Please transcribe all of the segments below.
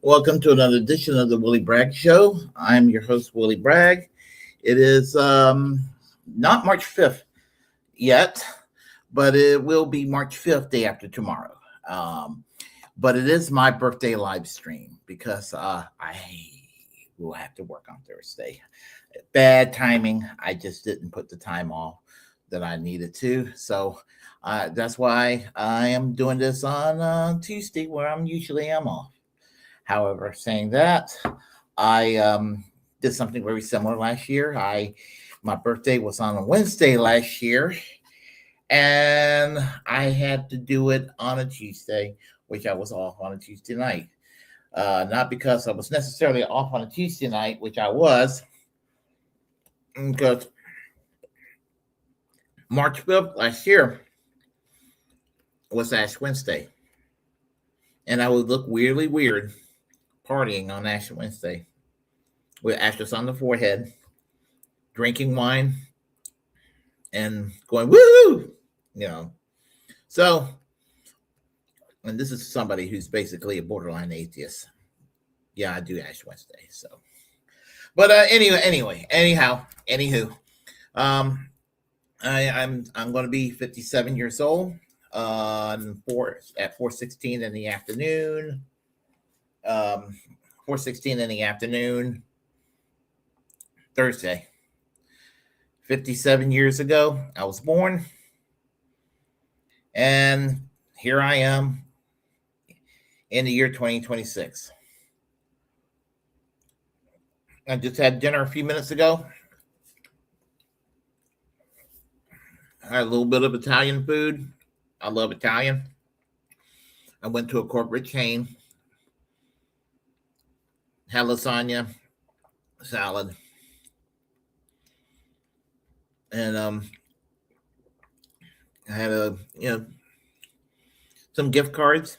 Welcome to another edition of the Willy Bragg Show. I'm your host, Willy Bragg. It is not March 5th yet, but it will be March 5th, day after tomorrow. But it is my birthday live stream because I will have to work on Thursday. Bad timing. I just didn't put the time off that I needed to. So that's why I am doing this on Tuesday, where I'm usually am off. However, saying that, I did something very similar last year. My birthday was on a Wednesday last year, and I had to do it on a Tuesday, which I was off on a Tuesday night. Not because I was necessarily off on a Tuesday night, which I was, because March 5th last year was Ash Wednesday, and I would look weirdly weird partying on Ash Wednesday with ashes on the forehead, drinking wine, and going woo, So, and this is somebody who's basically a borderline atheist. Yeah, I do Ash Wednesday. So, but anywho, I'm going to be 57 years old at 4:16 in the afternoon. 4:16 in the afternoon, Thursday. 57 years ago, I was born, and here I am in the year 2026. I just had dinner a few minutes ago. I had a little bit of Italian food. I love Italian. I went to a corporate chain, had lasagna, salad, and I had some gift cards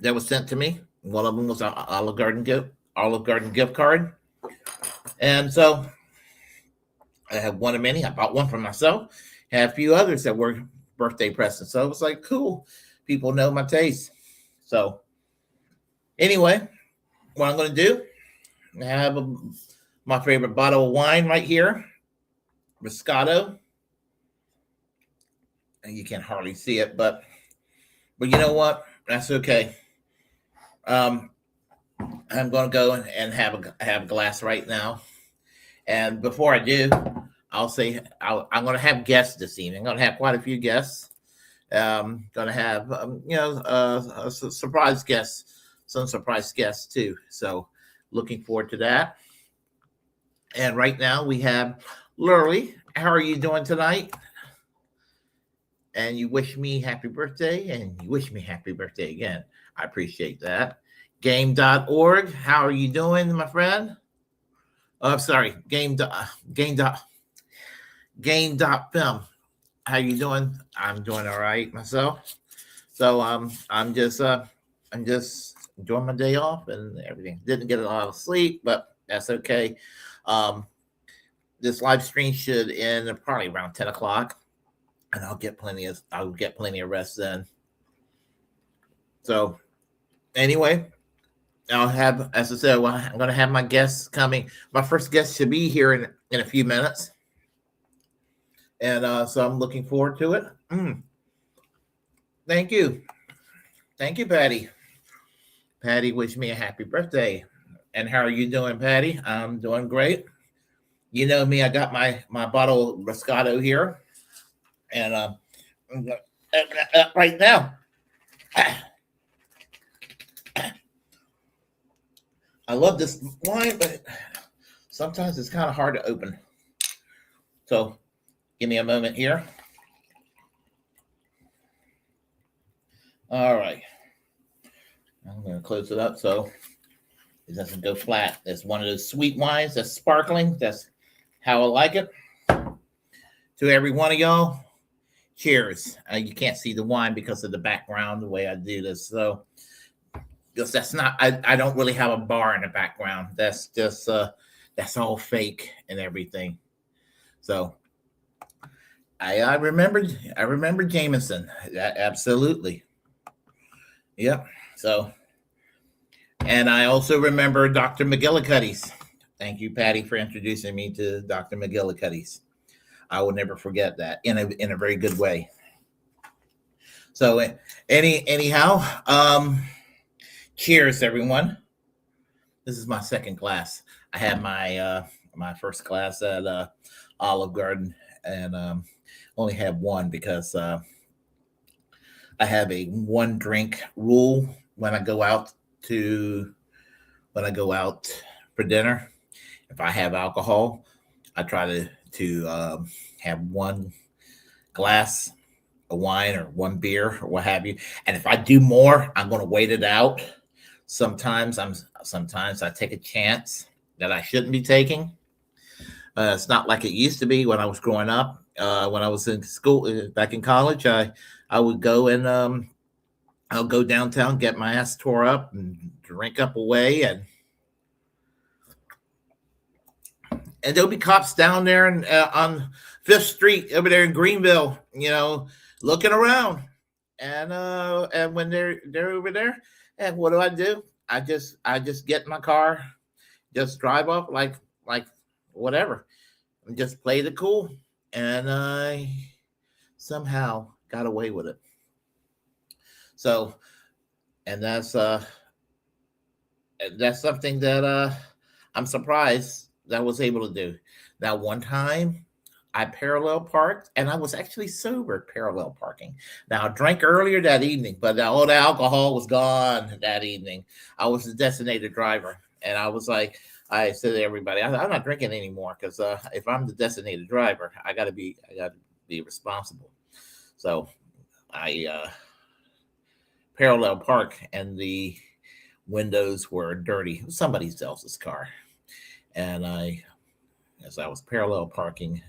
that was sent to me. One of them was an Olive Garden gift card, and so I had one of many. I bought one for myself. Had a few others that were birthday presents. So it was like, cool. People know my taste. So anyway, what I'm going to do, I have my favorite bottle of wine right here, Moscato. And you can hardly see it, but you know what? That's okay. I'm going to go and have a glass right now. And before I do, I'll say I'm going to have guests this evening. I'm going to have quite a few guests. Going to have surprise guests, some surprise guests too. So looking forward to that. And right now we have Lurley. How are you doing tonight? And you wish me happy birthday, and you wish me happy birthday again. I appreciate that. Game.org. How are you doing, my friend? Oh, sorry. Game.film. How you doing? I'm doing all right myself. So I'm just enjoying my day off and everything. Didn't get a lot of sleep, but that's okay. This live stream should end probably around 10 o'clock, and I'll get plenty of rest then. So anyway, I'll have, as I said, I'm going to have my guests coming. My first guest should be here in a few minutes. And so I'm looking forward to it. Thank you. Thank you, Patty. Patty wished me a happy birthday. And how are you doing, Patty? I'm doing great. You know me, I got my bottle of Moscato here. And right now, I love this wine, but sometimes it's kind of hard to open. So give me a moment here. All right. I'm going to close it up so it doesn't go flat. It's one of those sweet wines that's sparkling. That's how I like it. To every one of y'all, cheers. You can't see the wine because of the background, the way I do this. So because that's not, I don't really have a bar in the background. That's just, that's all fake and everything. So I remember Jameson. Absolutely. Yep. So And I also remember Dr. McGillicuddy's. Thank you, Patty, for introducing me to Dr. McGillicuddy's. I will never forget that in a very good way. So anyhow, cheers, everyone. This is my second class. I had my first class at Olive Garden, and only had one because I have a one drink rule when I go out for dinner. If I have alcohol, I try to have one glass of wine or one beer or what have you. And if I do more, I'm going to wait it out. Sometimes I take a chance that I shouldn't be taking. It's not like it used to be when I was growing up. When I was in school, back in college, I would go and I'll go downtown, get my ass tore up, and drink up away, and there'll be cops down there and on Fifth Street over there in Greenville, looking around, and when they're over there, and what do? I just get in my car, just drive off like whatever, and just play the cool, and I somehow got away with it. So, and that's something that I'm surprised that I was able to do. Now, one time I parallel parked, and I was actually sober parallel parking. Now, I drank earlier that evening, but all the alcohol was gone that evening. I was the designated driver, and I was like, I said to everybody, I'm not drinking anymore because if I'm the designated driver, I got to be responsible. So I parallel park, and the windows were dirty. It was somebody else's car, and as I was parallel parking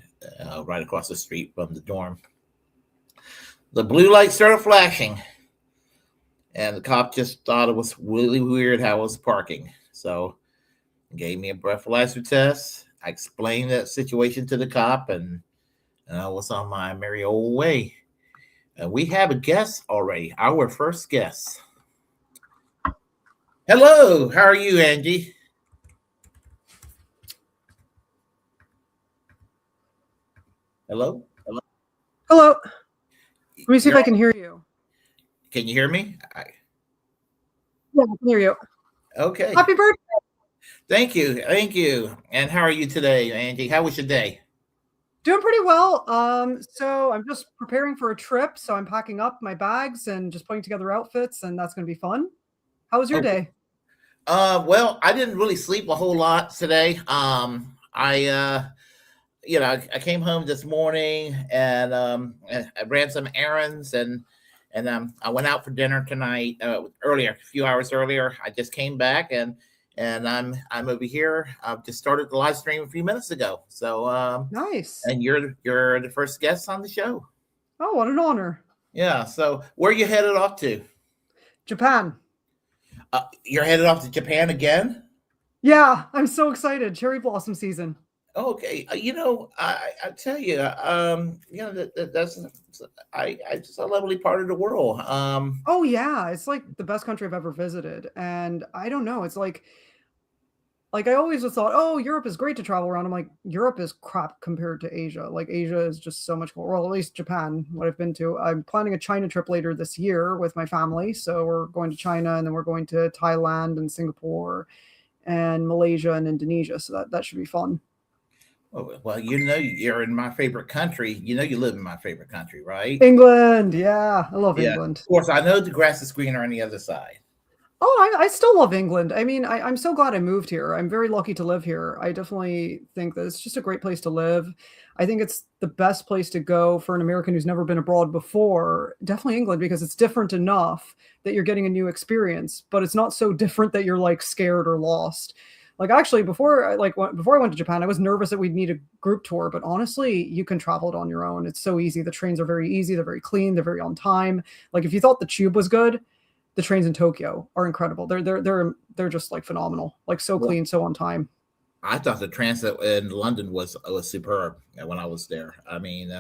right across the street from the dorm, the blue light started flashing, and the cop just thought it was really weird how I was parking. So gave me a breathalyzer test. I explained that situation to the cop, and I was on my merry old way. We have a guest already, our first guest. Hello, how are you, Angie? Hello? Hello. Let me see if I can hear you. Can you hear me? Yeah, I can hear you. Okay. Happy birthday. Thank you. And how are you today, Angie? How was your day? Doing pretty well. So I'm just preparing for a trip. So I'm packing up my bags and just putting together outfits, and that's going to be fun. How was your day? Well, I didn't really sleep a whole lot today. I came home this morning, and I ran some errands, and I went out for dinner tonight. A few hours earlier, I just came back, and I'm over here. I've just started the live stream a few minutes ago. So nice. And you're the first guest on the show. Oh, what an honor. Yeah. So where are you headed off to? Japan. You're headed off to Japan again? Yeah, I'm so excited. Cherry blossom season. Okay. I tell you, that's just a lovely part of the world. Oh yeah, it's like the best country I've ever visited, and I don't know. It's like I always just thought, oh, Europe is great to travel around. I'm like, Europe is crap compared to Asia. Like Asia is just so much more. Well, at least Japan, what I've been to. I'm planning a China trip later this year with my family. So we're going to China, and then we're going to Thailand and Singapore and Malaysia and Indonesia. So that should be fun. Well, you're in my favorite country. You live in my favorite country, right? England. Yeah, I love England. Of course, I know the grass is greener on the other side. Oh, I still love England. I mean, I'm so glad I moved here. I'm very lucky to live here. I definitely think that it's just a great place to live. I think it's the best place to go for an American who's never been abroad before. Definitely England, because it's different enough that you're getting a new experience, but it's not so different that you're like scared or lost. Like actually, before I went to Japan, I was nervous that we'd need a group tour, but honestly, you can travel it on your own. It's so easy. The trains are very easy. They're very clean. They're very on time. Like if you thought the tube was good, the trains in Tokyo are incredible. They're just like phenomenal, like so clean, so on time. I thought the transit in London was superb when I was there. I mean,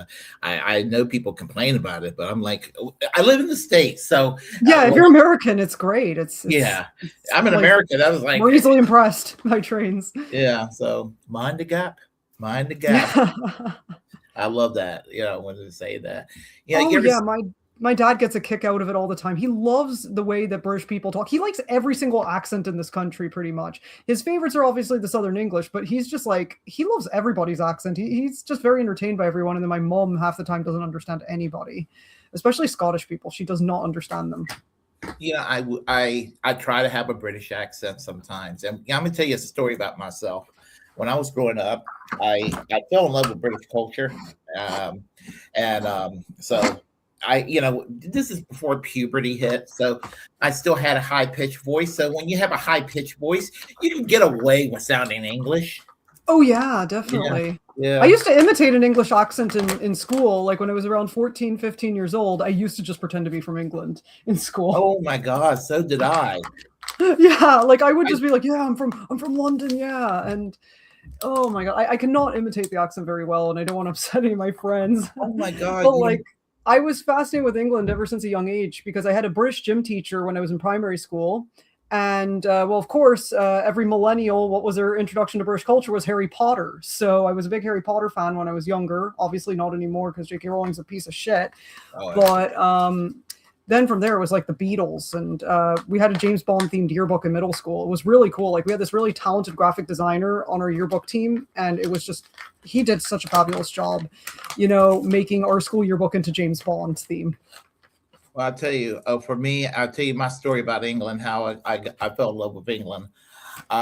I know people complain about it, but I'm like, I live in the States, so Yeah, if you're American, it's great. It's I'm an American. I was like, we're easily impressed by trains. Yeah, so mind the gap, mind the gap. Yeah. I love that. When they say that. Yeah, Oh yeah, my dad gets a kick out of it all the time. He loves the way that British people talk. He likes every single accent in this country pretty much. His favorites are obviously the Southern English, but he's just like, he loves everybody's accent. He's just very entertained by everyone. And then my mom half the time doesn't understand anybody, especially Scottish people. She does not understand them. Yeah, I try to have a British accent sometimes. And I'm going to tell you a story about myself. When I was growing up, I fell in love with British culture. So this is before puberty hit, so I still had a high-pitched voice. So when you have a high-pitched voice, you can get away with sounding English. Oh yeah, definitely. Yeah. I used to imitate an English accent in school. Like when I was around 14, 15 years old, I used to just pretend to be from England in school. Oh my God, so did I. Yeah, like I would just be like, yeah, I'm from London, yeah. And oh my God, I cannot imitate the accent very well, and I don't want to upset any of my friends. Oh my God. But like, I was fascinated with England ever since a young age because I had a British gym teacher when I was in primary school. And well, of course, every millennial, what was their introduction to British culture was Harry Potter. So I was a big Harry Potter fan when I was younger. Obviously not anymore because J.K. Rowling's a piece of shit. Oh, yeah. But then from there, it was like the Beatles. And we had a James Bond themed yearbook in middle school. It was really cool. Like we had this really talented graphic designer on our yearbook team. And it was just, he did such a fabulous job, making our school yearbook into James Bond's theme. Well, I'll tell you, for me, I'll tell you my story about England, how I fell in love with England. It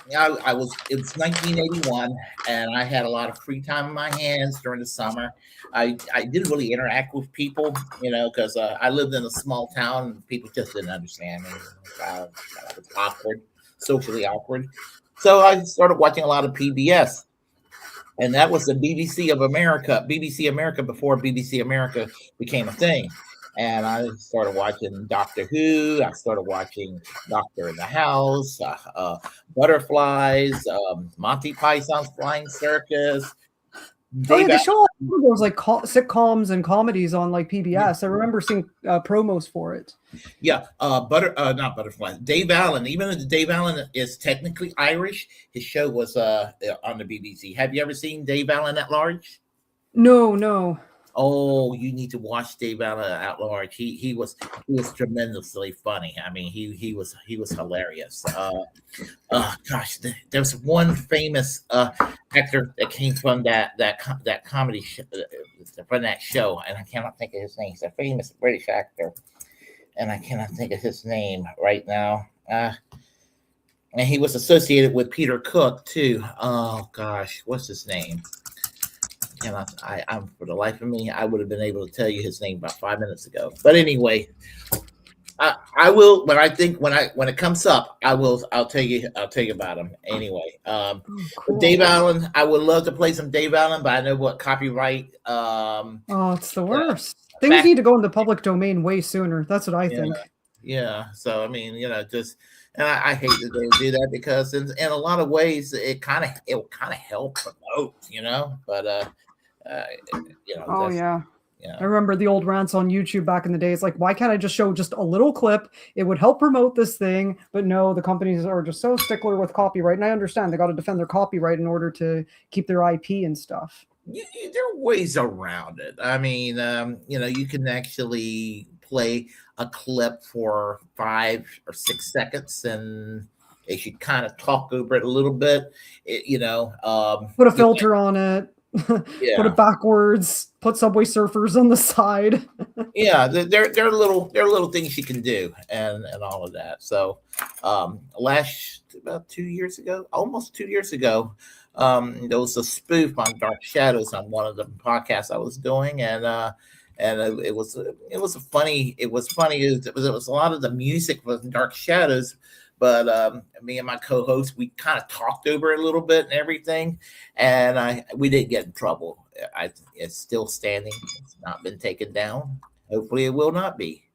was 1981, and I had a lot of free time in my hands during the summer. I didn't really interact with people, because I lived in a small town, and people just didn't understand me. I was awkward, socially awkward. So I started watching a lot of PBS. And that was the BBC America before BBC America became a thing. And I started watching Doctor Who. I started watching Doctor in the House, Butterflies, Monty Python's Flying Circus. They show those like sitcoms and comedies on like PBS. I remember seeing promos for it. Yeah, not Butterflies. Dave Allen. Even though Dave Allen is technically Irish, his show was on the BBC. Have you ever seen Dave Allen at Large? No. Oh, you need to watch Dave Allen at Large. He was tremendously funny. I mean, he was hilarious. Gosh, there's one famous actor that came from that comedy from that show, and I cannot think of his name. He's a famous British actor, and I cannot think of his name right now. And he was associated with Peter Cook too. Oh gosh, what's his name? I'm for the life of me, I would have been able to tell you his name about 5 minutes ago. But anyway, I will. But I think when it comes up, I'll tell you about him anyway. Cool. Dave Allen, I would love to play some Dave Allen, but I know what copyright. It's the worst. Things need to go in the public domain way sooner. That's what I think. Yeah. So I mean, and I hate that they do that because in a lot of ways it kind of help promote, but. Oh yeah. I remember the old rants on YouTube back in the day. It's like, why can't I just show just a little clip? It would help promote this thing. But no, the companies are just so stickler with copyright. And I understand they got to defend their copyright in order to keep their IP and stuff. There are ways around it. I mean, you can actually play a clip for 5 or 6 seconds and they should kind of talk over it a little bit, put a filter on it. Put it backwards, put Subway Surfers on the side. Yeah, there are little things you can do and all of that. So about 2 years ago, almost 2 years ago, there was a spoof on Dark Shadows on one of the podcasts I was doing, and it was funny. It was a lot of the music was Dark Shadows. But me and my co-host, we kind of talked over it a little bit and everything, and we didn't get in trouble. It's still standing. It's not been taken down. Hopefully, it will not be.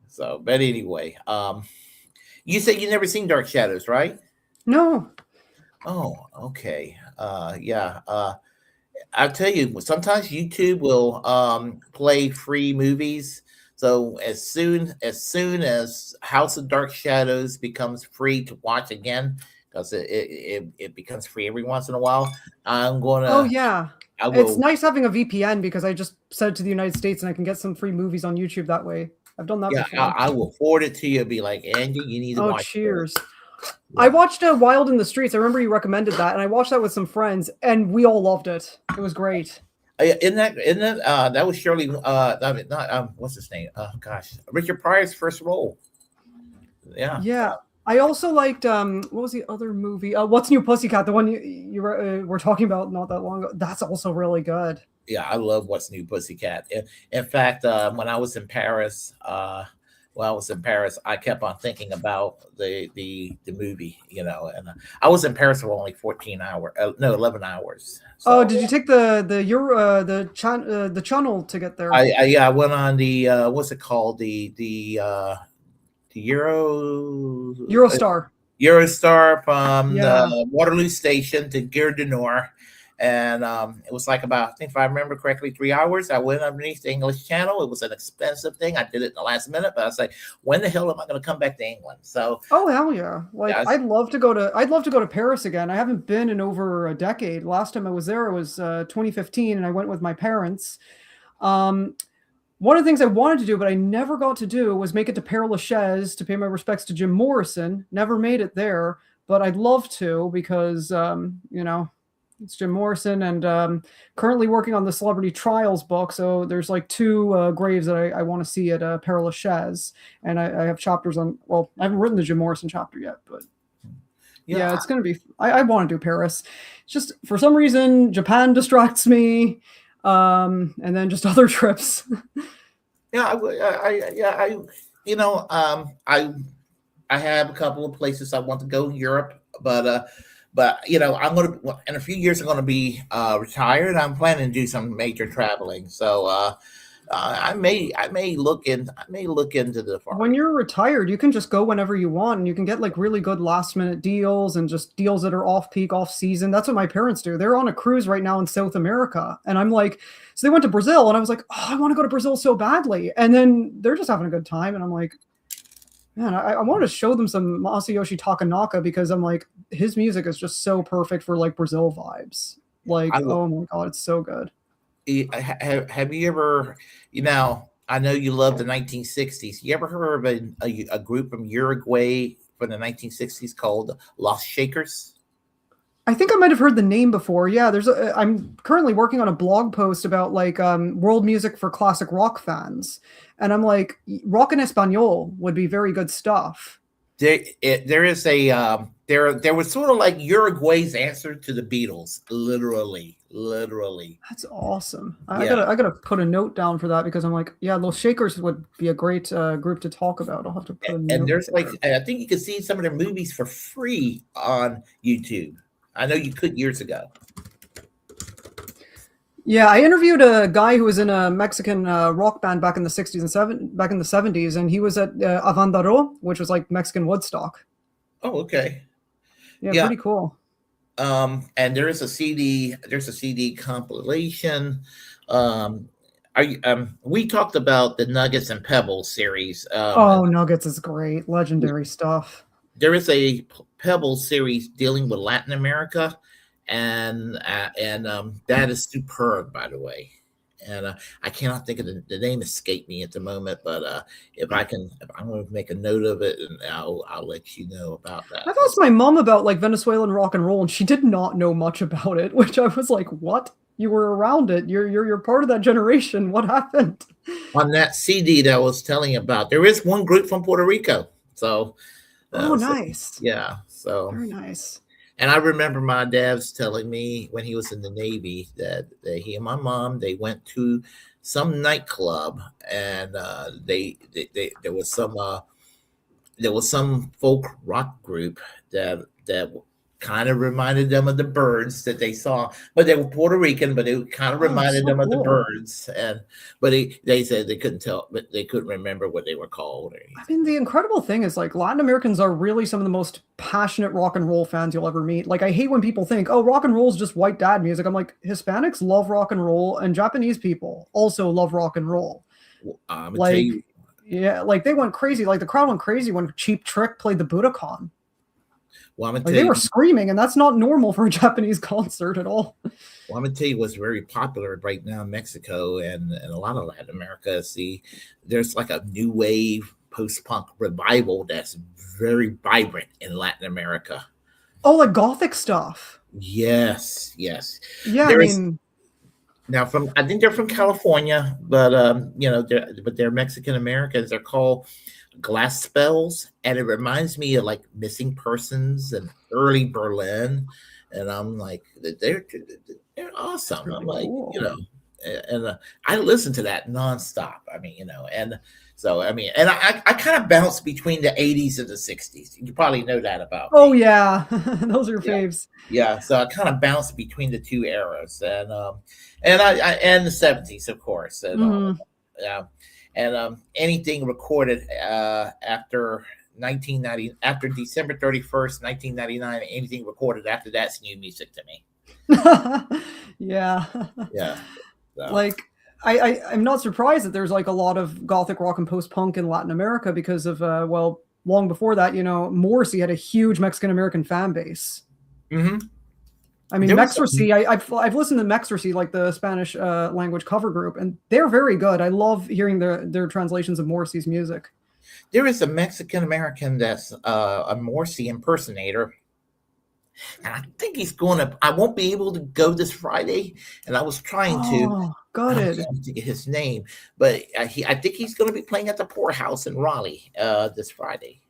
So, but anyway, you said you never seen Dark Shadows, right? No, Oh, okay. Yeah. I'll tell you, sometimes YouTube will play free movies. So as soon as House of Dark Shadows becomes free to watch again, because it becomes free every once in a while, I'm Oh gonna yeah. I It's will nice having a VPN because I just sent it to the United States and I can get some free movies on YouTube that way. I've done that yeah I, before. I will forward it to you. Be like, Andy, you need to Oh, watch this. cheers. I Yeah. watched Wild in the Streets. I remember you recommended that, and I watched that with some friends, and we all loved it. It was great. In that that was Shirley I mean, not what's his name? Oh gosh, Richard Pryor's first role. Yeah. Yeah. I also liked what was the other movie? What's New Pussycat? The one you were talking about not that long ago. That's also really good. Yeah, I love What's New Pussycat. In fact, when I was in Paris, I kept on thinking about the movie, and I was in Paris for only 14 hours, no, 11 hours. Oh, So did you take the Euro the channel to get there? I went on the what's it called, the Eurostar. Eurostar from Yeah. the Waterloo Station to Gare du Nord. And it was like about, I think if I remember correctly, 3 hours. I went underneath the English Channel. It was an expensive thing. I did it in the last minute, but I was like, when the hell am I going to come back to England? So Oh hell yeah! Like yeah, I'd love to go to Paris again. I haven't been in over a decade. Last time I was there was 2015, and I went with my parents. Um, One of the things I wanted to do, but I never got to do, was make it to Père Lachaise to pay my respects to Jim Morrison. Never made it there, but I'd love to because it's Jim Morrison, and currently working on the Celebrity Trials book. So there's like two graves that I want to see at Père Lachaise, and I have chapters on. Well, I haven't written the Jim Morrison chapter yet, but yeah, it's gonna be. I want to do Paris. It's just for some reason Japan distracts me, and then just other trips. yeah, you know, I have a couple of places I want to go in Europe, but I'm gonna in a few years I'm gonna be retired. I'm planning to do some major traveling, so I may look into the Far When East. you're retired, you can just go whenever you want, and you can get like really good last minute deals and just deals that are off peak, off season. That's what my parents do. They're on a cruise right now in South America, and I'm like, so they went to Brazil, and I was like, oh, I want to go to Brazil so badly, and then they're just having a good time, and I'm like, man, I wanted to show them some Masayoshi Takanaka because I'm like, his music is just so perfect for like Brazil vibes. Like, I lo- oh my god, it's so good. have you ever, I know you love the 1960s. You ever heard of a group from Uruguay from the 1960s called Los Shakers? I think I might have heard the name before. Yeah, I'm currently working on a blog post about like world music for classic rock fans, and I'm like, rock en español would be very good stuff. There is there was sort of like Uruguay's answer to the Beatles, literally. That's awesome. I Yeah. gotta put a note down for that because I'm like, yeah, those Shakers would be a great group to talk about. I'll have to put a And note there's like, there. I think you can see some of their movies for free on YouTube. I know you could years ago. Yeah, I interviewed a guy who was in a Mexican rock band back in the back in the 70s, and he was at Avandaro, which was like Mexican Woodstock. Oh, okay. Yeah, Yeah. pretty cool. And there's a CD compilation. We talked about the Nuggets and Pebbles series. Oh, Nuggets is great. Legendary stuff. There is a Pebbles series dealing with Latin America, and that is superb, by the way. And I cannot think of the name escape me at the moment, but if I'm going to make a note of it, and I'll let you know about that. I've asked my mom about like Venezuelan rock and roll, and she did not know much about it, which I was like, "What? You were around it. You're part of that generation. What happened?" On that CD that I was telling you about, there is one group from Puerto Rico. So, Oh, nice. yeah. So Very nice. And I remember my dad's telling me when he was in the Navy that he and my mom, they went to some nightclub, and there was some folk rock group that kind of reminded them of the birds that they saw, but they were Puerto Rican, but it kind of reminded so them of the cool. birds. But they said they couldn't tell, but they couldn't remember what they were called. I mean, the incredible thing is, like, Latin Americans are really some of the most passionate rock and roll fans you'll ever meet. Like, I hate when people think, oh, rock and roll is just white dad music. I'm like, Hispanics love rock and roll, and Japanese people also love rock and roll. I'm gonna Like, tell you, yeah, like they went crazy. Like the crowd went crazy when Cheap Trick played the Budokan. well, I'm gonna Like tell they you, were screaming, and that's not normal for a Japanese concert at all. well, I'm gonna tell you what's very popular right now in Mexico and a lot of Latin America. There's like a new wave post-punk revival that's very vibrant in Latin America. Oh, like gothic stuff. Yes. Yeah, There I is mean, now I think they're from California, but they're Mexican Americans. They're called Glass Spells, and it reminds me of like Missing Persons and early Berlin. And I'm like, they're awesome. really I'm like, cool. and I listen to that nonstop. I mean, and so I mean, and I kind of bounce between the 80s and the 60s. You probably know that about Oh me. yeah, those are your Yeah. faves. Yeah, so I kind of bounce between the two eras, and I and the 70s, of course, and all of Mhm. that. Yeah, and anything recorded after 1990, after December 31st, 1999, anything recorded after that's new music to me. Yeah. Yeah, so Like I'm not surprised that there's like a lot of gothic rock and post punk in Latin America because of well, long before that, Morrissey had a huge Mexican American fan base. hmm I mean, there was some, Mexorcy. I've listened to Mexorcy, like the Spanish language cover group, and they're very good. I love hearing their translations of Morrissey's music. there is a Mexican American that's a Morrissey impersonator. And I think he's going to. I won't be able to go this Friday, and I was trying to. Oh, I'm gutted. trying to get his name, but I think he's going to be playing at the Poorhouse in Raleigh this Friday.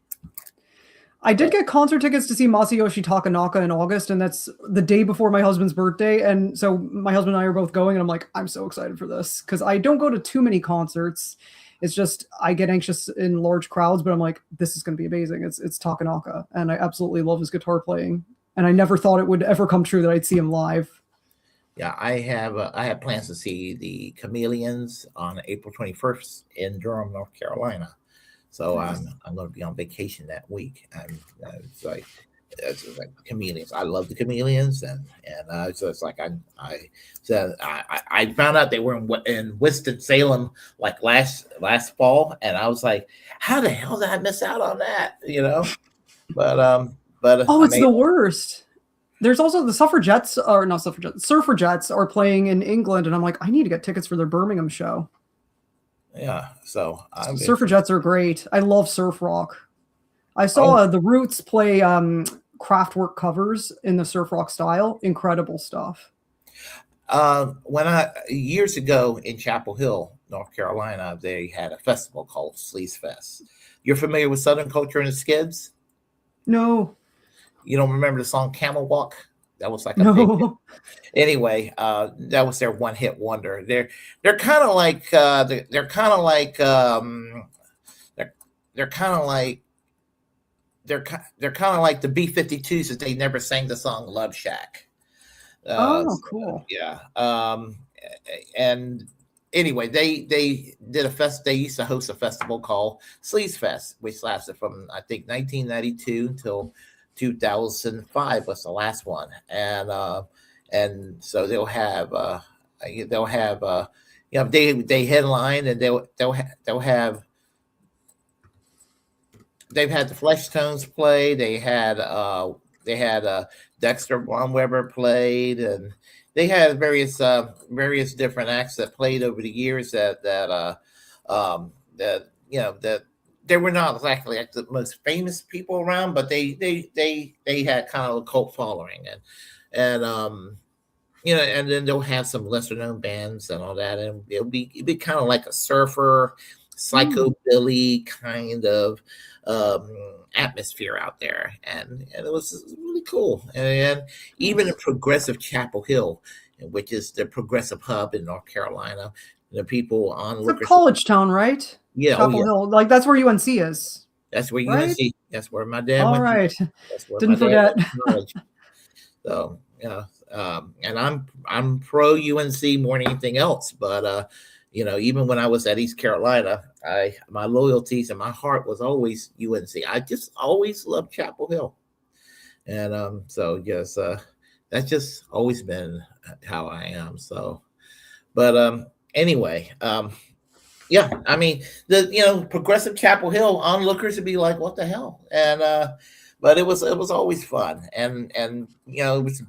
I did get concert tickets to see Masayoshi Takanaka in August, and that's the day before my husband's birthday. And so my husband and I are both going, and I'm like, I'm so excited for this because I don't go to too many concerts. It's just I get anxious in large crowds, but I'm like, this is going to be amazing. It's Takanaka, and I absolutely love his guitar playing. And I never thought it would ever come true that I'd see him live. Yeah, I have plans to see the Chameleons on April 21st in Durham, North Carolina. So I'm going to be on vacation that week. It's like Chameleons. I love the Chameleons, and so it's like I found out they were in Winston Salem like last fall, and I was like, how the hell did I miss out on that? But Oh, I it's mean, the worst. There's also the Suffragettes, or not Suffragettes, Surfragettes are playing in England, and I'm like, I need to get tickets for their Birmingham show. yeah. So I'm Surfragettes are great. I love surf rock. I oh saw the Roots play Kraftwerk covers in the surf rock style. Incredible stuff. when I years ago in Chapel Hill, North Carolina, they had a festival called Sleaze Fest. You're familiar with Southern culture and the Skids? No, You don't remember the song Camel Walk? That was like a big hit. no. Anyway, that was their one hit wonder. They're kind of like they're kind of like they're kind of like they're kind of like the B-52s that they never sang the song Love Shack. Oh, cool. Yeah. And anyway, they did a fest. They used to host a festival called Sleaze Fest, which lasted from I think 1992 until 2005 was the last one, and so they'll have they headline, and they've had the Flesh Tones play. They had Dexter Bonweber played, and they had various different acts that played over the years that they were not exactly like the most famous people around, but they had kind of a cult following, and and then they'll have some lesser known bands and all that, and it'd be kind of like a surfer, psychobilly kind of atmosphere out there, and it was really cool. And even in progressive Chapel Hill, which is the progressive hub in North Carolina, the people on It's a college town, right? yeah, Chapel Hill. Like that's where UNC is. that's where Right? UNC. That's where my dad All went. right. That's where Didn't my dad forget. went to college. So and I'm pro UNC more than anything else. But even when I was at East Carolina, my loyalties and my heart was always UNC. I just always loved Chapel Hill, and so yes, that's just always been how I am. So, but anyway, yeah, I mean the progressive Chapel Hill onlookers would be like, what the hell? And but it was always fun, and it was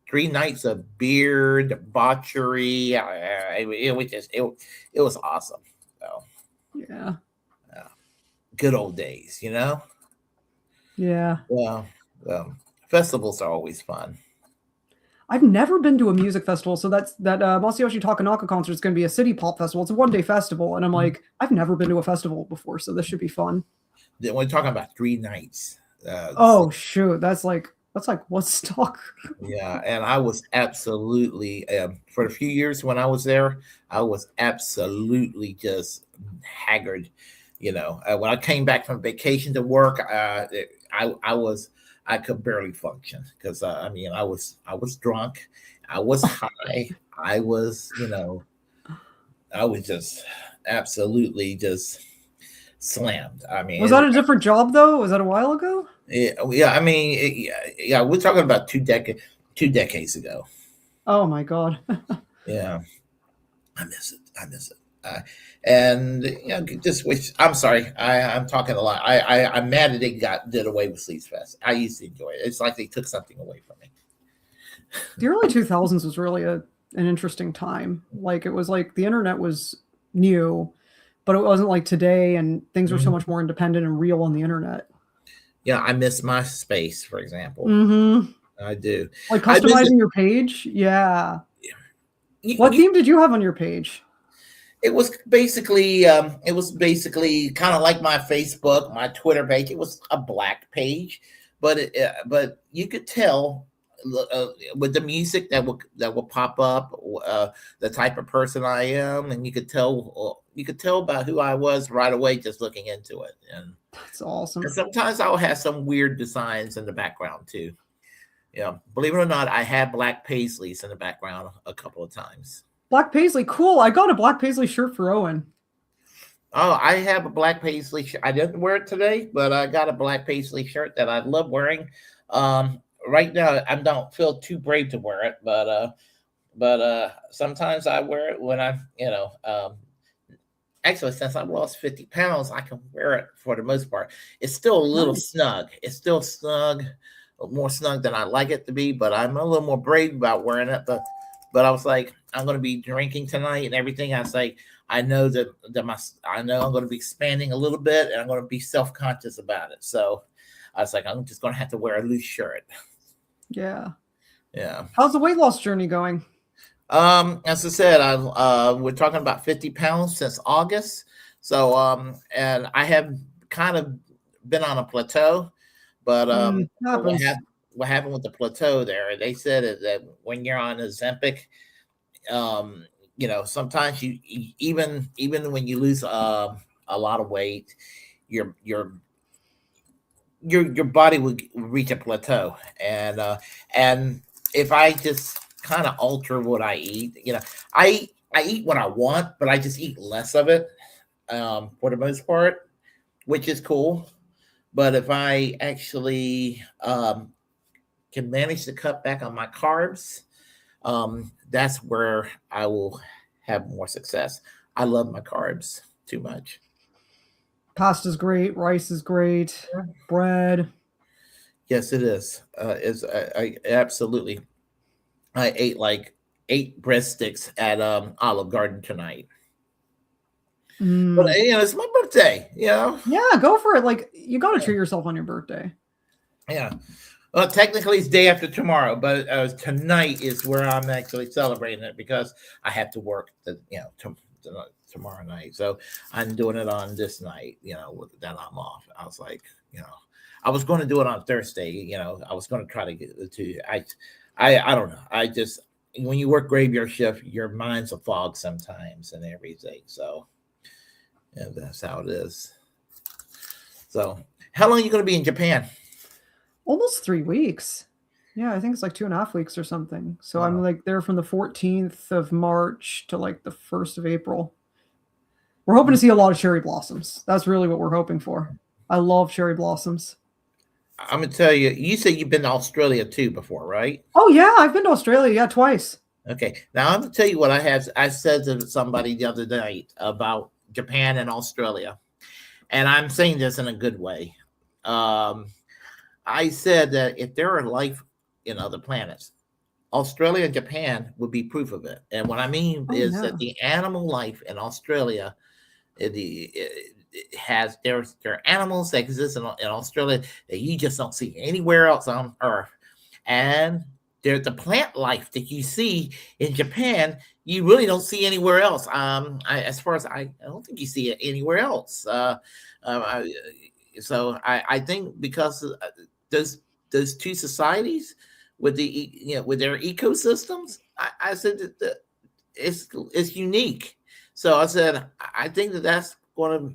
3 nights of beer, debauchery. It was just it was awesome. So Yeah. good old days, Yeah. Well, festivals are always fun. I've never been to a music festival, so that Masayoshi Takanaka concert is going to be a city pop festival. It's a 1-day festival, and I'm like, I've never been to a festival before, so this should be fun. We're talking about 3 nights. Oh shoot, that's like Woodstock. Yeah, and I was absolutely for a few years when I was there, I was absolutely just haggard. When I came back from vacation to work, I could barely function because I was drunk, I was high, I was just absolutely just slammed. I mean, Was that a different job though? Was that a while ago? Yeah. I mean, yeah. We're talking about 2 decades ago. Oh my god. Yeah, I miss it. And just wish. I'm sorry. I'm talking a lot. I'm mad that they did away with Sleaze Fest. I used to enjoy it. It's like they took something away from me. The early 2000s was really an interesting time. Like it was like the internet was new, but it wasn't like today, and things were so much more independent and real on the internet. Yeah, I miss MySpace, for example. I do. Like customizing your page. Yeah. What theme did you have on your page? It was basically kind of like my Facebook, my Twitter page. It was a black page, but you could tell with the music that will pop up, the type of person I am, and you could tell about who I was right away just looking into it. And that's awesome. And sometimes I'll have some weird designs in the background too. Yeah, believe it or not, I had black paisleys in the background a couple of times. Black paisley, cool. I got a black paisley shirt for Owen. Oh, I have a black paisley shirt. I didn't wear it today, but I got a black paisley shirt that I love wearing. Right now, I don't feel too brave to wear it, but sometimes I wear it when I'm, actually, since I lost 50 pounds, I can wear it for the most part. It's still a little snug. It's still snug, more snug than I like it to be, but I'm a little more brave about wearing it. But I was like, I'm going to be drinking tonight and everything. I was like, I know I'm going to be expanding a little bit, and I'm going to be self-conscious about it. So I was like, I'm just going to have to wear a loose shirt. Yeah. Yeah. How's the weight loss journey going? As I said, we're talking about 50 pounds since August. So, and I have kind of been on a plateau, but what happened with the plateau there? They said that when you're on Ozempic, sometimes you even when you lose a lot of weight, your body will reach a plateau, and if I just kind of alter what I eat, I eat what I want, but I just eat less of it for the most part, which is cool. But if I actually can manage to cut back on my carbs, that's where I will have more success. I love my carbs too much. Pasta's great. Rice is great. Bread. Yes, it is. I absolutely. I ate like 8 breadsticks at Olive Garden tonight. But it's my birthday. Yeah, go for it. Like you got to treat yourself on your birthday. Yeah. Well, technically it's day after tomorrow, but tonight is where I'm actually celebrating it because I have to work tomorrow night. So I'm doing it on this night, that I'm off. I was like, I was going to do it on Thursday. I was going to try to get it to. I don't know. I just when you work graveyard shift, your mind's a fog sometimes and everything. So, and that's how it is. So, how long are you going to be in Japan? Almost 3 weeks. Yeah, I think it's like 2.5 weeks or something. So I'm Wow. like there from the 14th of March to like the 1st of April. We're hoping to see a lot of cherry blossoms. That's really what we're hoping for. I love cherry blossoms. I'm gonna tell you. You said you've been to Australia too before, right? Oh yeah, I've been to Australia, yeah, twice. Okay. Now I'm gonna tell you what I said to somebody the other night about Japan and Australia, and I'm saying this in a good way. Um, I said that if there are life in other planets, Australia and Japan would be proof of it. And what I mean Oh is yeah. that the animal life in Australia, it has there are animals that exist in Australia that you just don't see anywhere else on Earth, and there's the plant life that you see in Japan. You really don't see anywhere else. As far as I don't think you see it anywhere else. I, I think because those those two societies with with their ecosystems, I said that it's unique. So I said I think that that's going to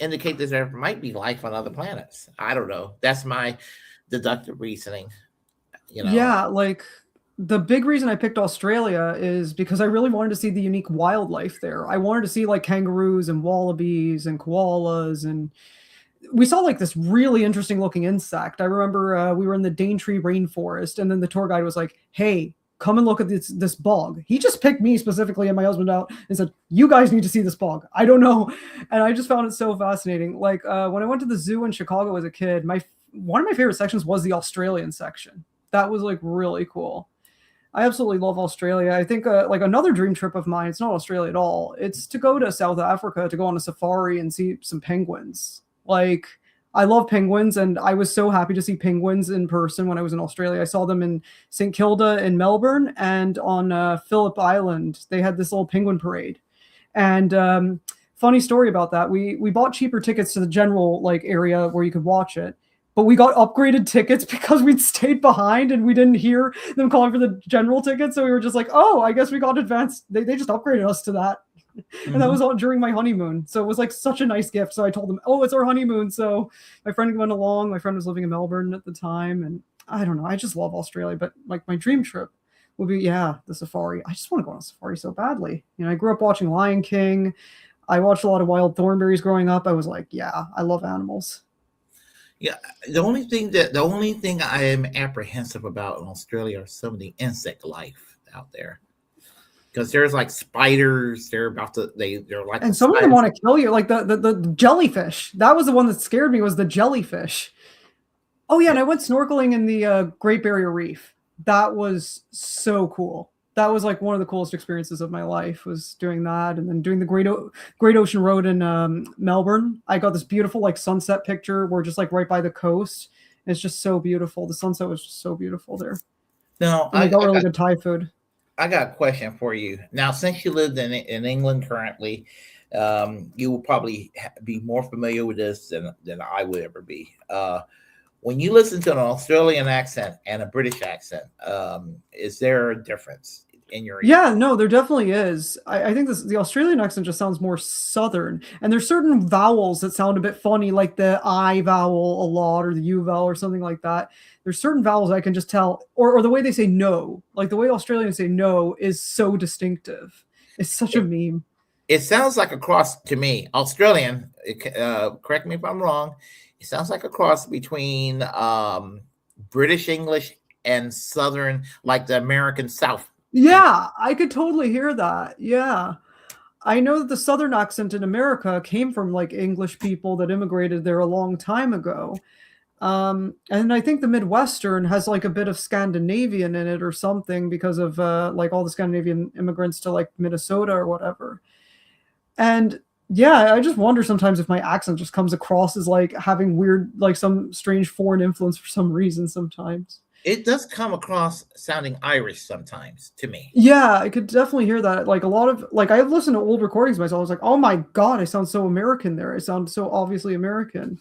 indicate that there might be life on other planets. I don't know. That's my deductive reasoning. You know. Yeah, like the big reason I picked Australia is because I really wanted to see the unique wildlife there. I wanted to see like kangaroos and wallabies and koalas, and we saw like this really interesting looking insect. I remember we were in the Daintree rainforest, and then the tour guide was like, "Hey, come and look at this bug." He just picked me specifically and my husband out and said, "You guys need to see this bug." I don't know, and I just found it so fascinating. Like when I went to the zoo in Chicago as a kid, my one of my favorite sections was the Australian section. That was like really cool. I absolutely love Australia. I think like another dream trip of mine, it's not Australia at all. It's to go to South Africa to go on a safari and see some penguins. Like I love penguins, and I was so happy to see penguins in person when I was in Australia. I saw them in St. Kilda in Melbourne, and on Phillip Island. They had this little penguin parade. And funny story about that, we bought cheaper tickets to the general like area where you could watch it, but we got upgraded tickets because we'd stayed behind and we didn't hear them calling for the general tickets. So we were just like, oh, I guess we got advanced. They just upgraded us to that. And that Mhm. was all during my honeymoon. So it was like such a nice gift. So I told them, oh, it's our honeymoon. So my friend went along. My friend was living in Melbourne at the time. And I don't know. I just love Australia. But like my dream trip would be, yeah, the safari. I just want to go on a safari so badly. You know, I grew up watching Lion King. I watched a lot of Wild Thornberrys growing up. I was like, yeah, I love animals. Yeah, the only thing I am apprehensive about in Australia are some of the insect life out there because there's like spiders. They're like the And some of them size. want to kill you, like the jellyfish. That was the one that scared me, was the jellyfish. Oh yeah, and I went snorkeling in the Great Barrier Reef. That was so cool. That was like one of the coolest experiences of my life, was doing that, and then doing the Great Ocean Road in Melbourne. I got this beautiful like sunset picture. We're just like right by the coast. And it's just so beautiful. The sunset was just so beautiful there, No, and they got really good Thai food. I got a question for you. Now, since you lived in England currently, you will probably be more familiar with this than I would ever be. When you listen to an Australian accent and a British accent, is there a difference in your ear? Yeah, no, there definitely is. I think the Australian accent just sounds more southern, and there's certain vowels that sound a bit funny, like the I vowel a lot, or the U vowel, or something like that. There's certain vowels I can just tell, or the way they say no, like the way Australians say no is so distinctive. It's such a It, meme. it sounds like a cross to me. Australian, correct me if I'm wrong. It sounds like a cross between British English and Southern, like the American South English. Yeah, I could totally hear that. Yeah. I know that the Southern accent in America came from like English people that immigrated there a long time ago. And I think the Midwestern has like a bit of Scandinavian in it or something, because of like all the Scandinavian immigrants to like Minnesota or whatever. And yeah, I just wonder sometimes if my accent just comes across as like having weird, like some strange foreign influence for some reason sometimes. It does come across sounding Irish sometimes to me. Yeah, I could definitely hear that. Like a lot of like I've listened to old recordings myself. I was like, oh my God, I sound so American there. I sound so obviously American.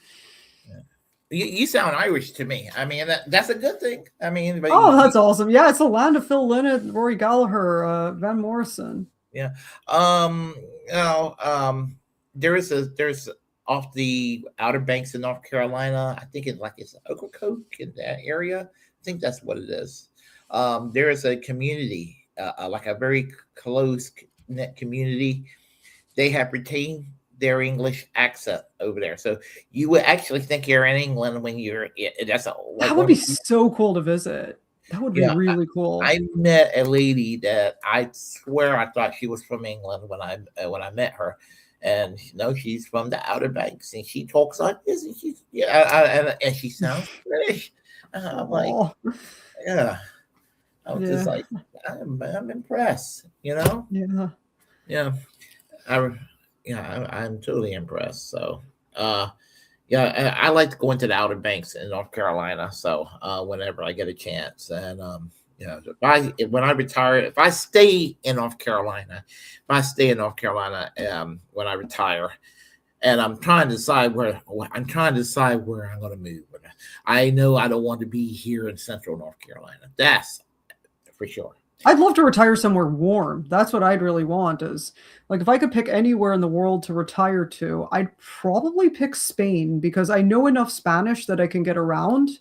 You sound Irish to me. I mean, that's a good thing. I mean, but Oh, that's awesome. Yeah, it's the land of Phil Lynott, Rory Gallagher, Van Morrison. yeah. Um, you know, there's off the Outer Banks in North Carolina. I think it's Ocracoke in that area. think that's what it is. There is a community, like a very close knit community. They have retained their English accent over there, so you would actually think you're in England when you're. That's like That would one. be so cool to visit. That would be Yeah, really cool. I met a lady that I swear I thought she was from England when I met her, and no, she's from the Outer Banks, and she talks like this, and she's and she sounds British. I'm like, Oh, yeah, I was just yeah, like, I'm impressed, you know, yeah. yeah, I yeah, I'm totally impressed. So, uh, yeah, I like to go into the Outer Banks in North Carolina. So, whenever I get a chance, and when I retire, if I stay in North Carolina, when I retire, and I'm trying to decide where I'm going to move. I know I don't want to be here in Central North Carolina. That's for sure. I'd love to retire somewhere warm. That's what I'd really want is like if I could pick anywhere in the world to retire to, I'd probably pick Spain because I know enough Spanish that I can get around.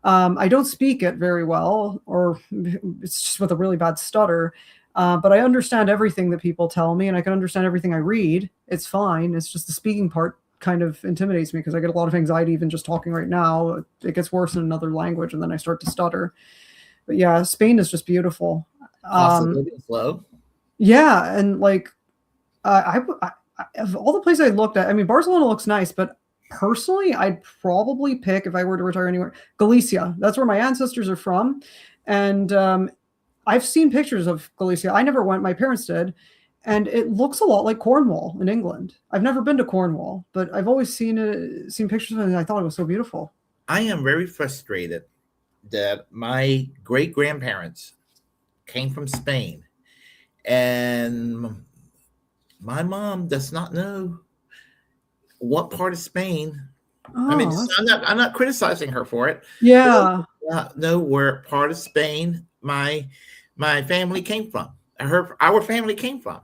I don't speak it very well, or it's just with a really bad stutter. But I understand everything that people tell me and I can understand everything I read. It's fine. It's just the speaking part kind of intimidates me because I get a lot of anxiety even just talking right now. It gets worse in another language and then I start to stutter. But yeah, Spain is just beautiful. Cost of living is low. Yeah, and like of all the places I looked at, I mean, Barcelona looks nice, but personally, I'd probably pick if I were to retire anywhere, Galicia. That's where my ancestors are from, and I've seen pictures of Galicia. I never went; my parents did, and it looks a lot like Cornwall in England. I've never been to Cornwall, but I've always seen pictures of it, and I thought it was so beautiful. I am very frustrated that my great grandparents came from Spain, and my mom does not know what part of Spain. I mean, Oh, I'm not criticizing her for it. yeah. Not know where part of Spain my family came from. Our family came from.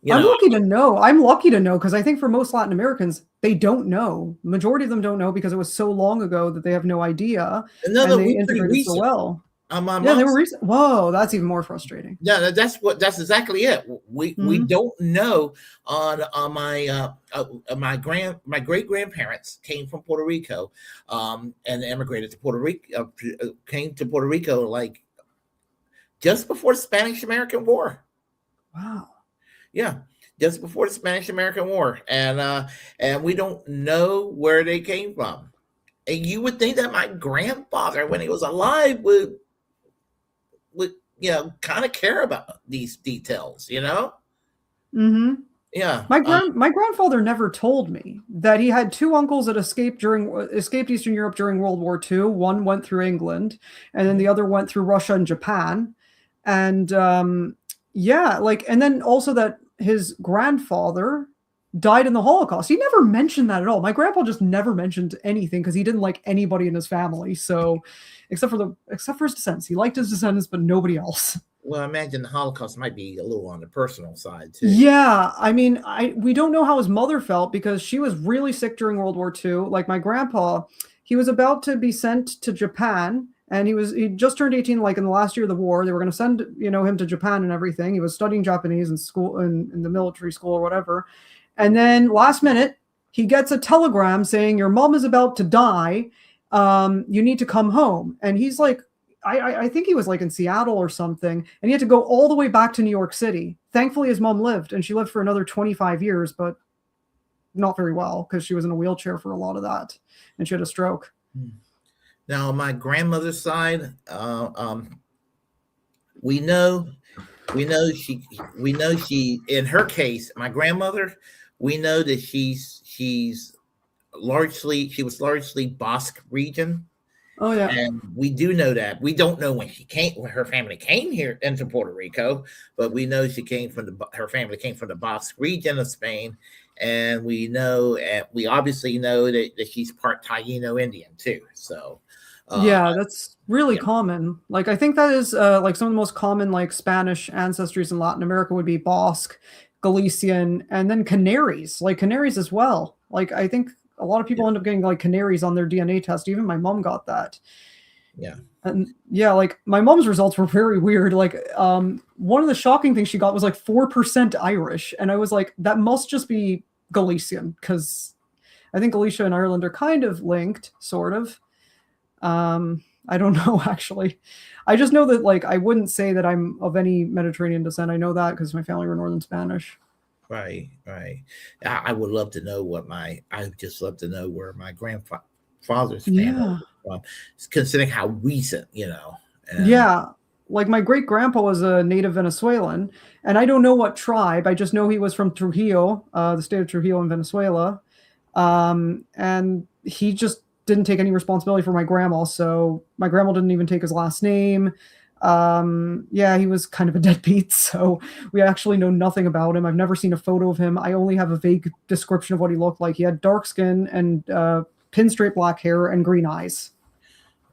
You I'm know, lucky to know. I'm lucky to know because I think for most Latin Americans, they don't know. Majority of them don't know because it was so long ago that they have no idea, no, and no, they we're pretty integrated so recent. well. On my Yeah, they mom's were recent. Whoa, that's even more frustrating. Yeah, that's exactly it. We Mhm. don't know on my great grandparents came from Puerto Rico, and immigrated to Puerto Rico, came to Puerto Rico like just before the Spanish American War. Wow. Yeah, just before the Spanish American War, and we don't know where they came from. And you would think that my grandfather, when he was alive, would kind of care about these details, Hmm. yeah. My grandfather never told me that he had two uncles that escaped Eastern Europe during World War II. One went through England, and then the other went through Russia and Japan. And yeah, like, and then also that his grandfather died in the Holocaust. He never mentioned that at all. My grandpa just never mentioned anything because he didn't like anybody in his family. So, except for his descendants, he liked his descendants, but nobody else. Well, I imagine the Holocaust might be a little on the personal side too. Yeah, I mean, we don't know how his mother felt because she was really sick during World War II. Like my grandpa, he was about to be sent to Japan, and he just turned 18, like in the last year of the war. They were going to send him to Japan and everything. He was studying Japanese in school in the military school or whatever, and then last minute he gets a telegram saying your mom is about to die. You need to come home, and he's like, I think he was like in Seattle or something, and he had to go all the way back to New York City. Thankfully, his mom lived, and she lived for another 25 years, but not very well because she was in a wheelchair for a lot of that, and she had a stroke. Now, my grandmother's side, we know she. In her case, my grandmother, we know that she was largely Basque region. Oh yeah. And we do know that. We don't know when her family came here into Puerto Rico, but we know her family came from the Basque region of Spain, and we obviously know that she's part Taino Indian too. So, Yeah, that's really yeah. common. Like I think that is like some of the most common like Spanish ancestries in Latin America would be Basque, Galician, and then Canaries, like Canaries as well. Like I think a lot of people end up getting like Canaries on their DNA test. Even my mom got that. Yeah. And yeah, like my mom's results were very weird. Like, one of the shocking things she got was like 4% Irish. And I was like, that must just be Galician, because I think Galicia and Ireland are kind of linked, sort of. I don't know, actually. I just know that, like, I wouldn't say that I'm of any Mediterranean descent. I know that because my family were Northern Spanish. Right. I would love to know I just love to know where my grandfather's family Yeah. was from, considering how recent, and Yeah. Like my great grandpa was a native Venezuelan, and I don't know what tribe. I just know he was from Trujillo, the state of Trujillo in Venezuela. And he just didn't take any responsibility for my grandma. So my grandma didn't even take his last name. Yeah, he was kind of a deadbeat. So we actually know nothing about him. I've never seen a photo of him. I only have a vague description of what he looked like. He had dark skin and pinstripe black hair and green eyes.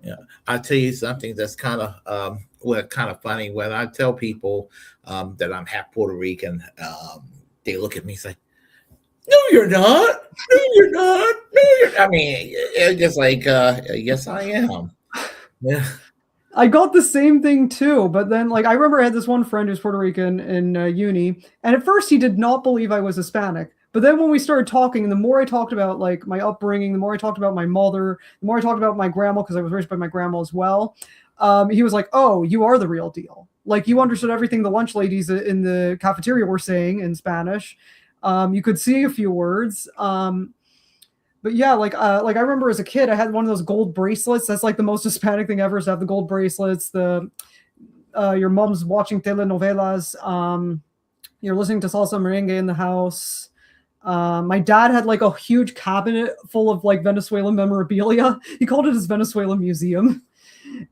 yeah, I'll tell you something that's kind of funny when I tell people that I'm half Puerto Rican. They look at me and say, "No, you're not. No, you're not. No, you're." I mean, it's just like, yes, I am. Yeah, I got the same thing too, but then like I remember I had this one friend who's Puerto Rican in uni, and at first he did not believe I was Hispanic. But then when we started talking, and the more I talked about like my upbringing, the more I talked about my mother, the more I talked about my grandma because I was raised by my grandma as well, he was like, "Oh, you are the real deal. Like you understood everything the lunch ladies in the cafeteria were saying in Spanish. You could see a few words." But yeah, like I remember as a kid, I had one of those gold bracelets. That's like the most Hispanic thing ever, is to have the gold bracelets. The your mom's watching telenovelas. You're listening to salsa merengue in the house. My dad had like a huge cabinet full of like Venezuelan memorabilia. He called it his Venezuela museum.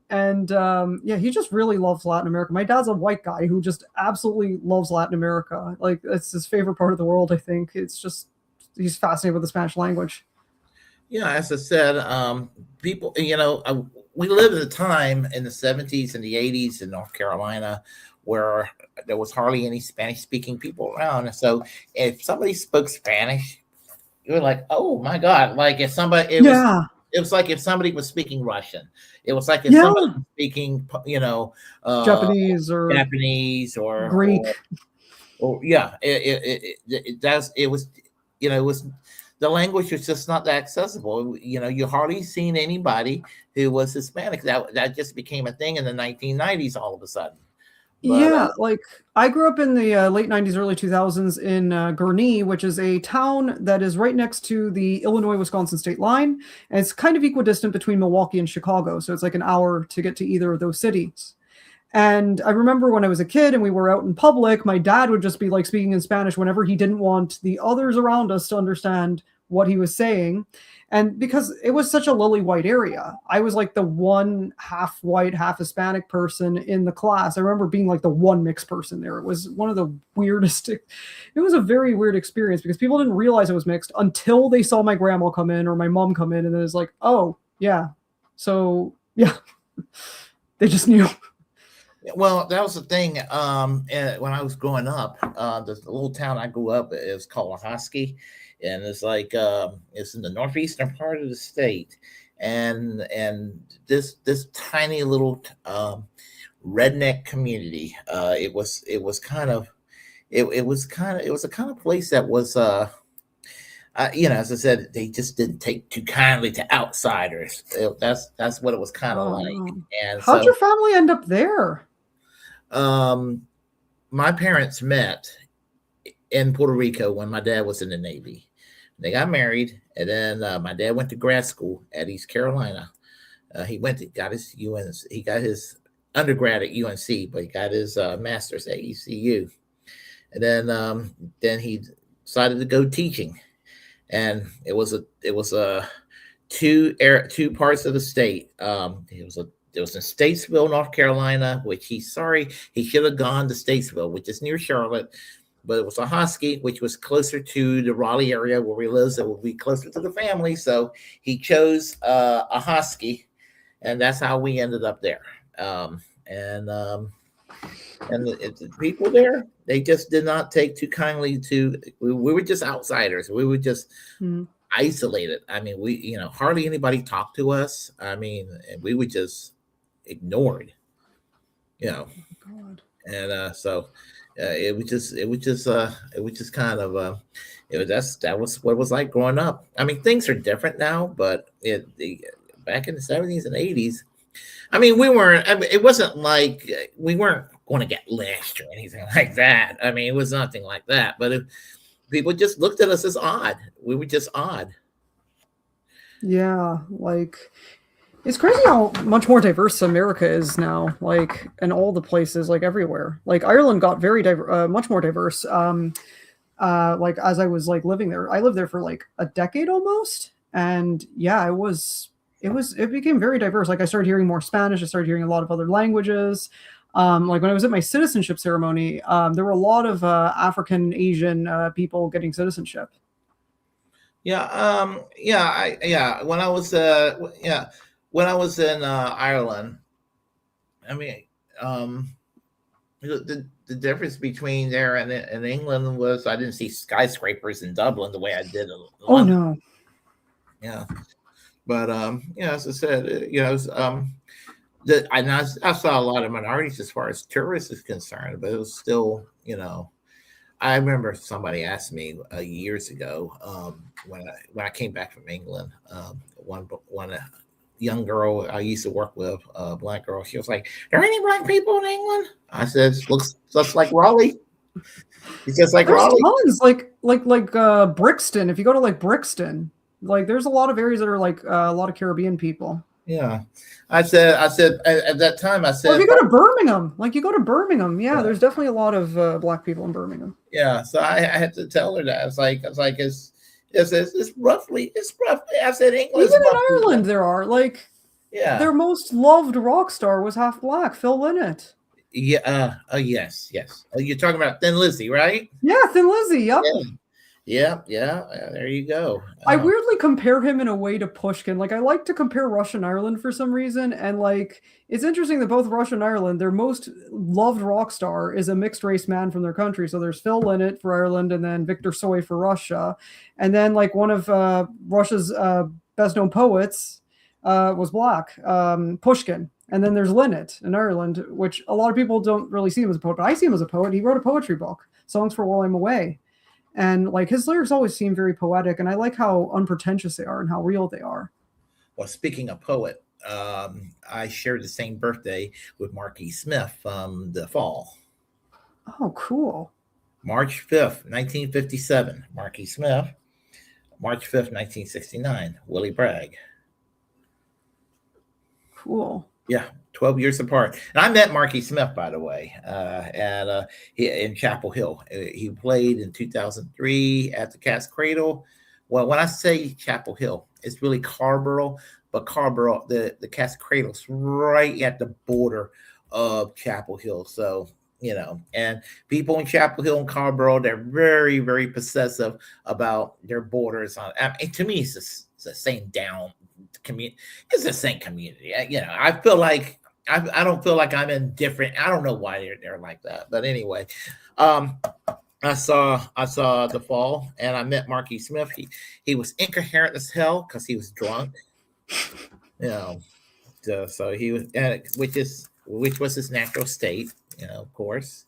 And yeah, he just really loves Latin America. My dad's a white guy who just absolutely loves Latin America. Like it's his favorite part of the world, I think. It's just he's fascinated with the Spanish language. yeah. As I said, people, we lived at a time in the 70s and the 80s in North Carolina where there was hardly any Spanish-speaking people around, and so if somebody spoke Spanish, you were like, "Oh my God!" Like if somebody, Yeah. it was like if somebody was speaking Russian. It was like if Yeah. somebody was speaking, uh, Japanese or Japanese Greek. or yeah, it was, it was, the language was just not that accessible. You hardly seen anybody who was Hispanic. That just became a thing in the 1990s all of a sudden. But Yeah, like I grew up in the late 90s, early 2000s in Gurnee, which is a town that is right next to the Illinois-Wisconsin state line. And it's kind of equidistant between Milwaukee and Chicago. So it's like an hour to get to either of those cities. And I remember when I was a kid and we were out in public, my dad would just be like speaking in Spanish whenever he didn't want the others around us to understand what he was saying. And because it was such a lily white area, I was like the one half white, half Hispanic person in the class. I remember being like the one mixed person there. It was one of the weirdest. It was a very weird experience because people didn't realize it was mixed until they saw my grandma come in or my mom come in. And then it's like, oh, yeah. So, yeah, they just knew. well, that was the thing. When I was growing up, the little town I grew up is called Hosky, and it's like it's in the northeastern part of the state, and this tiny little redneck community. It was kind of it was a kind of place that was as I said, they just didn't take too kindly to outsiders. That's what it was kind of like, Oh, and how'd so. your family end up there? My parents met in Puerto Rico when my dad was in the Navy. They got married, and then my dad went to grad school at East Carolina. Got his he got his undergrad at UNC, but he got his master's at ECU. And then he decided to go teaching, and it was two parts of the state. It was in Statesville, North Carolina, which he's sorry he should have gone to Statesville, which is near Charlotte, but it was a Hosky, which was closer to the Raleigh area where he lives. It would be closer to the family, so he chose a Hosky, and that's how we ended up there. And the people there, they just did not take too kindly to. We were just outsiders. We were just. Isolated. I mean, we hardly anybody talked to us. I mean, we would just ignored, Oh, God. and so it was just kind of that was what it was like growing up. I mean, things are different now, but back in the 70s and 80s, I mean, it wasn't like we weren't going to get lynched or anything like that. I mean, it was nothing like that. But people just looked at us as odd. We were just odd. Yeah, like it's crazy how much more diverse America is now, like in all the places, like everywhere. Like Ireland got much more diverse. Like as I was like living there, I lived there for like a decade almost, and yeah, it became very diverse. Like I started hearing more Spanish, I started hearing a lot of other languages. Like when I was at my citizenship ceremony, there were a lot of African Asian people getting citizenship. When I was when I was in Ireland, I mean, the difference between there and England was I didn't see skyscrapers in Dublin the way I did in Oh London. no. Yeah, but as I said, I saw a lot of minorities as far as tourists is concerned, but it was still, I remember somebody asked me years ago when I came back from England. One young girl I used to work with, a black girl, she was like, "Are there any black people in England?" I said, "Looks just like Raleigh." It's just like There's Raleigh. tons, like Brixton. If you go to like Brixton, like there's a lot of areas that are like a lot of Caribbean people. Yeah, I said at that time I said, or if you go to Birmingham, like you go to Birmingham, yeah, there's definitely a lot of black people in Birmingham. Yeah, so I had to tell her that. I was like, it's roughly. I said England. Even in Ireland, there are like, yeah, their most loved rock star was half black, Phil Lynott. Yeah. Yes. You're talking about Thin Lizzy, right? Yeah, Thin Lizzy. Yep. Yeah. There you go. I weirdly compare him in a way to Pushkin. Like I like to compare Russia and Ireland for some reason, and like it's interesting that both Russia and Ireland, their most loved rock star is a mixed race man from their country. So there's Phil Lynott for Ireland, and then Victor Tsoi for Russia, and then like one of Russia's best known poets was black, Pushkin. And then there's Lynott in Ireland, which a lot of people don't really see him as a poet, but I see him as a poet. He wrote a poetry book, Songs for While I'm Away. And like his lyrics always seem very poetic, and I like how unpretentious they are and how real they are. Well, speaking of poet, I shared the same birthday with Marquis Smith from the Fall. Oh, cool. March 5th, 1957, Marquis Smith. March 5th, 1969, Willy Bragg. Cool. Yeah, 12 years apart. And I met Marquis Smith, by the way, in Chapel Hill. He played in 2003 at the Cat's Cradle. Well, when I say Chapel Hill, it's really Carborough, but Carborough, the Cat's Cradle is right at the border of Chapel Hill. So, and people in Chapel Hill and Carborough, they're very, very possessive about their borders. To me, it's the same community. It's the same community. I feel like I don't feel like I'm in different. I don't know why they're like that, but anyway, I saw the Fall and I met Marquis Smith. He was incoherent as hell because he was drunk. So he was, which was his natural state. Of course.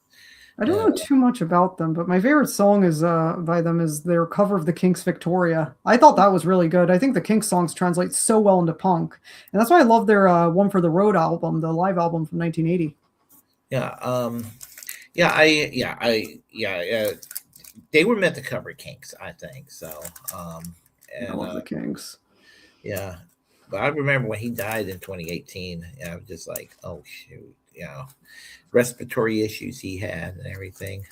I don't know too much about them, but my favorite song is by them is their cover of the Kinks' Victoria. I thought that was really good. I think the Kinks songs translate so well into punk, and that's why I love their One for the Road album, the live album from 1980. They were meant to cover Kinks, I think so. I love the Kinks. Yeah, but I remember when he died in 2018, I was just like, oh shoot, respiratory issues he had and everything.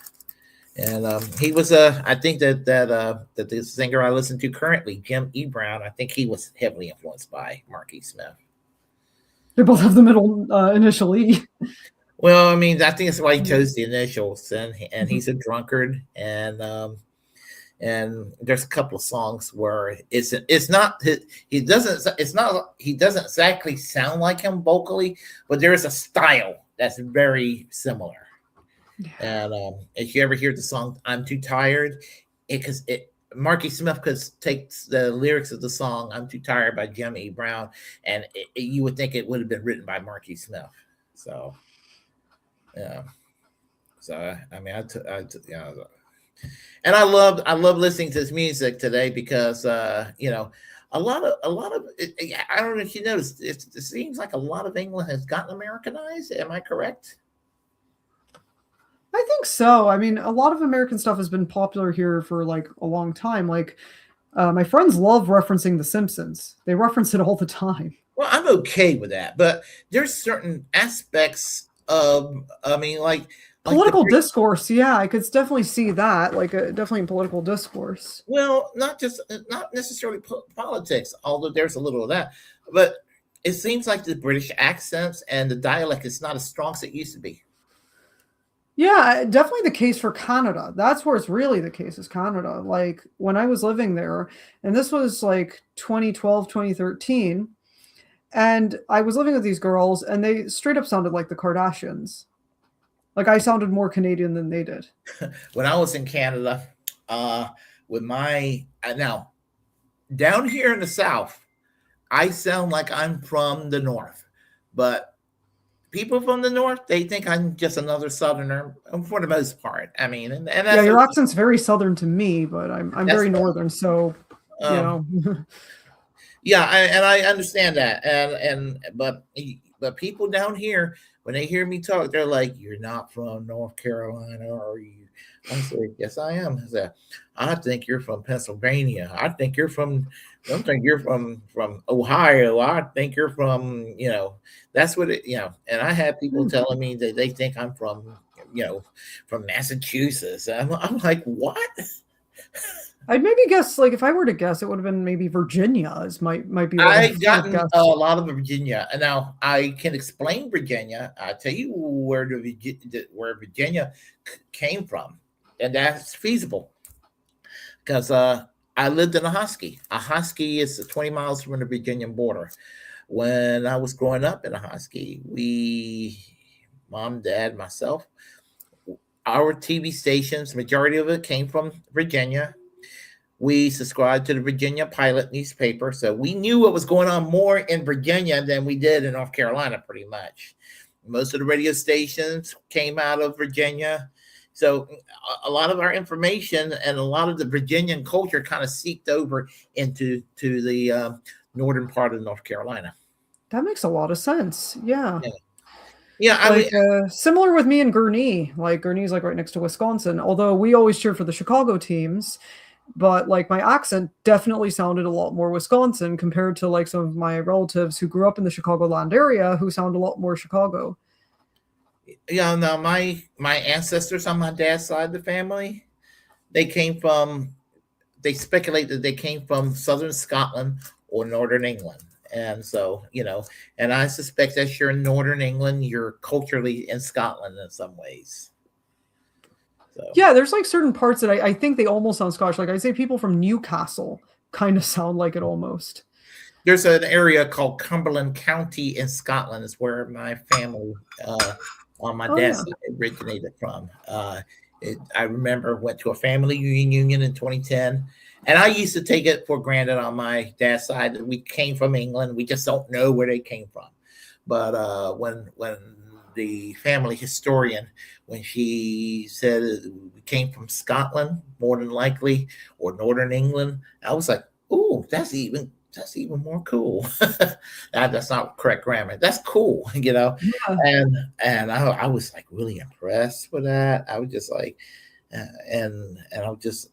And he was I think that the singer I listen to currently, Jim E. Brown, I think he was heavily influenced by Marquis Smith. They both have the middle initial E. Well, I mean, I think that's why he chose the initials, and he's a drunkard, and there's a couple of songs where it's not he doesn't exactly sound like him vocally, but there is a style that's very similar. Yeah. And if you ever hear the song "I'm Too Tired," because Marky Smith could take the lyrics of the song "I'm Too Tired" by Jim E. Brown, and you would think it would have been written by Marky Smith. So, yeah. So I mean, and I love listening to his music today because you know, a lot of I don't know if you noticed, it seems like a lot of England has gotten Americanized. Am I correct? I think so. I mean, a lot of American stuff has been popular here for like a long time. Like, my friends love referencing The Simpsons. They reference it all the time. Well, I'm okay with that, but there's certain aspects of, I mean, like Political discourse, yeah, I could definitely see that. Like, definitely in political discourse. well, not necessarily politics, although there's a little of that, but it seems like the British accents and the dialect is not as strong as it used to be. Yeah, definitely the case for Canada. That's where it's really the case is Canada. Like when I was living there, and this was like 2012, 2013, and I was living with these girls and they straight up sounded like the Kardashians. Like I sounded more Canadian than they did. When I was in Canada, with my now down here in the South, I sound like I'm from the North, but people from the North, they think I'm just another Southerner for the most part. I mean, and that's yeah, your accent's very Southern to me, but I'm very Northern, so you know. Yeah, and I understand that, but people down here, when they hear me talk, they're like, "You're not from North Carolina, are you?" I say, "Yes, I am." I said, "I think you're from Pennsylvania. I think you're from Ohio. I think you're from, you know." That's what it, you know. And I have people telling me that they think I'm from, you know, from Massachusetts. I'm like, what? I'd maybe guess, like, if I were to guess, it would have been maybe Virginia. Might be. I've gotten a lot of Virginia, and now I can explain Virginia. I tell you where Virginia came from, and that's feasible because I lived in a Husky. A Husky is 20 miles from the Virginian border. When I was growing up in a Husky, mom, dad, myself, our TV stations, majority of it came from Virginia. We subscribed to the Virginia Pilot newspaper, so we knew what was going on more in Virginia than we did in North Carolina, pretty much. Most of the radio stations came out of Virginia. So a lot of our information and a lot of the Virginian culture kind of seeped over into the northern part of North Carolina. That makes a lot of sense. Yeah. Yeah, like similar with me and Gurnee. Like Gurnee's like right next to Wisconsin. Although we always cheer for the Chicago teams, but like my accent definitely sounded a lot more Wisconsin compared to like some of my relatives who grew up in the Chicagoland area who sound a lot more Chicago. Yeah, no, my ancestors on my dad's side of the family, they speculate that they came from southern Scotland or northern England. And so, you know, and I suspect that you're in northern England, you're culturally in Scotland in some ways. So. Yeah, there's like certain parts that I think they almost sound Scottish. Like I say people from Newcastle kind of sound like it almost. There's an area called Cumberland County in Scotland. Is where my family on my dad's side originated from. I remember went to a family reunion in 2010. And I used to take it for granted on my dad's side that we came from England. We just don't know where they came from. But when the family historian, when she said we came from Scotland, more than likely, or Northern England, I was like, "Ooh, that's even more cool." That's not correct grammar. That's cool, you know. Yeah. And I was like really impressed with that. I was just like, and I was just.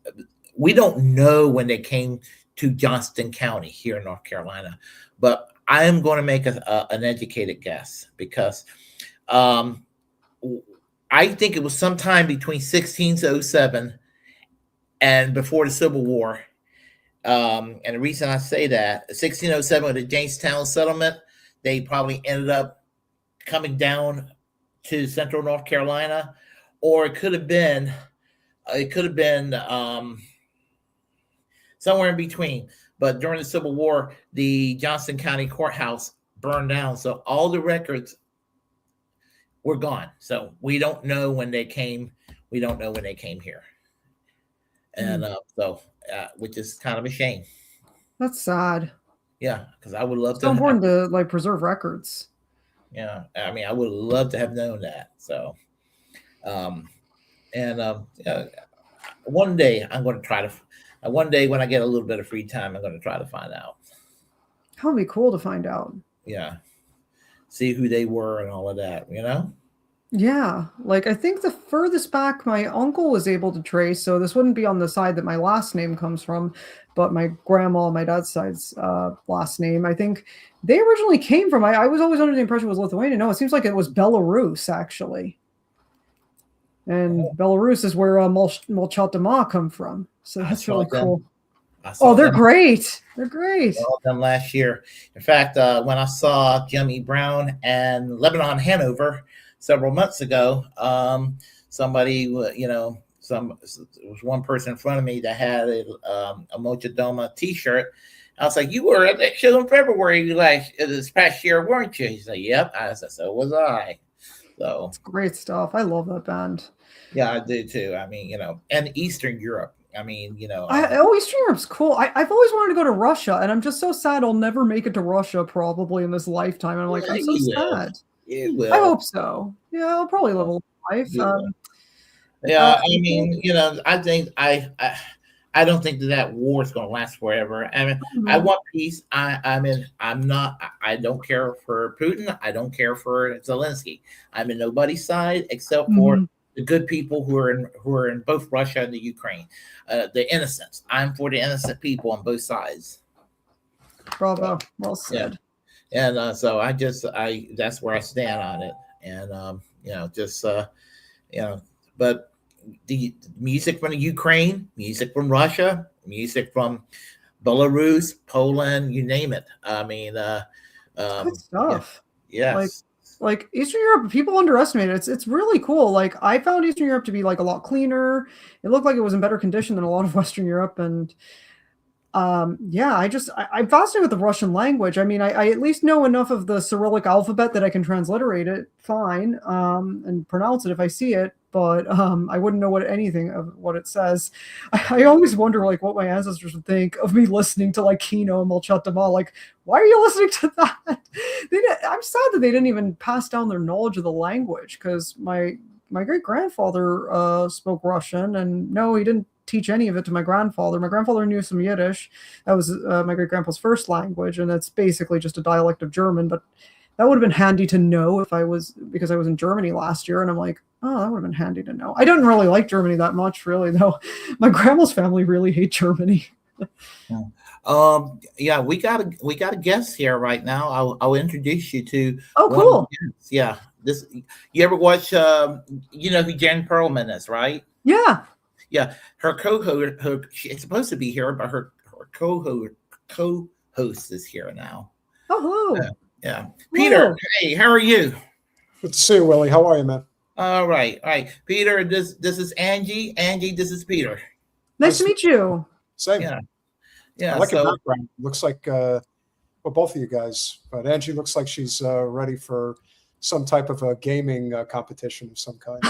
We don't know when they came to Johnston County here in North Carolina, but I am going to make an educated guess because I think it was sometime between 1607 and before the Civil War. And the reason I say that, 1607 with the Jamestown settlement, they probably ended up coming down to central North Carolina, or it could have been somewhere in between. But during the Civil War, the Johnston County Courthouse burned down. So all the records were gone. So we don't know when they came. We don't know when they came here. And so which is kind of a shame. That's sad. Yeah, because I would love It's so to. important to like preserve records. Yeah, I mean, I would love to have known that. So, and one day I'm going to try to. One day when I get a little bit of free time, I'm going to try to find out. That would be cool to find out. Yeah, see who they were and all of that. Yeah, like I think the furthest back my uncle was able to trace, so this wouldn't be on the side that my last name comes from, but my grandma, my dad's side's last name, I think they originally came from, I was always under the impression it was Lithuania. No, it seems like it was Belarus, actually. And Belarus is where Molchatama come from. So that's really cool. Oh, they're great. They're great. I saw them last year. In fact, when I saw Jimmy Brown and Lebanon Hanover several months ago, somebody, there was one person in front of me that had a Mochadoma T-shirt. I was like, "You were at that show in February this past year, weren't you?" He said, "Yep." I said, "So was I." So it's great stuff. I love that band. Yeah, I do too. I mean, and Eastern Europe. I mean, Eastern Europe's cool. I've always wanted to go to Russia, and I'm just so sad I'll never make it to Russia probably in this lifetime. And I'm like, I'm so sad. You will. I hope so. Yeah, I'll probably live a life. Yeah, I mean, I think I don't think that war is going to last forever. I mean, I want peace. I don't care for Putin. I don't care for Zelensky. I'm in nobody's side except for the good people who are in both Russia and the Ukraine, the innocents. I'm for the innocent people on both sides. Bravo, well said. Yeah. And so that's where I stand on it. And but the music from the Ukraine, music from Russia, music from Belarus, Poland, you name it. I mean, good stuff. Yes. Like Eastern Europe, people underestimate it. It's really cool. Like I found Eastern Europe to be like a lot cleaner. It looked like it was in better condition than a lot of Western Europe. And I'm fascinated with the Russian language. I mean, I at least know enough of the Cyrillic alphabet that I can transliterate it fine and pronounce it if I see it. But I wouldn't know anything of what it says. I always wonder like what my ancestors would think of me listening to like Kino and Molchatama. Like, why are you listening to that? I'm sad that they didn't even pass down their knowledge of the language, because my great grandfather spoke Russian, and no, he didn't teach any of it to my grandfather. My grandfather knew some Yiddish. That was my great grandpa's first language, and it's basically just a dialect of German. But that would have been handy to know because I was in Germany last year, and I'm like, oh, that would have been handy to know. I didn't really like Germany that much, really, though. My grandma's family really hate Germany. Yeah, we got a guest here right now. I'll introduce you to. Oh, cool. Yeah, you ever watch? You know who Jen Perlman is, right? Yeah. Yeah, her co-host. It's supposed to be here, but her co-host is here now. Oh, hello. Yeah, Peter. Hello. Hey, how are you? Good to see you, Willie. How are you, man? All right. Peter, this is Angie. Angie, this is Peter. Nice to meet you. Same. Yeah. I like your background. Looks like both of you guys, but Angie looks like she's ready for some type of a gaming competition of some kind.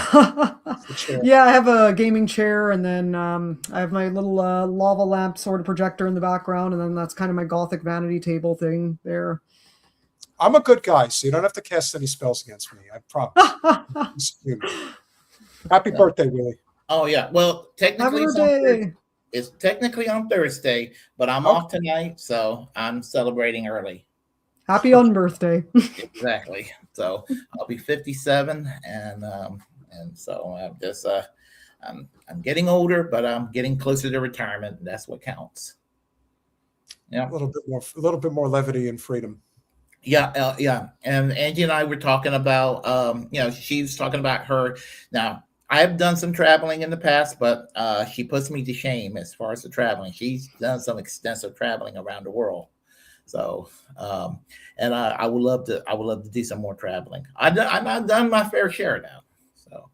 Yeah, I have a gaming chair, and then I have my little lava lamp sort of projector in the background, and then that's kind of my Gothic vanity table thing there. I'm a good guy, so you don't have to cast any spells against me. I promise. Happy birthday, Willie. Oh yeah. Well, technically it's technically on Thursday, but I'm off tonight, so I'm celebrating early. Happy on birthday. Exactly. So I'll be 57, and so I'm just I'm getting older, but I'm getting closer to retirement. And that's what counts. Yeah. A little bit more levity and freedom. Yeah, yeah. And Angie and I were talking about, she was talking about her. Now, I have done some traveling in the past, but she puts me to shame as far as the traveling. She's done some extensive traveling around the world. So, and I would love to do some more traveling. I've done my fair share now. So,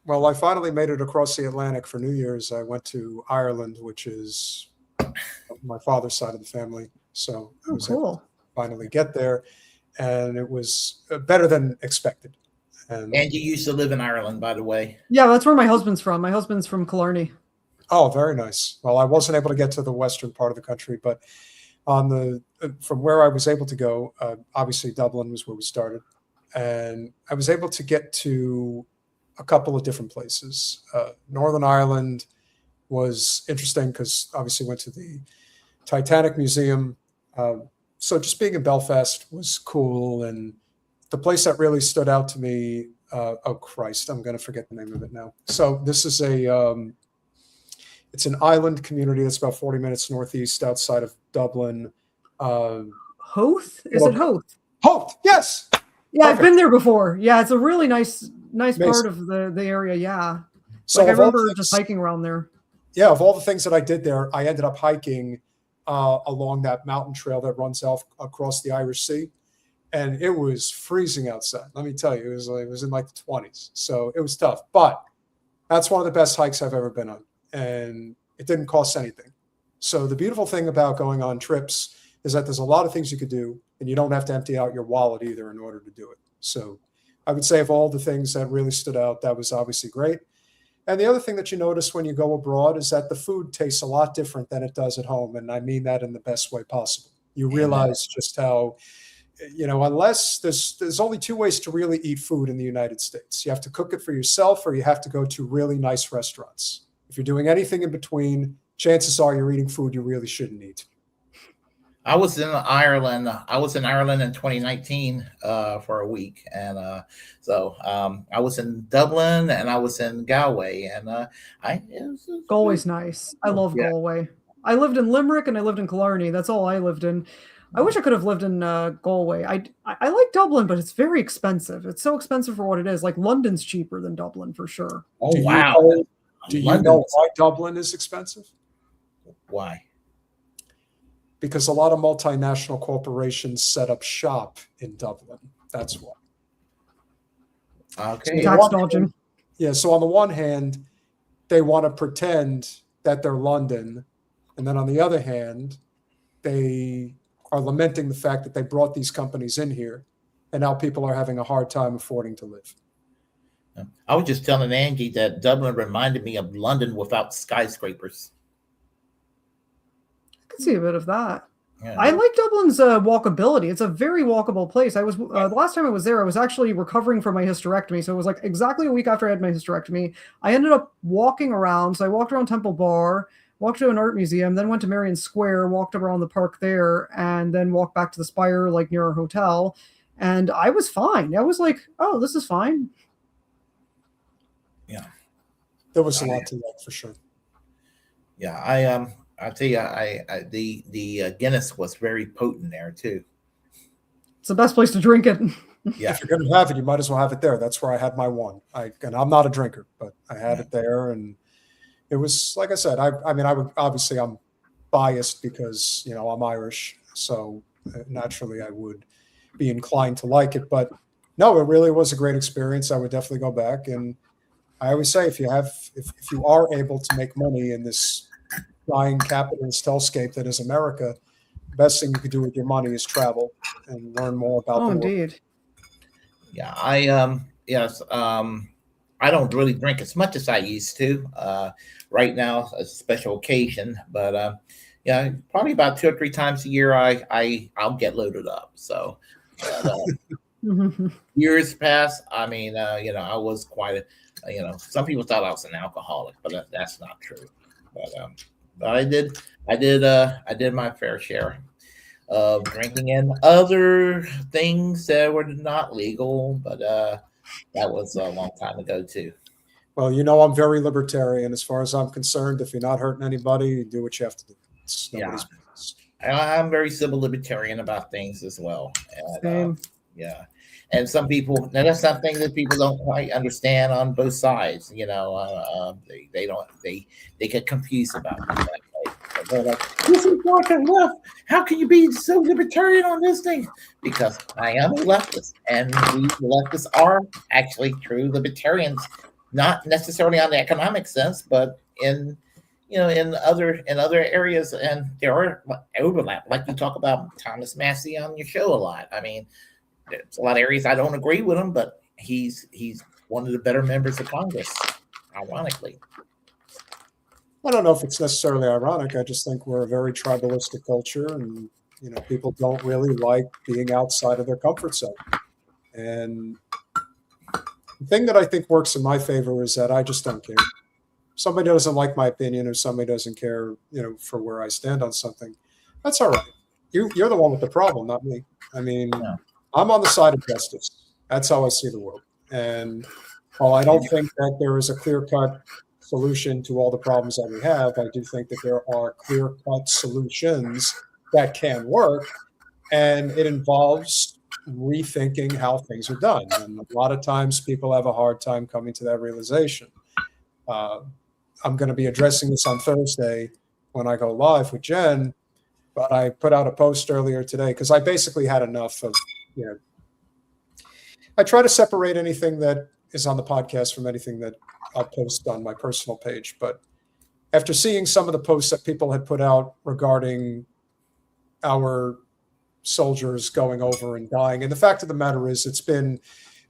well, I finally made it across the Atlantic for New Year's. I went to Ireland, which is my father's side of the family. So I was able to finally get there, and it was better than expected. And you used to live in Ireland, by the way. Yeah, that's where my husband's from. My husband's from Killarney. Oh, very nice. Well, I wasn't able to get to the western part of the country, but from where I was able to go, obviously Dublin was where we started, and I was able to get to a couple of different places. Northern Ireland was interesting because obviously went to the Titanic Museum. So just being in Belfast was cool, and the place that really stood out to me. Oh Christ, I'm going to forget the name of it now. So this is it's an island community that's about 40 minutes northeast outside of Dublin. Howth? Is it Howth? Howth, yes. Yeah, Perfect. I've been there before. Yeah, it's a really nice part of the area. Yeah. So I remember just hiking around there. Yeah, of all the things that I did there, I ended up hiking along that mountain trail that runs across the Irish Sea. And it was freezing outside. Let me tell you, it was in like the 20s. So it was tough. But that's one of the best hikes I've ever been on. And it didn't cost anything. So the beautiful thing about going on trips is that there's a lot of things you could do, and you don't have to empty out your wallet either in order to do it. So I would say of all the things that really stood out, that was obviously great. And the other thing that you notice when you go abroad is that the food tastes a lot different than it does at home. And I mean that in the best way possible. You realize just how, unless there's only two ways to really eat food in the United States. You have to cook it for yourself, or you have to go to really nice restaurants. If you're doing anything in between, chances are you're eating food you really shouldn't eat. I was in Ireland. I was in Ireland in 2019 for a week, and so I was in Dublin and I was in Galway, and Galway's nice. I love Galway. I lived in Limerick and I lived in Killarney. That's all I lived in. I wish I could have lived in Galway. I like Dublin, but it's very expensive. It's so expensive for what it is. Like London's cheaper than Dublin for sure. Oh wow! Do you know why Dublin is expensive? Why? Because a lot of multinational corporations set up shop in Dublin. That's why. Okay. Tax dodging. Yeah. So on the one hand, they want to pretend that they're London, and then on the other hand, they are lamenting the fact that they brought these companies in here, and now people are having a hard time affording to live. I was just telling Angie that Dublin reminded me of London without skyscrapers. I can see a bit of that. Yeah. I like Dublin's walkability. It's a very walkable place. I was the last time I was there, I was actually recovering from my hysterectomy. So it was like exactly a week after I had my hysterectomy. I ended up walking around. So I walked around Temple Bar, walked to an art museum, then went to Marion Square, walked around the park there, and then walked back to the Spire, like near our hotel. And I was fine. I was like, oh, this is fine. Yeah. There was a lot to that for sure. Yeah, I'll tell you, the Guinness was very potent there too. It's the best place to drink it. Yeah, if you're going to have it, you might as well have it there. That's where I had my one. And I'm not a drinker, but I had it there, and it was like I said. I mean, I would obviously I'm biased because I'm Irish, so naturally I would be inclined to like it. But no, it really was a great experience. I would definitely go back, and I always say if you are able to make money in this dying capitalist hellscape that is America, the best thing you could do with your money is travel and learn more about the world. Indeed. Yeah, I don't really drink as much as I used to. Right now, a special occasion, but yeah, probably about 2 or 3 times a year, I'll get loaded up. So years past, I mean, I was quite some people thought I was an alcoholic, but that's not true. But I did my fair share of drinking and other things that were not legal, but that was a long time ago too. Well, I'm very libertarian as far as I'm concerned. If you're not hurting anybody, you do what you have to do. It's nobody's business. I'm very civil libertarian about things as well. And, Same. Yeah. And some people, now that's something that people don't quite understand on both sides. They get confused about it. They're like, this is not the left. How can you be so libertarian on this thing? Because I am a leftist, and we leftists are actually true libertarians, not necessarily on the economic sense, but in other areas, and there are overlap. Like you talk about Thomas Massey on your show a lot. I mean, there's a lot of areas I don't agree with him, but he's one of the better members of Congress, ironically. I don't know if it's necessarily ironic. I just think we're a very tribalistic culture, and people don't really like being outside of their comfort zone. And the thing that I think works in my favor is that I just don't care. Somebody doesn't like my opinion, or somebody doesn't care, for where I stand on something. That's all right. You're the one with the problem, not me. I mean, Yeah. I'm on the side of justice. That's how I see the world. And while I don't think that there is a clear-cut solution to all the problems that we have, I do think that there are clear-cut solutions that can work, and it involves rethinking how things are done. And a lot of times people have a hard time coming to that realization. I'm going to be addressing this on Thursday when I go live with Jen, but I put out a post earlier today because I basically had enough of, I try to separate anything that is on the podcast from anything that I'll post on my personal page. But after seeing some of the posts that people had put out regarding our soldiers going over and dying, and the fact of the matter is, it's been,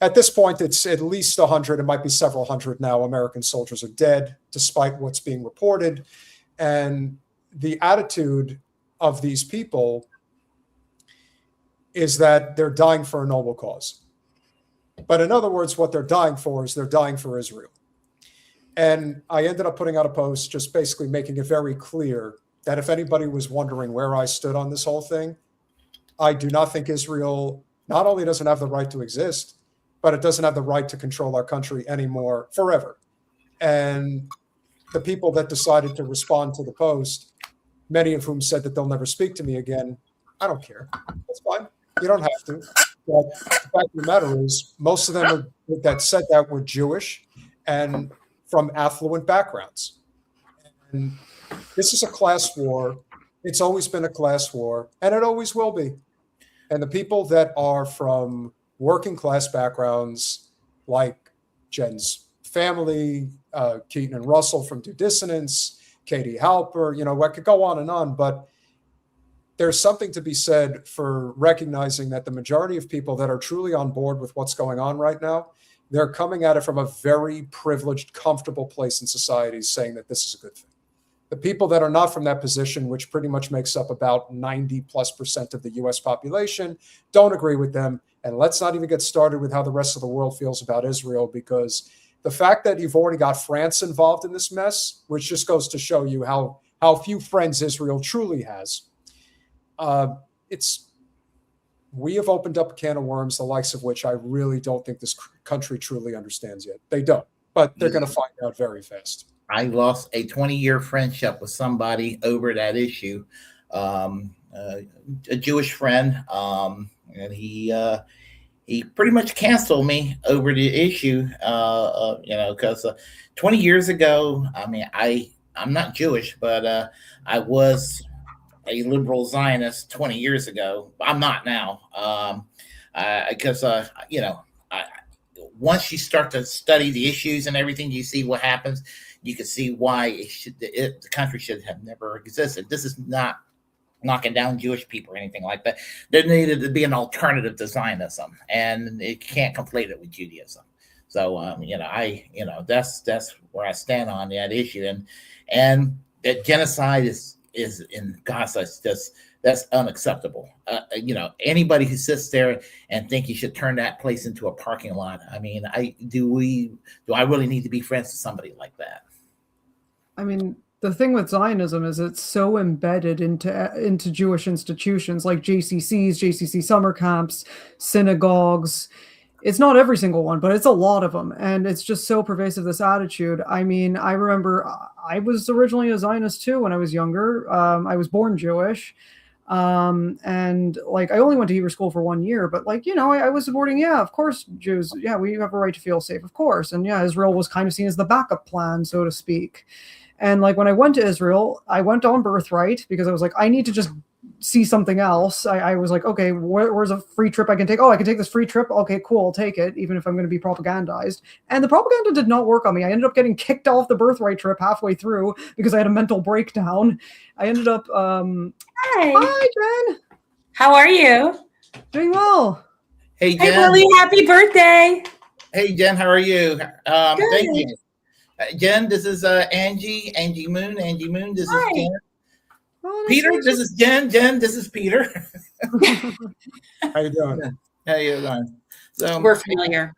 at this point, it's at least 100, it might be several hundred now, American soldiers are dead, despite what's being reported. And the attitude of these people is that they're dying for a noble cause. But in other words, what they're dying for is they're dying for Israel. And I ended up putting out a post just basically making it very clear that if anybody was wondering where I stood on this whole thing, I do not think Israel not only doesn't have the right to exist, but it doesn't have the right to control our country anymore forever. And the people that decided to respond to the post, many of whom said that they'll never speak to me again, I don't care. That's fine. You don't have to. But the fact of the matter is, most of them that said that were Jewish and from affluent backgrounds. And this is a class war. It's always been a class war, and it always will be. And the people that are from working class backgrounds, like Jen's family, Keaton and Russell from Due Dissonance, Katie Halper, I could go on, but there's something to be said for recognizing that the majority of people that are truly on board with what's going on right now, they're coming at it from a very privileged, comfortable place in society, saying that this is a good thing. The people that are not from that position, which pretty much makes up about 90+% of the US population, don't agree with them. And let's not even get started with how the rest of the world feels about Israel, because the fact that you've already got France involved in this mess, which just goes to show you how few friends Israel truly has. We have opened up a can of worms, the likes of which I really don't think this country truly understands yet. They don't, but they're going to find out very fast. I lost a 20-year friendship with somebody over that issue, a Jewish friend, and he pretty much canceled me over the issue, because 20 years ago, I mean, I'm not Jewish, but I was a liberal Zionist 20 years ago. I'm not now, because once you start to study the issues and everything, you see what happens. You can see why the country should have never existed. This is not knocking down Jewish people or anything like that. There needed to be an alternative to Zionism, and it can't conflate it with Judaism. So, that's where I stand on that issue. And that genocide is in Gaza is that's unacceptable. Anybody who sits there and think you should turn that place into a parking lot. I mean, do I really need to be friends with somebody like that? I mean, the thing with Zionism is it's so embedded into Jewish institutions like JCCs, JCC summer camps, synagogues. It's not every single one, but it's a lot of them. And it's just so pervasive, this attitude. I mean, I remember I was originally a Zionist too when I was younger. I was born Jewish. And like, I only went to Hebrew school for 1 year, but like, I was supporting, of course, Jews. Yeah, we have a right to feel safe, of course. And yeah, Israel was kind of seen as the backup plan, so to speak. And like, when I went to Israel, I went on Birthright because I was like, I need to just see something else. I was like, okay, where's a free trip I can take? Oh, I can take this free trip. Okay, cool. I'll take it, even if I'm going to be propagandized. And the propaganda did not work on me. I ended up getting kicked off the Birthright trip halfway through because I had a mental breakdown. I ended up, Hi, Jen. How are you? Doing well. Hey, Jen. Hey, Willy, happy birthday. Hey, Jen, how are you? Thank you. Jen, this is Angie Moon. Angie Moon, this is Jen. Oh, Peter, this is Jen. Jen, this is Peter. How you doing? How you doing? So we're familiar.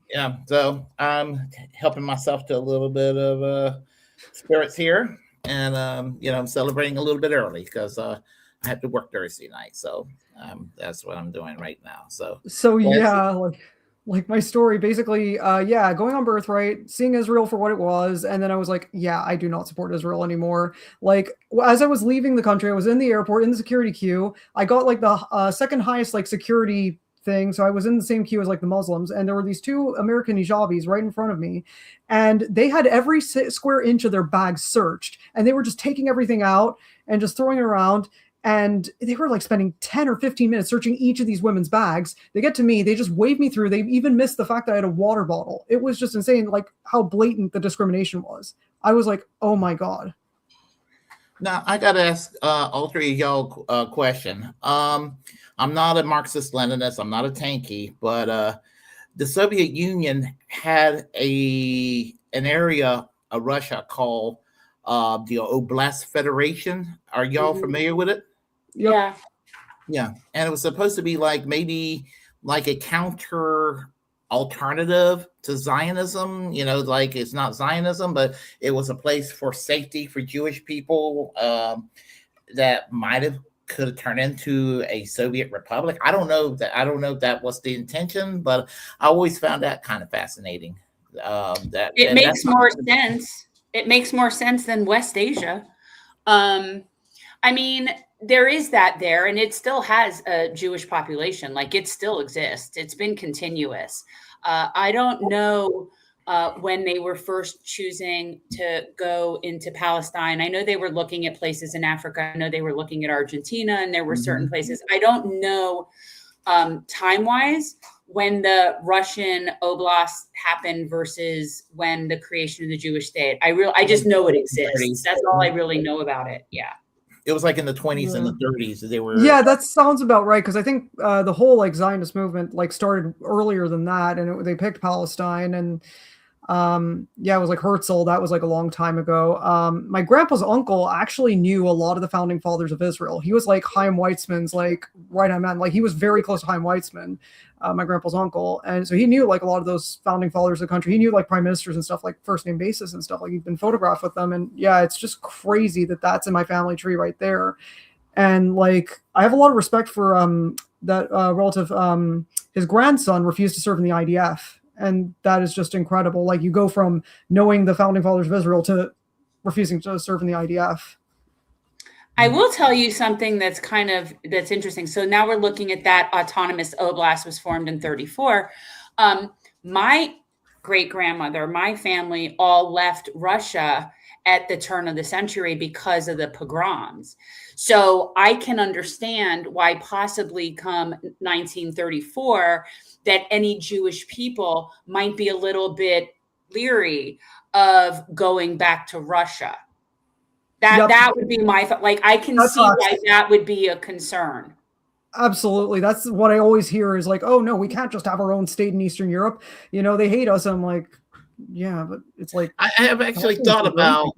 Yeah. So I'm helping myself to a little bit of spirits here, and I'm celebrating a little bit early because I had to work Thursday night. So that's what I'm doing right now. So yeah, like my story basically, going on Birthright, seeing Israel for what it was, and then I was like, yeah, I do not support Israel anymore. Like as I was leaving the country, I was in the airport in the security queue. I got like the second highest like security thing, so I was in the same queue as like the Muslims, and there were these two American hijabis right in front of me, and they had every square inch of their bags searched, and they were just taking everything out and just throwing it around. And they were like spending 10 or 15 minutes searching each of these women's bags. They get to me, they just wave me through. They even missed the fact that I had a water bottle. It was just insane, like how blatant the discrimination was. I was like, oh my God. Now I got to ask all three of y'all a question. I'm not a Marxist-Leninist. I'm not a tanky, but the Soviet Union had an area of Russia called the Oblast Federation. Are y'all familiar with it? Yep. Yeah. And it was supposed to be like maybe like a counter alternative to Zionism, like it's not Zionism, but it was a place for safety for Jewish people that could have turned into a Soviet republic. I don't know if that was the intention, but I always found that kind of fascinating. It makes more sense. It makes more sense than West Asia. I mean, there is that there, and it still has a Jewish population. Like it still exists. It's been continuous. I don't know when they were first choosing to go into Palestine. I know they were looking at places in Africa. I know they were looking at Argentina, and there were certain places. I don't know time-wise when the Russian oblast happened versus when the creation of the Jewish state. I just know it exists. That's all I really know about it. Yeah. It was like in the 20s and the 30s. They were. Yeah, that sounds about right. Because I think the whole like Zionist movement like started earlier than that, and they picked Palestine, and it was like Herzl. That was like a long time ago. My grandpa's uncle actually knew a lot of the founding fathers of Israel. He was like Chaim Weizmann's like right-hand man. Like he was very close to Chaim Weizmann, my grandpa's uncle, and so he knew like a lot of those founding fathers of the country. He knew like prime ministers and stuff, like first name basis and stuff. Like he'd been photographed with them, and yeah, it's just crazy that that's in my family tree right there. And like I have a lot of respect for that relative. His grandson refused to serve in the IDF. And that is just incredible. Like you go from knowing the founding fathers of Israel to refusing to serve in the IDF. I will tell you something that's interesting. So now we're looking at that autonomous oblast was formed in 1934. My great-grandmother, my family all left Russia at the turn of the century because of the pogroms. So I can understand why possibly come 1934 that any Jewish people might be a little bit leery of going back to Russia. That would be my thought. Like I can see why that would be a concern. Absolutely. That's what I always hear is like, oh no, we can't just have our own state in Eastern Europe. They hate us. I'm like, yeah, but it's like I have actually thought about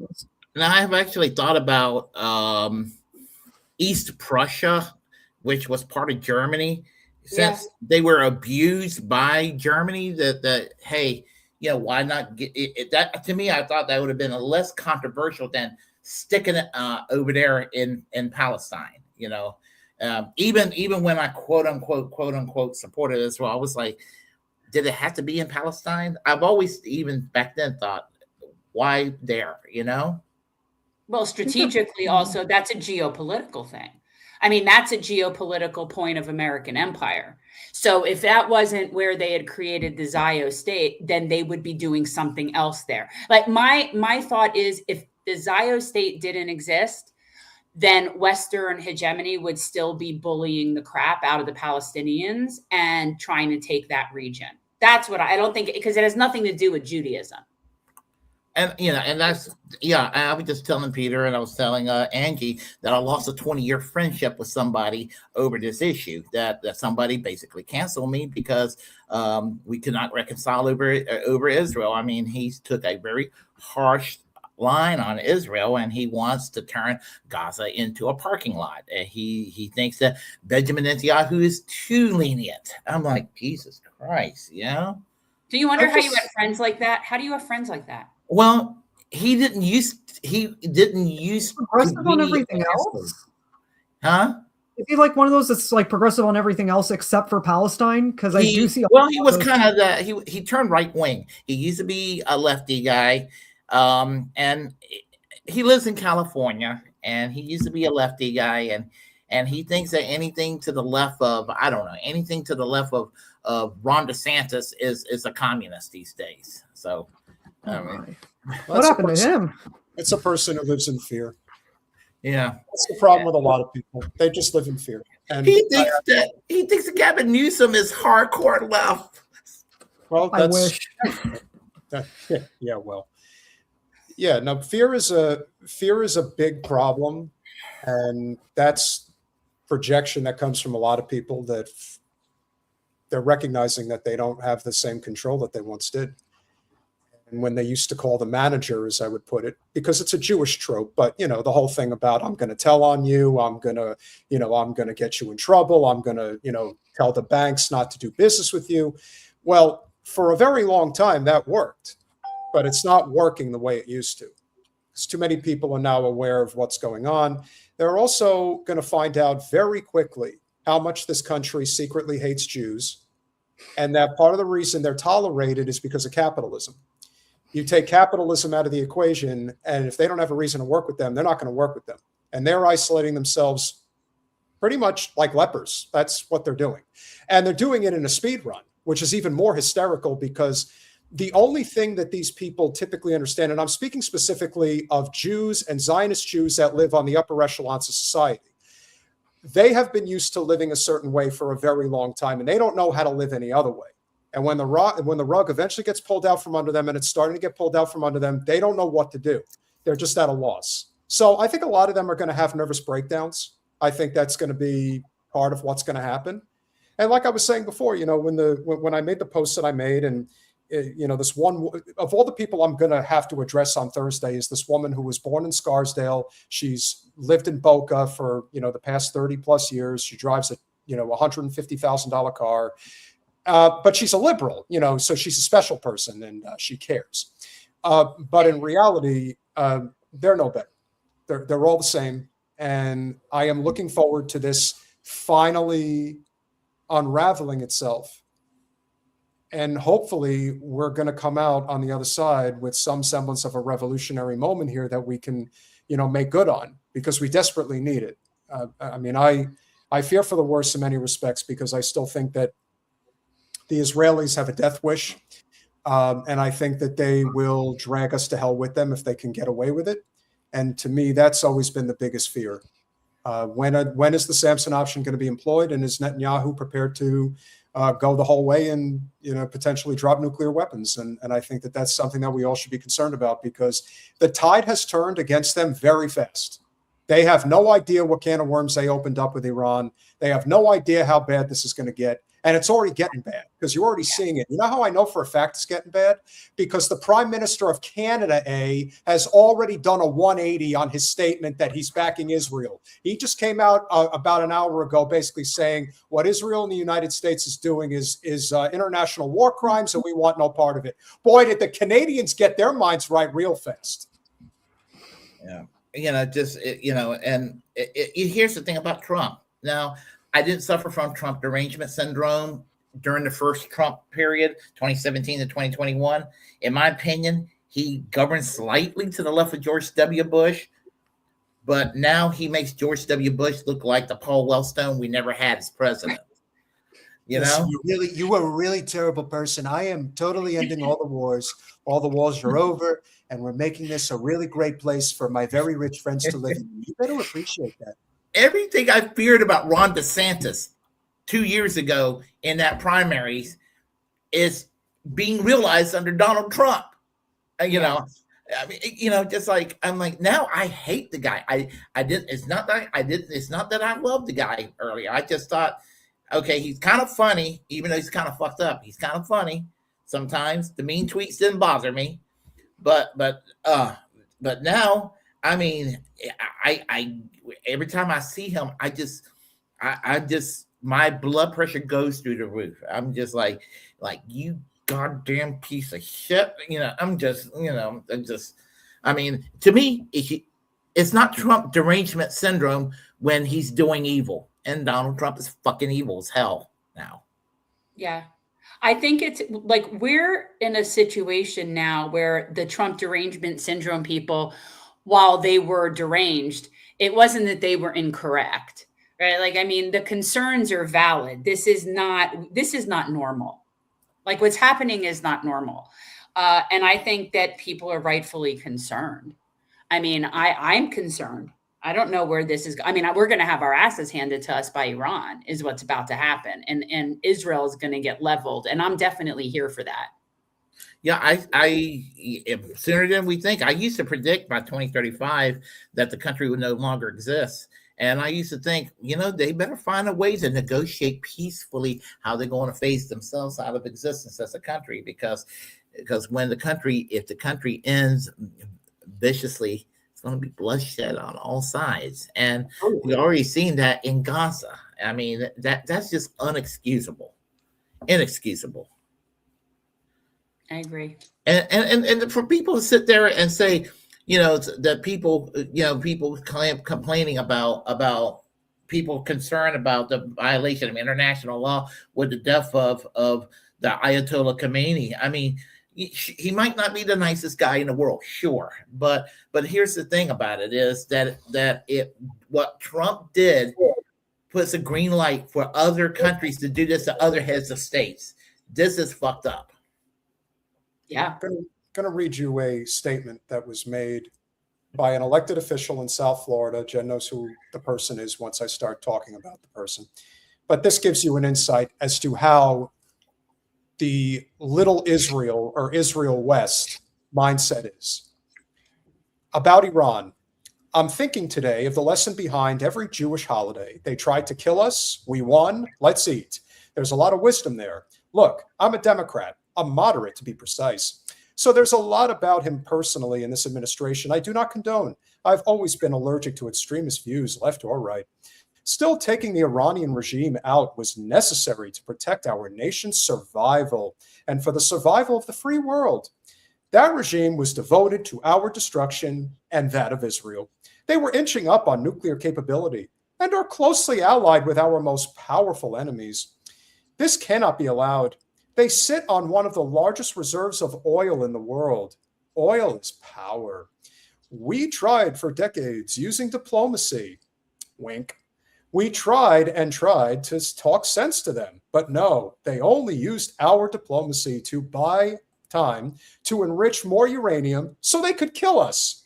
East Prussia, which was part of Germany. Since they were abused by Germany, that hey, why not get it? That to me, I thought that would have been a less controversial than sticking it over there in Palestine. Even when I quote unquote supported Israel, I was like, did it have to be in Palestine? I've always even back then thought, why there? Well, strategically, also that's a geopolitical thing. I mean, that's a geopolitical point of American empire. So if that wasn't where they had created the Zio state, then they would be doing something else there. Like my thought is if the Zio state didn't exist, then Western hegemony would still be bullying the crap out of the Palestinians and trying to take that region. That's what I don't think, because it has nothing to do with Judaism. And and that's I was just telling Peter, and I was telling Angie that I lost a 20-year friendship with somebody over this issue. That somebody basically canceled me because we could not reconcile over Israel. I mean, he took a very harsh line on Israel, and he wants to turn Gaza into a parking lot. And he thinks that Benjamin Netanyahu is too lenient. I'm like, Jesus Christ, Do you wonder how you had friends like that? How do you have friends like that? Well, he didn't use progressive on everything else. Huh? Is he like one of those that's like progressive on everything else except for Palestine? Because I do see. Well, he was kind of that. He turned right wing. He used to be a lefty guy, and he lives in California. And he used to be a lefty guy, and he thinks that anything to the left of anything to the left of Ron DeSantis is a communist these days. So. What happened to him? It's a person who lives in fear. Yeah, that's the problem with a lot of people. They just live in fear. And he thinks that Gavin Newsom is hardcore left. Well, I wish. No, fear is a big problem, and that's projection that comes from a lot of people that they're recognizing that they don't have the same control that they once did. And when they used to call the manager, as I would put it, because it's a Jewish trope, but the whole thing about I'm going to tell on you, I'm going to get you in trouble, I'm going to tell the banks not to do business with you. Well, for a very long time that worked, but it's not working the way it used to. Because too many people are now aware of what's going on. They're also going to find out very quickly how much this country secretly hates Jews, and that part of the reason they're tolerated is because of capitalism. You take capitalism out of the equation, and if they don't have a reason to work with them, they're not going to work with them. And they're isolating themselves pretty much like lepers. That's what they're doing. And they're doing it in a speed run, which is even more hysterical because the only thing that these people typically understand, and I'm speaking specifically of Jews and Zionist Jews that live on the upper echelons of society, they have been used to living a certain way for a very long time, and they don't know how to live any other way. And when the rug eventually gets pulled out from under them, and it's starting to get pulled out from under them, they don't know what to do. They're just at a loss. So I think a lot of them are going to have nervous breakdowns. I think that's going to be part of what's going to happen. And like I was saying before, when I made the post that I made, and this one of all the people I'm going to have to address on Thursday is this woman who was born in Scarsdale. She's lived in Boca for the past 30 plus years. She drives a $150,000 car. But she's a liberal, so she's a special person, and she cares. But in reality, they're no better. They're all the same. And I am looking forward to this finally unraveling itself. And hopefully we're going to come out on the other side with some semblance of a revolutionary moment here that we can, make good on, because we desperately need it. I fear for the worst in many respects, because I still think that the Israelis have a death wish, and I think that they will drag us to hell with them if they can get away with it. And to me, that's always been the biggest fear. When is the Samson option going to be employed, and is Netanyahu prepared to go the whole way and potentially drop nuclear weapons? And I think that that's something that we all should be concerned about, because the tide has turned against them very fast. They have no idea what can of worms they opened up with Iran. They have no idea how bad this is going to get. And it's already getting bad, because you're already seeing it. You know how I know for a fact it's getting bad? Because the Prime Minister of Canada, has already done a 180 on his statement that he's backing Israel. He just came out about an hour ago basically saying what Israel and the United States is doing is international war crimes, and we want no part of it. Boy, did the Canadians get their minds right real fast. Yeah. Here's the thing about Trump. Now, I didn't suffer from Trump derangement syndrome during the first Trump period, 2017 to 2021. In my opinion, he governed slightly to the left of George W. Bush, but now he makes George W. Bush look like the Paul Wellstone we never had as president. You were a really terrible person. I am totally ending all the wars. All the wars are over, and we're making this a really great place for my very rich friends to live in. You better appreciate that. Everything I feared about Ron DeSantis 2 years ago in that primaries is being realized under Donald Trump. I mean, just like I'm like now I hate the guy. I didn't. It's not that I didn't. It's not that I loved the guy earlier. I just thought, okay, he's kind of funny, even though he's kind of fucked up. He's kind of funny sometimes. The mean tweets didn't bother me, but now, I mean, I every time I see him, I just my blood pressure goes through the roof. I'm just like you goddamn piece of shit. I mean, to me, it's not Trump derangement syndrome when he's doing evil, and Donald Trump is fucking evil as hell now. Yeah. I think it's like we're in a situation now where the Trump derangement syndrome people, while they were deranged, it wasn't that they were incorrect, right? Like, I mean, the concerns are valid. This is not normal. Like what's happening is not normal. And I think that people are rightfully concerned. I mean, I'm concerned. I don't know where this is. I mean, we're going to have our asses handed to us by Iran is what's about to happen. And Israel is going to get leveled. And I'm definitely here for that. Yeah, I sooner than we think. I used to predict by 2035 that the country would no longer exist. And I used to think, they better find a way to negotiate peacefully how they're going to phase themselves out of existence as a country. Because when if the country ends viciously, it's going to be bloodshed on all sides. And we've already seen that in Gaza. I mean, that's just inexcusable. I agree. And for people to sit there and say, that people complaining about people concerned about the violation of international law with the death of the Ayatollah Khomeini. I mean, he might not be the nicest guy in the world, sure, but here's the thing about it is that what Trump did puts a green light for other countries to do this to other heads of states. This is fucked up. Yeah. I'm going to read you a statement that was made by an elected official in South Florida. Jen knows who the person is once I start talking about the person. But this gives you an insight as to how the little Israel or Israel West mindset is. About Iran, I'm thinking today of the lesson behind every Jewish holiday. They tried to kill us. We won. Let's eat. There's a lot of wisdom there. Look, I'm a Democrat. A moderate, to be precise. So there's a lot about him personally in this administration I do not condone. I've always been allergic to extremist views, left or right. Still, taking the Iranian regime out was necessary to protect our nation's survival and for the survival of the free world. That regime was devoted to our destruction and that of Israel. They were inching up on nuclear capability and are closely allied with our most powerful enemies. This cannot be allowed. They sit on one of the largest reserves of oil in the world. Oil is power. We tried for decades using diplomacy. Wink. We tried and tried to talk sense to them, but no, they only used our diplomacy to buy time to enrich more uranium so they could kill us,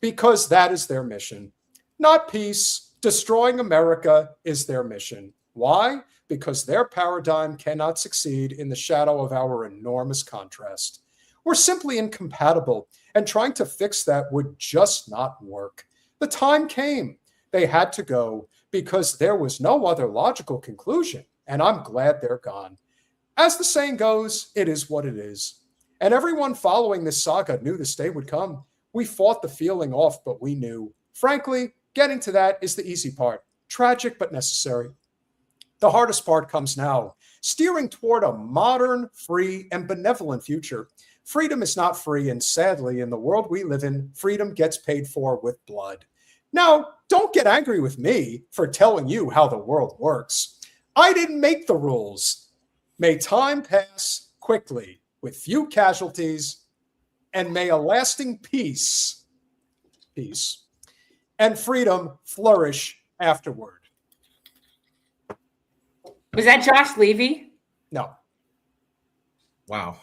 because that is their mission. Not peace. Destroying America is their mission. Why? Because their paradigm cannot succeed in the shadow of our enormous contrast. We're simply incompatible, and trying to fix that would just not work. The time came. They had to go because there was no other logical conclusion, and I'm glad they're gone. As the saying goes, it is what it is. And everyone following this saga knew this day would come. We fought the feeling off, but we knew. Frankly, getting to that is the easy part. Tragic, but necessary. The hardest part comes now, steering toward a modern, free, and benevolent future. Freedom is not free, and sadly, in the world we live in, freedom gets paid for with blood. Now, don't get angry with me for telling you how the world works. I didn't make the rules. May time pass quickly with few casualties, and may a lasting peace and freedom flourish afterward. Was that Josh Levy? No. Wow.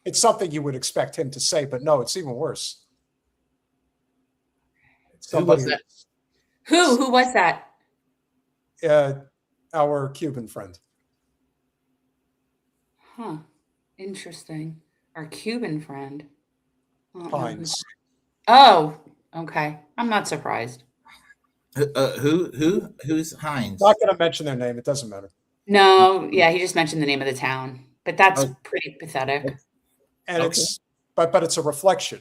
It's something you would expect him to say, but no, it's even worse. Who was that? Who was that? Our Cuban friend. Huh. Interesting. Our Cuban friend. Hines. Oh, okay. I'm not surprised. Who's Hines? Not going to mention their name. It doesn't matter. No, yeah, he just mentioned the name of the town, but that's pretty pathetic. And it's it's a reflection.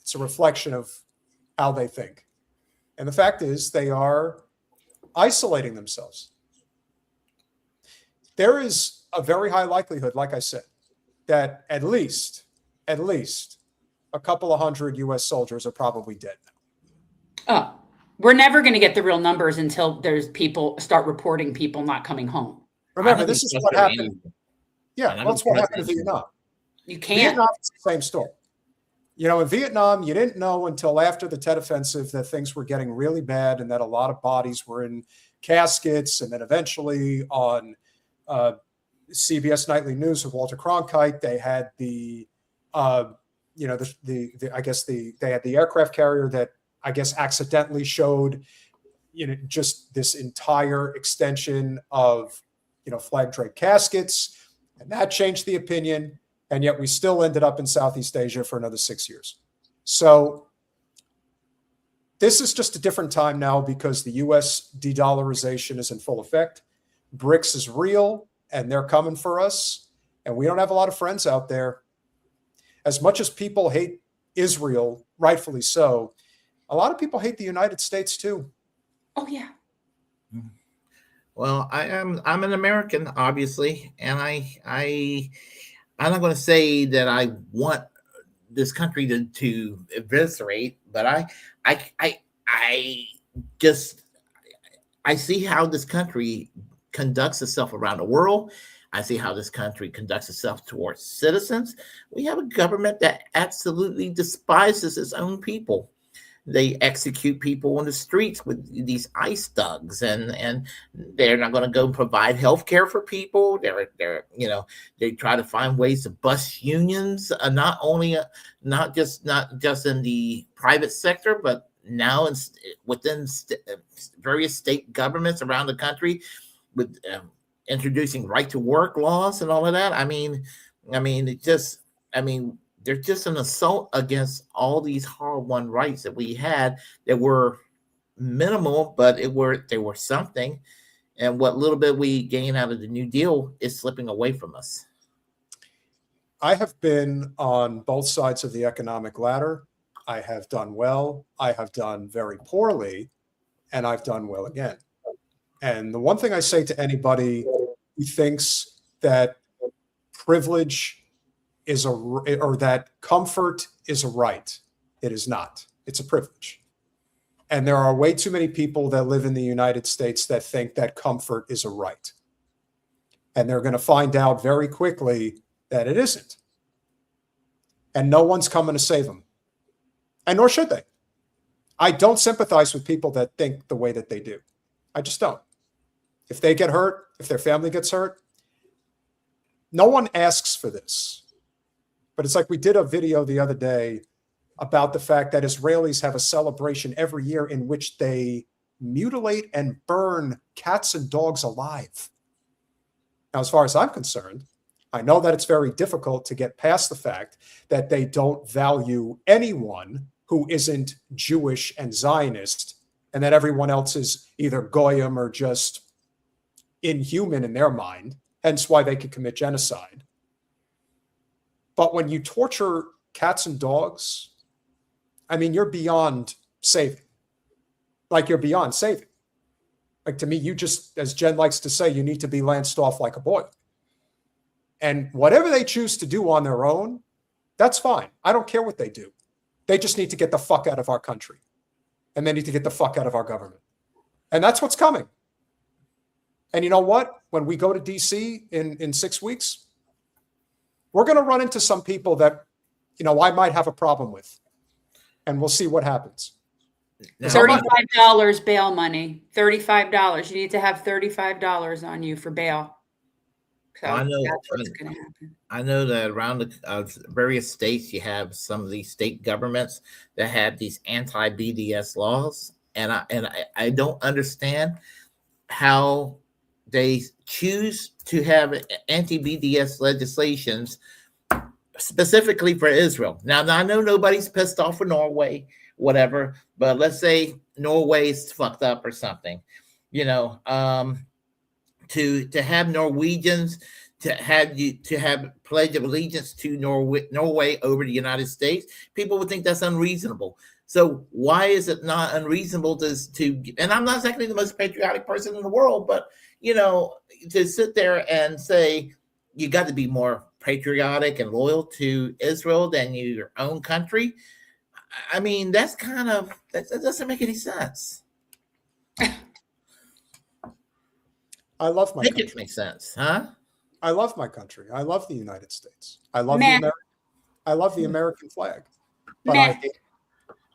It's a reflection of how they think. And the fact is they are isolating themselves. There is a very high likelihood, like I said, that at least a couple of hundred US soldiers are probably dead now. Oh, we're never going to get the real numbers until there's people start reporting people not coming home. Remember, this is what happened. Yeah, that's what happened in Vietnam. You can't. Vietnam is the same story. You know, in Vietnam, you didn't know until after the Tet Offensive that things were getting really bad and that a lot of bodies were in caskets. And then eventually on CBS Nightly News with Walter Cronkite, they had they had the aircraft carrier that I guess accidentally showed, just this entire extension of, flag draped caskets, and that changed the opinion. And yet we still ended up in Southeast Asia for another 6 years. So this is just a different time now because the US de-dollarization is in full effect. BRICS is real and they're coming for us. And we don't have a lot of friends out there. As much as people hate Israel, rightfully so, a lot of people hate the United States too. Oh, yeah. Well, I'm an American, obviously, and I'm not going to say that I want this country to eviscerate, but I see how this country conducts itself around the world. I see how this country conducts itself towards citizens. We have a government that absolutely despises its own people. They execute people on the streets with these ICE thugs, and they're not going to go provide health care for people. They try to find ways to bust unions, not just in the private sector, but now within various state governments around the country, with introducing right to work laws and all of that. They're just an assault against all these hard-won rights that we had that were minimal, but they were something. And what little bit we gain out of the New Deal is slipping away from us. I have been on both sides of the economic ladder. I have done well. I have done very poorly, and I've done well again. And the one thing I say to anybody who thinks that privilege or that comfort is a right, it is not. It's a privilege. And there are way too many people that live in the United States that think that comfort is a right. And they're going to find out very quickly that it isn't. And no one's coming to save them. And nor should they. I don't sympathize with people that think the way that they do. I just don't. If they get hurt, if their family gets hurt, no one asks for this. But it's like we did a video the other day about the fact that Israelis have a celebration every year in which they mutilate and burn cats and dogs alive. Now, as far as I'm concerned, I know that it's very difficult to get past the fact that they don't value anyone who isn't Jewish and Zionist, and that everyone else is either Goyim or just inhuman in their mind, hence why they could commit genocide. But when you torture cats and dogs, you're beyond saving. Like, you're beyond saving. Like, to me, you just, as Jen likes to say, you need to be lanced off like a boil. And whatever they choose to do on their own, that's fine. I don't care what they do. They just need to get the fuck out of our country. And they need to get the fuck out of our government. And that's what's coming. And you know what? When we go to DC in 6 weeks, we're going to run into some people that, I might have a problem with. And we'll see what happens. $35 bail money. $35. You need to have $35 on you for bail. So I know that's what's going to happen. I know that around the various states, you have some of these state governments that have these anti-BDS laws, and I don't understand how they choose to have anti-BDS legislations specifically for Israel. Now, I know nobody's pissed off with Norway, whatever, but let's say Norway's fucked up or something, you know, to have Norwegians to have pledge of allegiance to Norway over the United States, people would think that's unreasonable. So why is it not unreasonable to and I'm not exactly the most patriotic person in the world, but you know, to sit there and say you got to be more patriotic and loyal to Israel than your own country. I mean, that's kind of that doesn't make any sense. I love my country. It makes sense, huh? I love my country. I love the United States. I love the American flag. But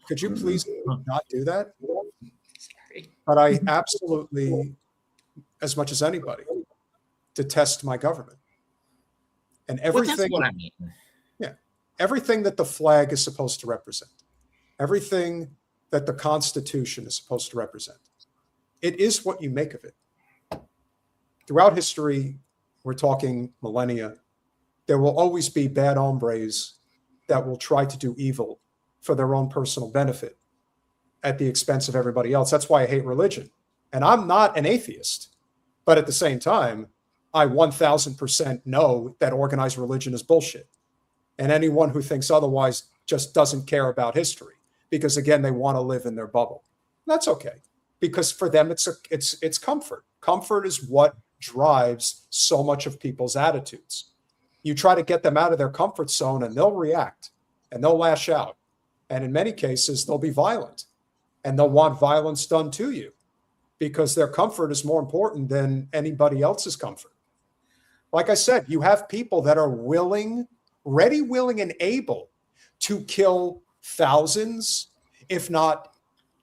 could you please not do that? Sorry. But I absolutely, as much as anybody, detest my government. And everything, that's what I mean. Yeah, everything that the flag is supposed to represent, everything that the Constitution is supposed to represent, it is what you make of it. Throughout history, we're talking millennia, there will always be bad hombres that will try to do evil for their own personal benefit at the expense of everybody else. That's why I hate religion. And I'm not an atheist, but at the same time, I 1000% know that organized religion is bullshit. And anyone who thinks otherwise just doesn't care about history because, again, they want to live in their bubble. That's okay, because for them, it's comfort. Comfort is what drives so much of people's attitudes. You try to get them out of their comfort zone and they'll react and they'll lash out. And in many cases, they'll be violent and they'll want violence done to you because their comfort is more important than anybody else's comfort. Like I said, you have people that are ready, willing, and able to kill thousands, if not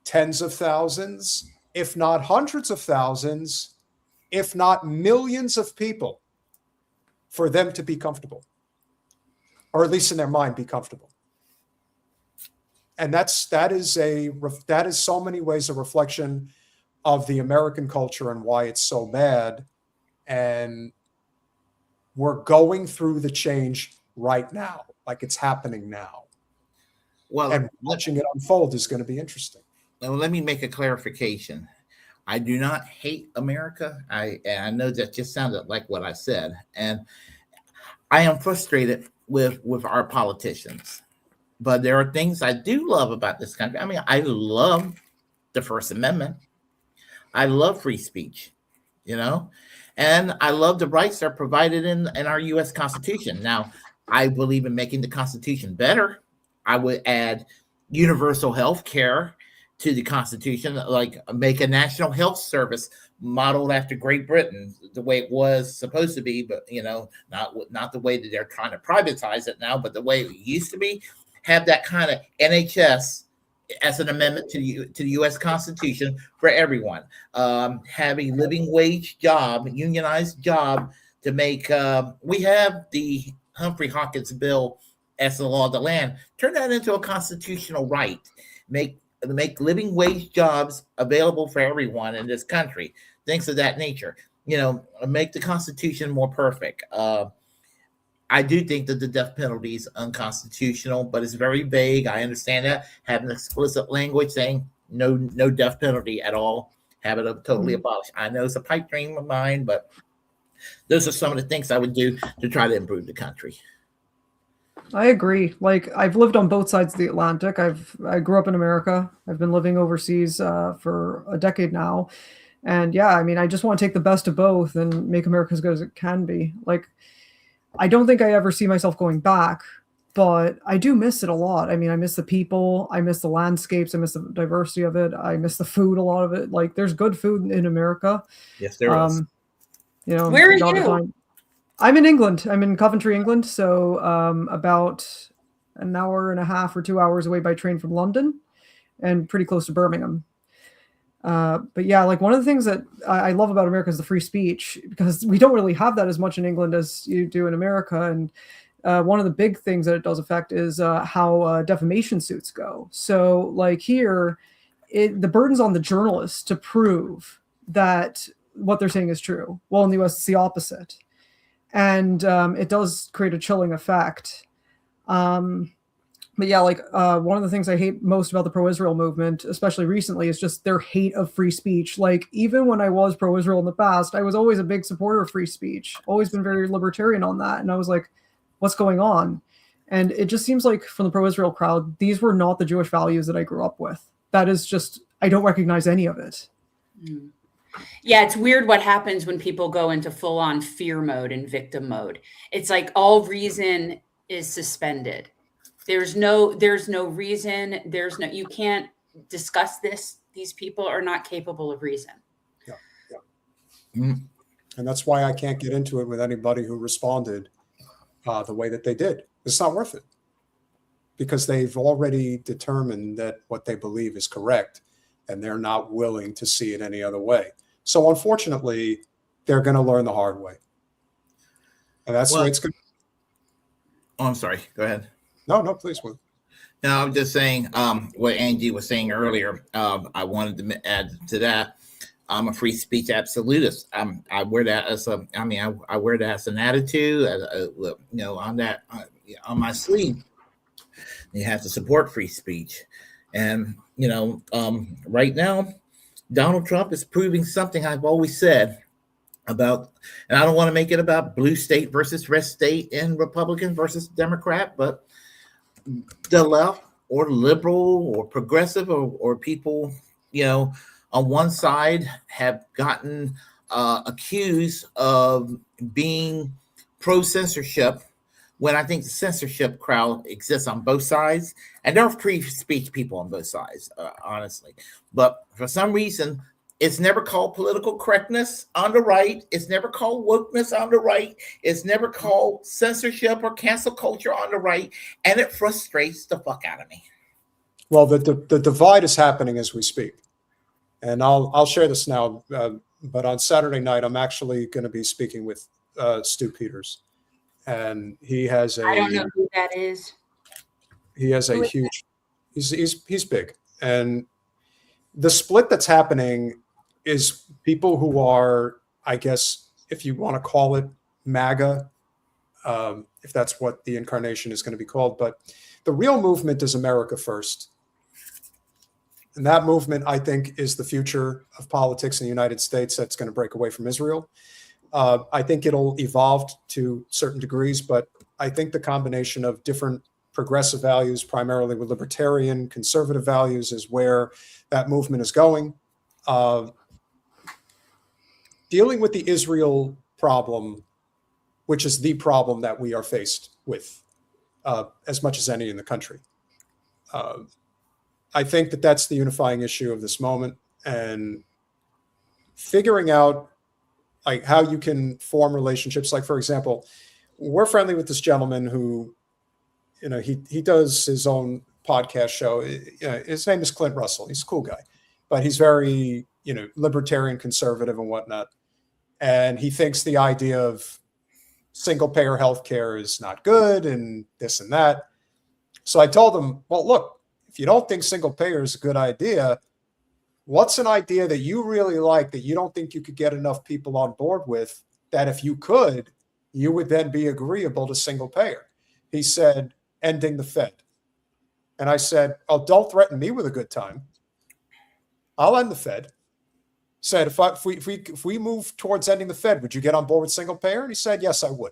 tens of thousands, if not hundreds of thousands, if not millions of people, for them to be comfortable, or at least in their mind be comfortable. And that is so many ways a reflection of the American culture and why it's so bad. And we're going through the change right now, like it's happening now. Well, and watching it unfold is going to be interesting. Now, let me make a clarification. I do not hate America. I know that just sounded like what I said. And I am frustrated with our politicians. But there are things I do love about this country. I mean, I love the First Amendment. I love free speech, you know, and I love the rights that are provided in our U.S. Constitution. Now, I believe in making the Constitution better. I would add universal health care to the Constitution, like make a national health service modeled after Great Britain, the way it was supposed to be, but, you know, not the way that they're trying to privatize it now, but the way it used to be. Have that kind of NHS as an amendment to the U.S. Constitution for everyone. Having living wage job, unionized job to make. We have the Humphrey Hawkins bill as the law of the land. Turn that into a constitutional right. Make living wage jobs available for everyone in this country. Things of that nature. You know, make the Constitution more perfect. I do think that the death penalty is unconstitutional, but it's very vague. I understand that. Have an explicit language saying no death penalty at all. Have it totally abolished. I know it's a pipe dream of mine, but those are some of the things I would do to try to improve the country. I agree. Like, I've lived on both sides of the Atlantic. I grew up in America. I've been living overseas for a decade now. And yeah, I mean, I just want to take the best of both and make America as good as it can be. Like, I don't think I ever see myself going back, but I do miss it a lot. I mean, I miss the people, I miss the landscapes, I miss the diversity of it, I miss the food, a lot of it. Like, there's good food in America. Yes, there is. You know, where are you? I'm in England. I'm in Coventry, England. So about an hour and a half or 2 hours away by train from London, and pretty close to Birmingham. But yeah, like one of the things that I love about America is the free speech, because we don't really have that as much in England as you do in America. And one of the big things that it does affect is how defamation suits go. So like here, the burden's on the journalists to prove that what they're saying is true. Well, in the US, it's the opposite. And it does create a chilling effect. But yeah, like one of the things I hate most about the pro-Israel movement, especially recently, is just their hate of free speech. Like even when I was pro-Israel in the past, I was always a big supporter of free speech, always been very libertarian on that. And I was like, what's going on? And it just seems like from the pro-Israel crowd, these were not the Jewish values that I grew up with. That is just, I don't recognize any of it. Yeah, it's weird what happens when people go into full-on fear mode and victim mode. It's like all reason is suspended. There's no reason. You can't discuss this. These people are not capable of reason. Yeah. And that's why I can't get into it with anybody who responded the way that they did. It's not worth it because they've already determined that what they believe is correct and they're not willing to see it any other way. So unfortunately, they're going to learn the hard way. And that's the way it's going to. Oh, I'm sorry. Go ahead. No, please. No, I'm just saying what Angie was saying earlier. I wanted to add to that. I'm a free speech absolutist. I wear that as I wear that as an attitude, on my sleeve. You have to support free speech, and right now, Donald Trump is proving something I've always said about, and I don't want to make it about blue state versus red state and Republican versus Democrat, but the left or liberal or progressive or people, on one side have gotten accused of being pro-censorship when I think the censorship crowd exists on both sides. And there are free speech people on both sides, honestly. But for some reason, it's never called political correctness on the right. It's never called wokeness on the right. It's never called censorship or cancel culture on the right. And it frustrates the fuck out of me. Well, the divide is happening as we speak. And I'll share this now. But on Saturday night, I'm actually going to be speaking with Stu Peters. And he has I don't know who that is. He has a huge, he's big. And the split that's happening is people who are, I guess, if you want to call it MAGA, if that's what the incarnation is going to be called. But the real movement is America First. And that movement, I think, is the future of politics in the United States that's going to break away from Israel. I think it'll evolve to certain degrees, but I think the combination of different progressive values, primarily with libertarian, conservative values, is where that movement is going. Dealing with the Israel problem, which is the problem that we are faced with as much as any in the country. I think that that's the unifying issue of this moment, and figuring out like how you can form relationships. Like, for example, we're friendly with this gentleman who, he does his own podcast show. His name is Clint Russell. He's a cool guy, but he's very, libertarian, conservative and whatnot. And he thinks the idea of single payer healthcare is not good and this and that. So I told him, well, look, if you don't think single payer is a good idea, what's an idea that you really like that you don't think you could get enough people on board with, that if you could, you would then be agreeable to single payer? He said, ending the Fed. And I said, oh, don't threaten me with a good time. I'll end the Fed. Said, if we move towards ending the Fed, would you get on board with single payer? And he said, yes, I would.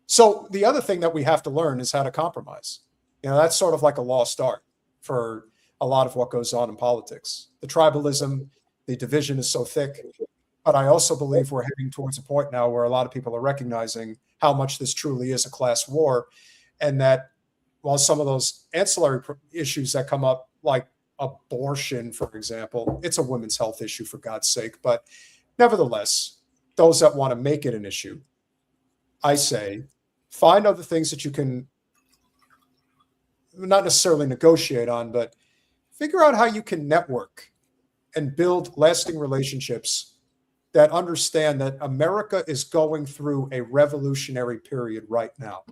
So the other thing that we have to learn is how to compromise. That's sort of like a lost art for a lot of what goes on in politics. The tribalism, the division is so thick. But I also believe we're heading towards a point now where a lot of people are recognizing how much this truly is a class war. And that while some of those ancillary issues that come up, like abortion, for example, it's a women's health issue, for God's sake. But nevertheless, those that want to make it an issue, I say, find other things that you can not necessarily negotiate on, but figure out how you can network and build lasting relationships that understand that America is going through a revolutionary period right now.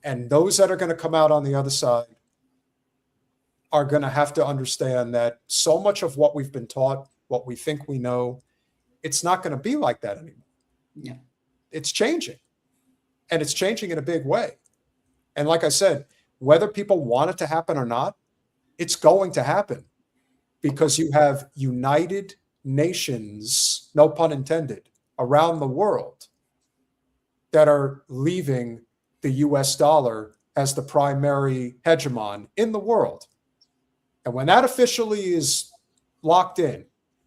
And those that are going to come out on the other side are going to have to understand that so much of what we've been taught, what we think we know, it's not going to be like that anymore. Yeah. It's changing. And it's changing in a big way. And like I said, whether people want it to happen or not, it's going to happen because you have United Nations, no pun intended, around the world that are leaving the US dollar as the primary hegemon in the world. And when that officially is locked in,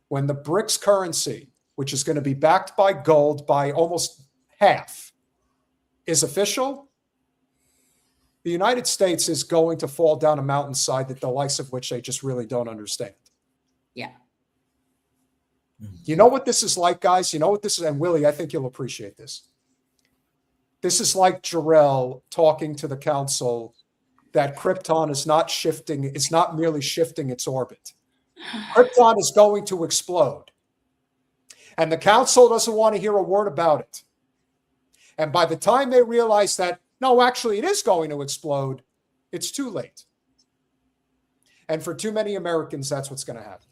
when the BRICS currency, which is going to be backed by gold by almost half, is official, the United States is going to fall down a mountainside that the likes of which they just really don't understand. Yeah. You know what this is like, guys? You know what this is? And Willie, I think you'll appreciate this. This is like Jarrell talking to the council that Krypton is not shifting. It's not merely shifting its orbit. Krypton is going to explode. And the council doesn't want to hear a word about it. And by the time they realize that, no, actually it is going to explode, it's too late. And for too many Americans, that's what's going to happen.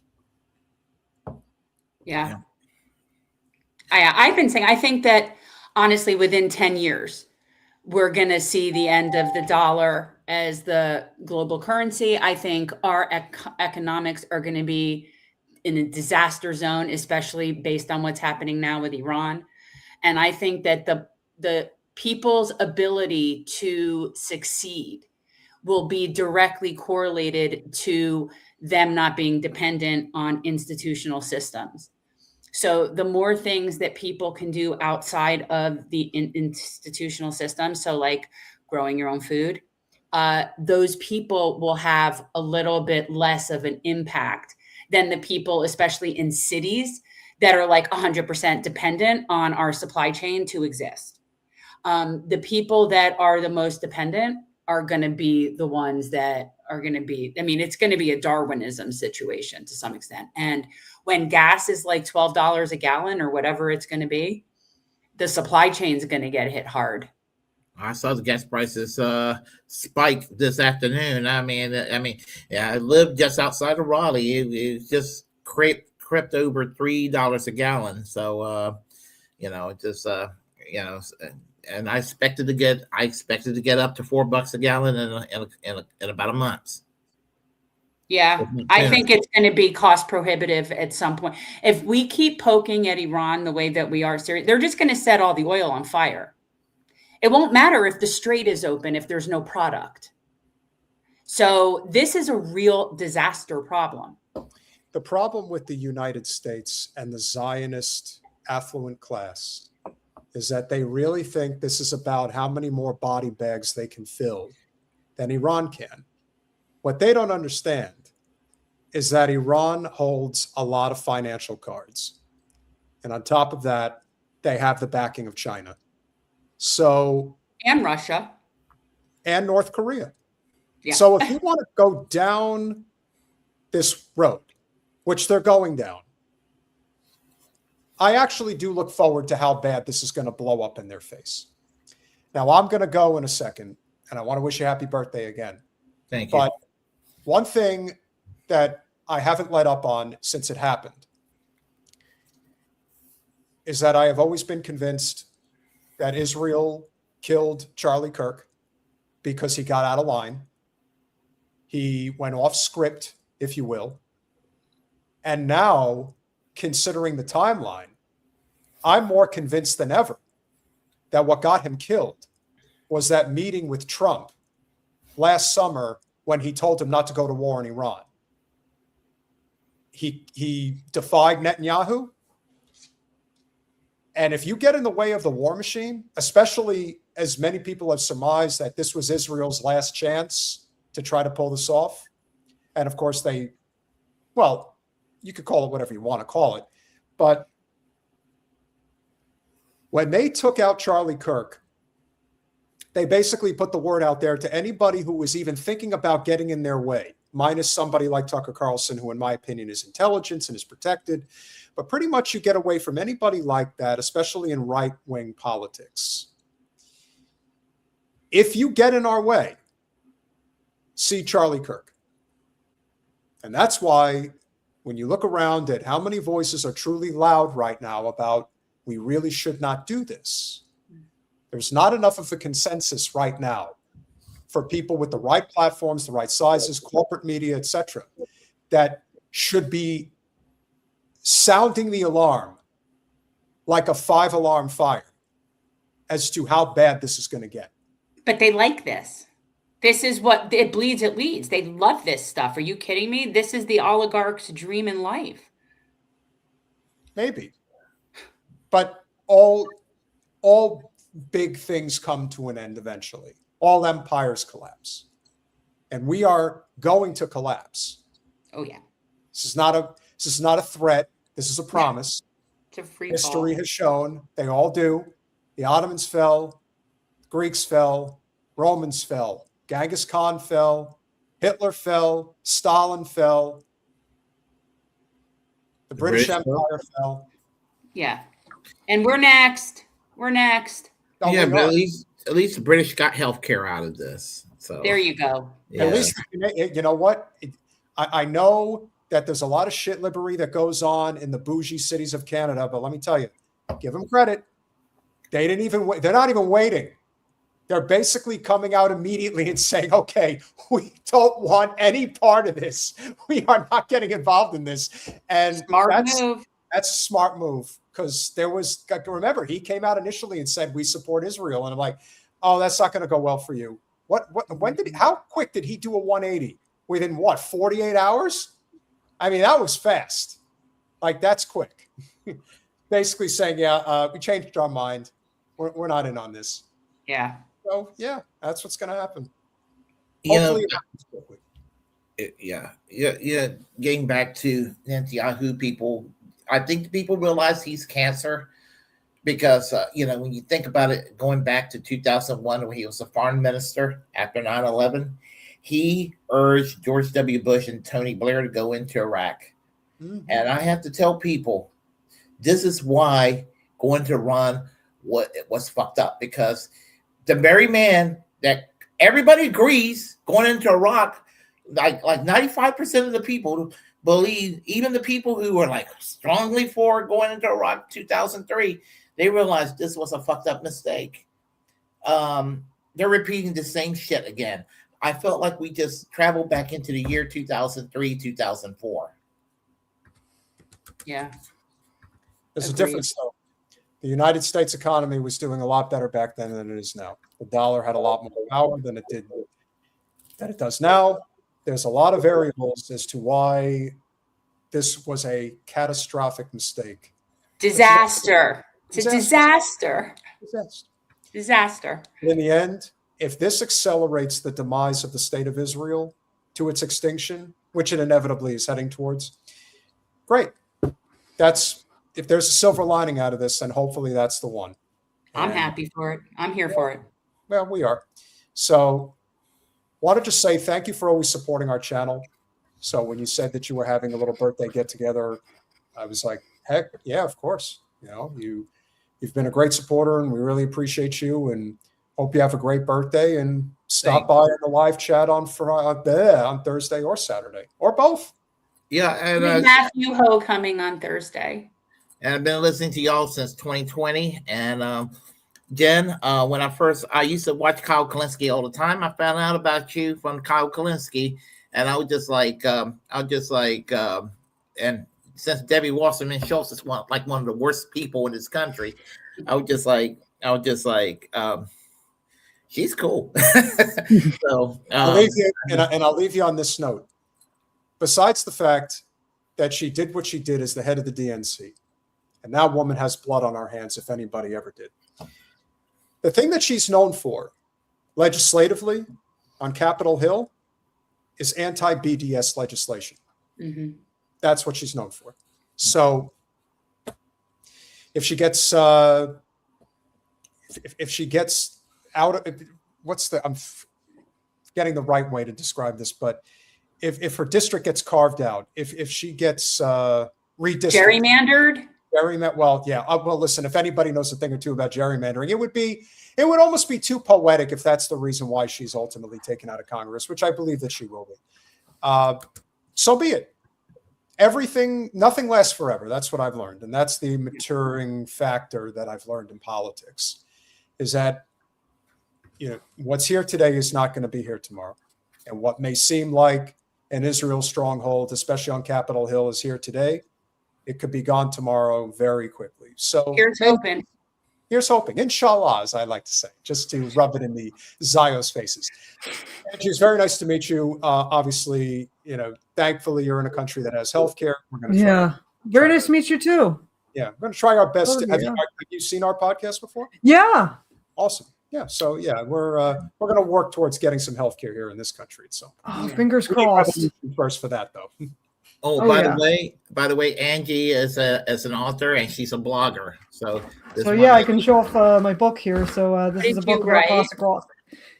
Yeah. I've been saying, I think that honestly, within 10 years, we're going to see the end of the dollar as the global currency. I think our economics are going to be in a disaster zone, especially based on what's happening now with Iran. And I think that the people's ability to succeed will be directly correlated to them not being dependent on institutional systems. So the more things that people can do outside of the institutional system, so like growing your own food, those people will have a little bit less of an impact than the people, especially in cities, that are like 100% dependent on our supply chain to exist. The people that are the most dependent are going to be the ones that are going to be, I mean, it's going to be a Darwinism situation to some extent. And when gas is like $12 a gallon or whatever it's going to be, the supply chain is going to get hit hard. I saw the gas prices spike this afternoon. I mean, yeah, I live just outside of Raleigh. It just crept over $3 a gallon. So, it just, and I expected to get up to $4 a gallon in about a month. Yeah, I think it's going to be cost prohibitive at some point. If we keep poking at Iran the way that we are, they're just going to set all the oil on fire. It won't matter if the strait is open if there's no product. So this is a real disaster problem. The problem with the United States and the Zionist affluent class is that they really think this is about how many more body bags they can fill than Iran can. What they don't understand is that Iran holds a lot of financial cards. And on top of that, they have the backing of China. So, and Russia. And North Korea. Yeah. So if you want to go down this road, which they're going down, I actually do look forward to how bad this is going to blow up in their face. Now, I'm going to go in a second, and I want to wish you happy birthday again. Thank you. But one thing that I haven't let up on since it happened is that I have always been convinced that Israel killed Charlie Kirk because he got out of line. He went off script, if you will. And now, considering the timeline, I'm more convinced than ever that what got him killed was that meeting with Trump last summer when he told him not to go to war in Iran. He defied Netanyahu. And if you get in the way of the war machine, especially as many people have surmised that this was Israel's last chance to try to pull this off, and of course you could call it whatever you want to call it, but when they took out Charlie Kirk, they basically put the word out there to anybody who was even thinking about getting in their way, minus somebody like Tucker Carlson, who in my opinion is intelligent and is protected. But pretty much you get away from anybody like that, especially in right-wing politics. If you get in our way, see Charlie Kirk. And that's why when you look around at how many voices are truly loud right now about we really should not do this, There's not enough of a consensus right now for people with the right platforms, the right sizes, corporate media, etc., that should be sounding the alarm like a 5-alarm fire as to how bad this is going to get. But they like this. This is what it bleeds, it leads. They love this stuff. Are you kidding me? This is the oligarch's dream in life. Maybe. But all big things come to an end eventually. All empires collapse. And we are going to collapse. Oh yeah. This is not a threat. This is a promise. It's a free History fall. has shown they all do. The Ottomans fell, Greeks fell, Romans fell, Genghis Khan fell, Hitler fell, Stalin fell, the British Empire fell. Yeah. And we're next. We're next. Oh, yeah, but at least the British got healthcare out of this. So there you go. Yeah. At least, you know what? I know that there's a lot of shit libbery that goes on in the bougie cities of Canada, but let me tell you, give them credit. They didn't even wait. They're not even waiting. They're basically coming out immediately and saying, okay, we don't want any part of this. We are not getting involved in this. And that's a smart move, because remember, he came out initially and said, we support Israel. And I'm like, oh, that's not going to go well for you. How quick did he do a 180? Within 48 hours? I mean, that was fast. Like, that's quick. Basically saying, we changed our mind. We're not in on this. Yeah. So, yeah, that's what's going to happen. Hopefully it happens quickly. Yeah. Getting back to Netanyahu, people, I think people realize he's cancer because, when you think about it, going back to 2001 when he was a foreign minister after 9/11, he urged George W. Bush and Tony Blair to go into Iraq. Mm-hmm. And I have to tell people, this is why going to Iran was fucked up, because the very man that everybody agrees going into Iraq, like 95% of the people believe, even the people who were like strongly for going into Iraq 2003, they realized this was a fucked up mistake. They're repeating the same shit again. I felt like we just traveled back into the year 2003, 2004. Yeah. There's a difference, though. The United States economy was doing a lot better back then than it is now. The dollar had a lot more power than it does now. There's a lot of variables as to why this was a catastrophic mistake. Disaster. It's a disaster. Disaster. In the end, if this accelerates the demise of the state of Israel to its extinction, which it inevitably is heading towards, great. If there's a silver lining out of this, then hopefully that's the one. I'm happy for it. I'm here for it. Well, we are. So wanted to say thank you for always supporting our channel. So when you said that you were having a little birthday get together, I was like, heck yeah, of course. You've been a great supporter and we really appreciate you and hope you have a great birthday, and stop by in the live chat on Thursday or Saturday or both. Yeah. And Matthew Ho coming on Thursday. And I've been listening to y'all since 2020. And Jen, when I used to watch Kyle Kalinske all the time. I found out about you from Kyle Kalinske, and I was just like, and since Debbie Wasserman Schultz is one of the worst people in this country, I was just like, she's cool. So I'll leave you, and I'll leave you on this note. Besides the fact that she did what she did as the head of the DNC, and that woman has blood on our hands if anybody ever did. The thing that she's known for legislatively on Capitol Hill is anti-BDS legislation. Mm-hmm. That's what she's known for. So if she gets out of I'm getting the right way to describe this, but if her district gets carved out, if she gets gerrymandered. Well, yeah. Well, listen, if anybody knows a thing or two about gerrymandering, it would almost be too poetic if that's the reason why she's ultimately taken out of Congress, which I believe that she will be. So be it. Nothing lasts forever. That's what I've learned. And that's the maturing factor that I've learned in politics, is that what's here today is not going to be here tomorrow. And what may seem like an Israel stronghold, especially on Capitol Hill, is here today, it could be gone tomorrow very quickly. So here's hoping. Here's hoping. Inshallah, as I like to say, just to rub it in the Zios faces. Angie, it's very nice to meet you. Obviously, thankfully you're in a country that has healthcare. We're going to very nice to meet you too. Yeah, we're going to try our best. Have you seen our podcast before? Yeah. Awesome. Yeah. So we're going to work towards getting some healthcare here in this country. So fingers crossed. First for that though. By the way, Angie is an author and she's a blogger. So I can show off my book here. So this is a book about classic rock.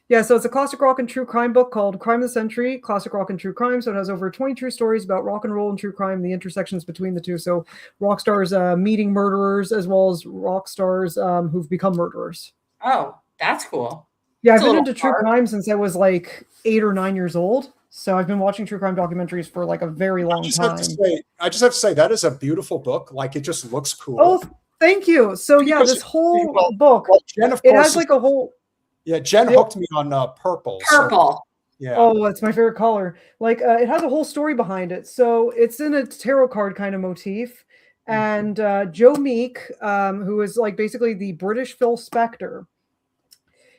Yeah, so it's a classic rock and true crime book called Crime of the Century, Classic Rock and True Crime. So it has over 20 true stories about rock and roll and true crime, the intersections between the two. So rock stars meeting murderers as well as rock stars who've become murderers. Oh, that's cool. Yeah, I've been into true crime since I was like 8 or 9 years old. So I've been watching true crime documentaries for like a very long time. I just have to say that is a beautiful book. Like it just looks cool. Oh, thank you. So this whole book, Jen, of it course, has like a whole. Yeah, Jen hooked me on purple. Purple. Yeah. Oh, it's my favorite color. Like it has a whole story behind it. So it's in a tarot card kind of motif. And Joe Meek, who is like basically the British Phil Spector,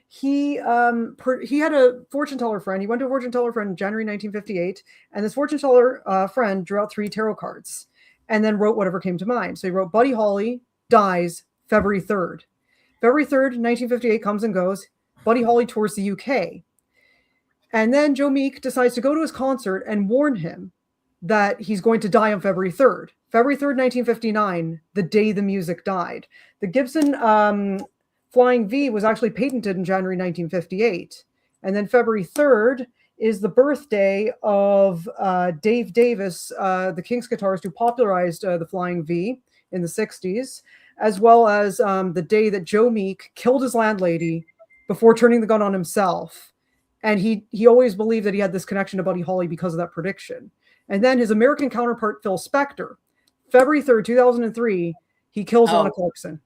he had a fortune teller friend. He went to a fortune teller friend in January 1958, and this fortune teller friend drew out 3 tarot cards and then wrote whatever came to mind. So he wrote, Buddy Holly dies February 3rd. February 3rd, 1958 comes and goes. Buddy Holly tours the UK. And then Joe Meek decides to go to his concert and warn him that he's going to die on February 3rd. February 3rd, 1959, the day the music died. The Gibson Flying V was actually patented in January 1958. And then February 3rd is the birthday of Dave Davis, the Kinks guitarist who popularized the Flying V in the 60s, as well as the day that Joe Meek killed his landlady before turning the gun on himself. And he always believed that he had this connection to Buddy Holly because of that prediction. And then his American counterpart, Phil Spector, February 3rd, 2003, he kills Lana Clarkson.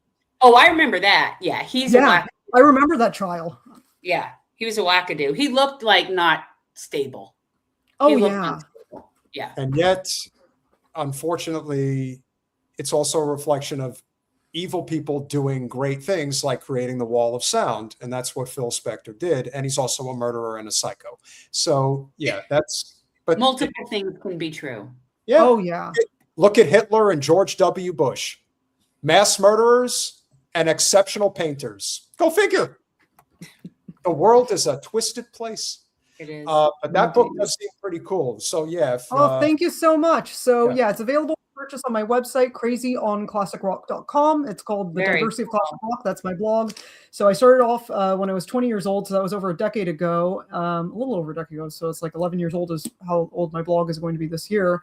Oh, I remember that. Yeah, he's a wackadoo. I remember that trial. Yeah, he was a wackadoo. He looked like not stable. Yeah. And yet, unfortunately, it's also a reflection of evil people doing great things like creating the wall of sound. And that's what Phil Spector did. And he's also a murderer and a psycho. So, but multiple things can be true. Yeah. Oh, yeah. Look at Hitler and George W. Bush. Mass murderers and exceptional painters. Go figure. The world is a twisted place. It is. But that book does seem pretty cool. So, thank you so much. So, it's available for purchase on my website, crazyonclassicrock.com. It's called The Diversity of Classic Rock. That's my blog. So I started off when I was 20 years old. So that was over a decade ago, a little over a decade ago. So it's like 11 years old is how old my blog is going to be this year.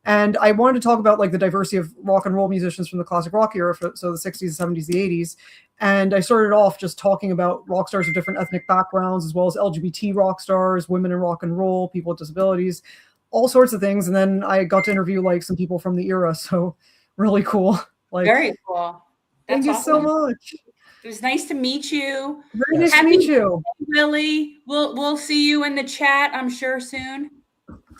And I wanted to talk about like the diversity of rock and roll musicians from the classic rock era, so the 60s, the 70s, the 80s. And I started off just talking about rock stars of different ethnic backgrounds, as well as LGBT rock stars, women in rock and roll, people with disabilities, all sorts of things. And then I got to interview like some people from the era. So really cool. Like, very cool. Thank you so much. It was nice to meet you. Very nice to meet you. Willy, we'll see you in the chat, I'm sure, soon.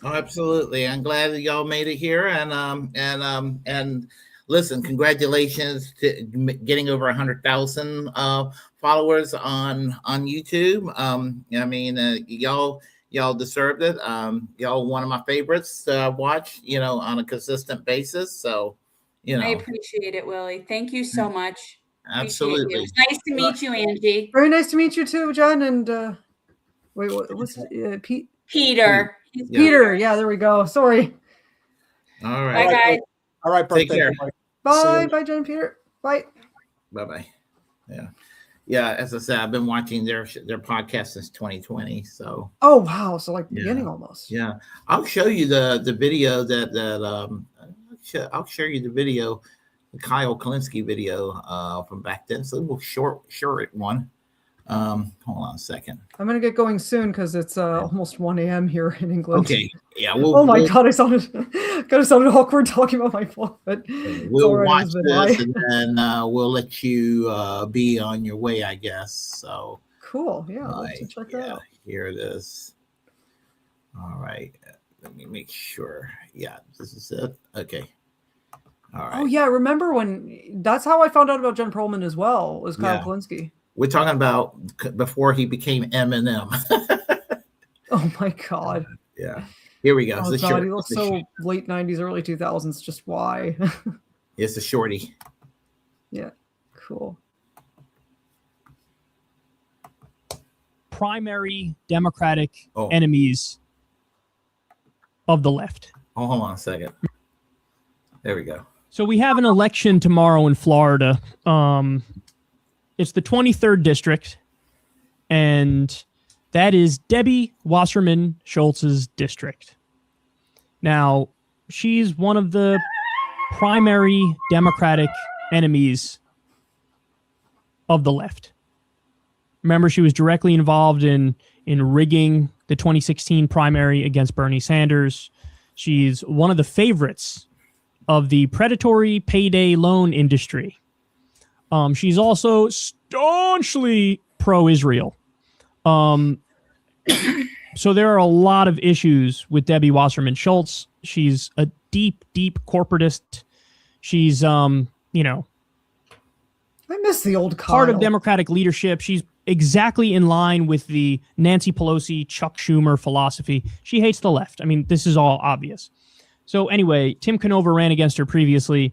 Oh, absolutely. I'm glad that y'all made it here. And listen, congratulations to getting over 100,000 followers on YouTube. I mean, y'all deserved it. Y'all one of my favorites to watch, on a consistent basis. So, I appreciate it, Willy. Thank you so much. Absolutely. It's nice to meet you, Angie. Very nice to meet you too, Jen. And wait, what's Pete? Peter. Peter. Yeah, there we go. Sorry. All right. Bye, guys. All right. Take care. Bye. Bye, Jen, Peter. Bye. Bye-bye. Yeah. Yeah. As I said, I've been watching their podcast since 2020. So. Oh, wow. So like beginning almost. Yeah. I'll show you the video I'll show you the video, the Kyle Kalinske video from back then. It's a little short one. Hold on a second. I'm gonna get going soon because it's almost 1 a.m. here in England. Okay. Yeah. God, I sounded awkward talking about my phone, but we'll watch this and then we'll let you be on your way, I guess. So Cool. Yeah, I'll have to check that out. Here it is. All right. Let me make sure. Yeah, this is it. Okay. All right. Oh yeah, I remember when that's how I found out about Jen Perlman as well, was Kyle Kalinske. We're talking about before he became Eminem. Oh my God. Yeah. Here we go. Oh God, he looks so late 90s, early 2000s. Just why? It's a shorty. Yeah. Cool. Primary Democratic enemies of the left. Oh, hold on a second. There we go. So we have an election tomorrow in Florida. It's the 23rd district, and that is Debbie Wasserman Schultz's district. Now, she's one of the primary Democratic enemies of the left. Remember, she was directly involved in rigging the 2016 primary against Bernie Sanders. She's one of the favorites of the predatory payday loan industry. She's also staunchly pro-Israel. So there are a lot of issues with Debbie Wasserman Schultz. She's a deep, deep corporatist. She's, I miss the old Kyle. Part of Democratic leadership. She's exactly in line with the Nancy Pelosi, Chuck Schumer philosophy. She hates the left. I mean, this is all obvious. So anyway, Tim Canova ran against her previously.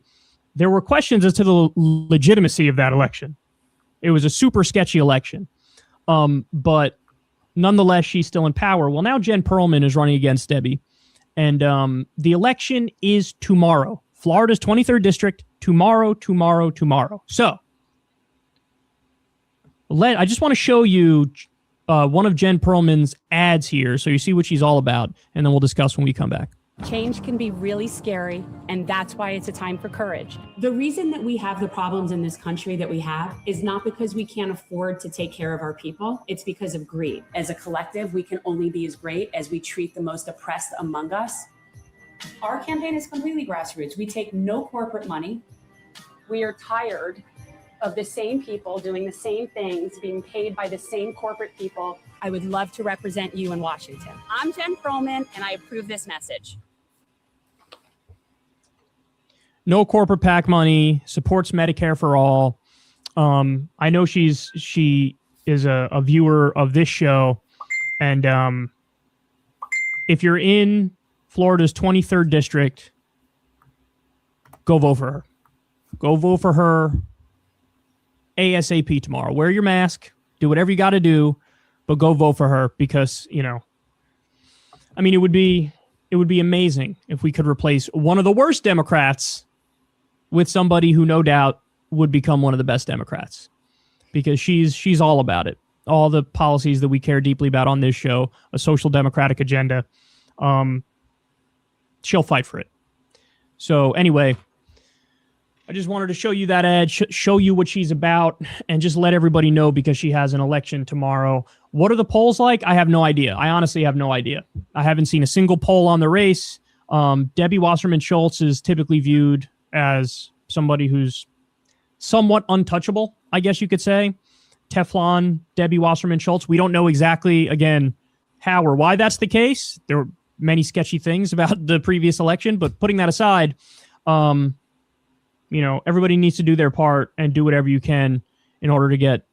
There were questions as to the legitimacy of that election. It was a super sketchy election. But nonetheless, she's still in power. Well, now Jen Perlman is running against Debbie. And the election is tomorrow. Florida's 23rd district, tomorrow. So I just want to show you one of Jen Perlman's ads here so you see what she's all about, and then we'll discuss when we come back. Change can be really scary, and that's why it's a time for courage. The reason that we have the problems in this country that we have is not because we can't afford to take care of our people. It's because of greed. As a collective, we can only be as great as we treat the most oppressed among us. Our campaign is completely grassroots. We take no corporate money. We are tired of the same people doing the same things, being paid by the same corporate people. I would love to represent you in Washington. I'm Jen Perlman, and I approve this message. No corporate PAC money, supports Medicare for all. I know she is a viewer of this show, and if you're in Florida's 23rd district, go vote for her. Go vote for her ASAP tomorrow. Wear your mask, do whatever you got to do, but go vote for her because, I mean, it would be amazing if we could replace one of the worst Democrats with somebody who no doubt would become one of the best Democrats, because she's all about it. All the policies that we care deeply about on this show, a social democratic agenda, she'll fight for it. So anyway, I just wanted to show you that ad, show you what she's about, and just let everybody know because she has an election tomorrow. What are the polls like? I have no idea. I honestly have no idea. I haven't seen a single poll on the race. Debbie Wasserman Schultz is typically viewed as somebody who's somewhat untouchable, I guess you could say. Teflon, Debbie Wasserman Schultz. We don't know exactly, again, how or why that's the case. There were many sketchy things about the previous election, but putting that aside, everybody needs to do their part and do whatever you can in order to get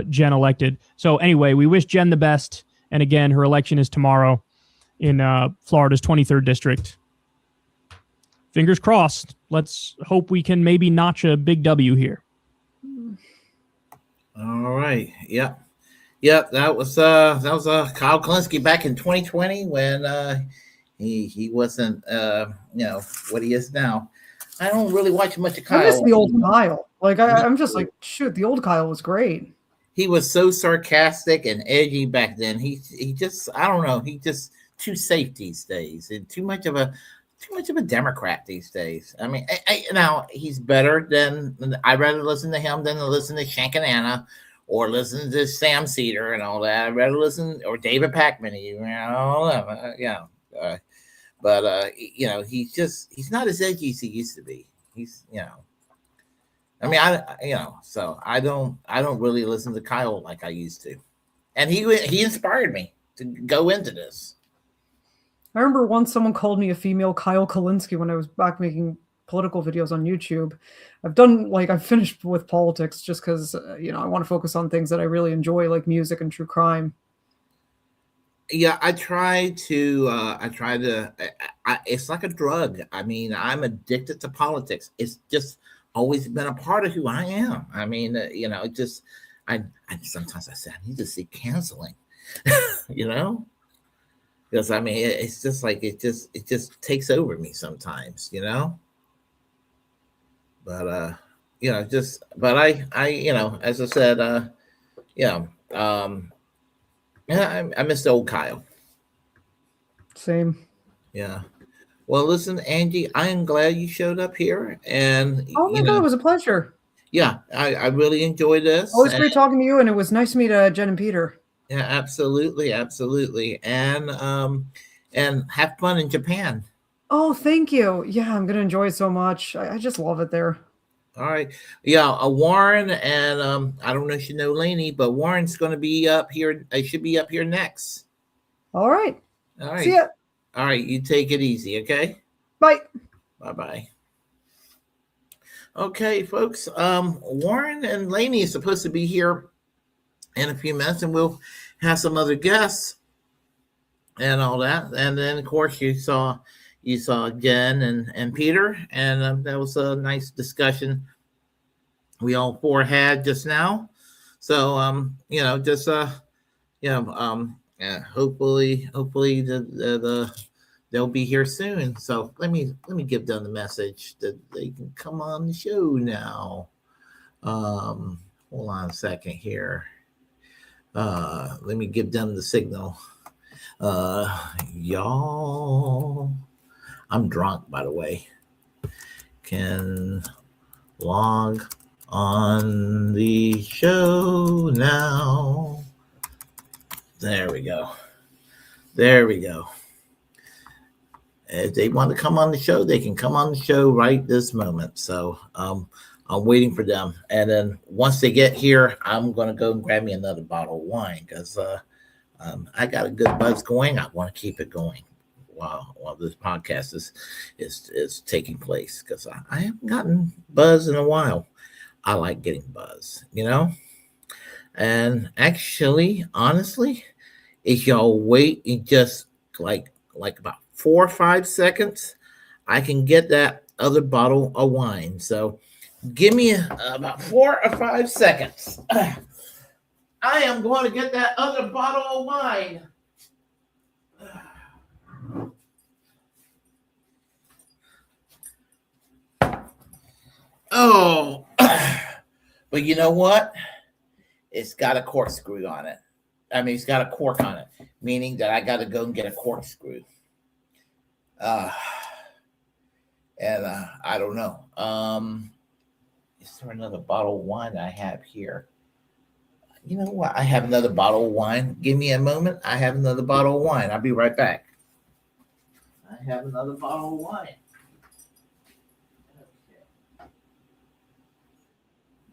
Jen elected. So anyway, we wish Jen the best. And again, her election is tomorrow in Florida's 23rd district. Fingers crossed. Let's hope we can maybe notch a big W here. All right. Yep. That was Kyle Kalinske back in 2020 when he wasn't what he is now. I don't really watch much of Kyle. I miss the old Kyle. I'm just like, shoot, the old Kyle was great. He was so sarcastic and edgy back then. He just, I don't know. He just too safe these days and too much of a Democrat these days. I mean, now he's better than, I'd rather listen to him than to listen to Shank and Anna or listen to Sam Cedar and all that. I'd rather listen, or David Pakman, but he's not as edgy as he used to be. He's, I mean, so I don't really listen to Kyle like I used to. and he inspired me to go into this. I remember once someone called me a female Kyle Kalinske when I was back making political videos on YouTube. I've finished with politics just because, I want to focus on things that I really enjoy, like music and true crime. Yeah, I try to, it's like a drug. I mean, I'm addicted to politics. It's just always been a part of who I am. I mean, sometimes I say, I need to see canceling, because I mean, it's just like, it just takes over me sometimes, but, as I said, I miss the old Kyle. Same. Yeah. Well, listen, Angie, I am glad you showed up here. And oh my God, it was a pleasure. Yeah, I really enjoyed this. Always great talking to you, and it was nice to meet Jen and Peter. Yeah, absolutely, and have fun in Japan. Oh, thank you. Yeah, I'm gonna enjoy it so much. I just love it there. All right. Yeah, Warren and I don't know if you know Lainey, but Warren's going to be up here. I should be up here next. All right. All right. See ya. All right. You take it easy. Okay. Bye. Bye. Okay, folks. Warren and Lainey is supposed to be here in a few minutes, and we'll have some other guests and all that. And then, of course, you saw Jen and Peter, and that was a nice discussion we all four had just now. So hopefully they'll be here soon. So let me give them the message that they can come on the show now. Hold on a second here. Let me give them the signal. Y'all, I'm drunk, by the way. Can log on the show now. There we go. If they want to come on the show, they can come on the show right this moment. So I'm waiting for them. And then once they get here, I'm going to go and grab me another bottle of wine because I got a good buzz going. I want to keep it going while this podcast is taking place because I haven't gotten buzz in a while. I like getting buzz, and actually, honestly, if y'all wait in just like about 4 or 5 seconds, I can get that other bottle of wine. So give me about 4 or 5 seconds. I am going to get that other bottle of wine. Oh, but you know what? It's got a corkscrew on it. I mean, it's got a cork on it, meaning that I got to go and get a corkscrew. And I don't know. Is there another bottle of wine I have here? You know what? I have another bottle of wine. Give me a moment. I have another bottle of wine. I'll be right back. I have another bottle of wine.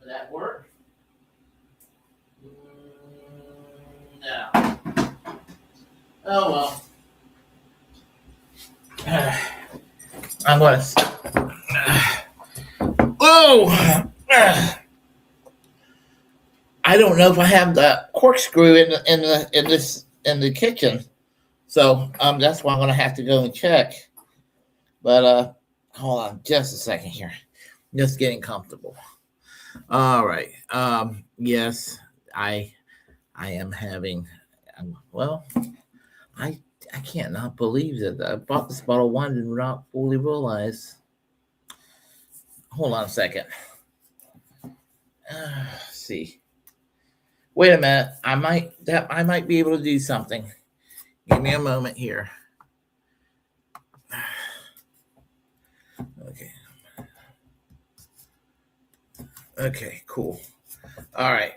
Will that work? No. Oh well. I'm gonna. Oh. I don't know if I have the corkscrew in the kitchen, so that's why I'm gonna have to go and check. But hold on just a second here. Just getting comfortable. All right. Yes, I am having. Well, I can't not believe that I bought this bottle of wine and did not fully realize. Hold on a second. Let's see. Wait a minute. I might be able to do something. Give me a moment here. Okay, cool. All right.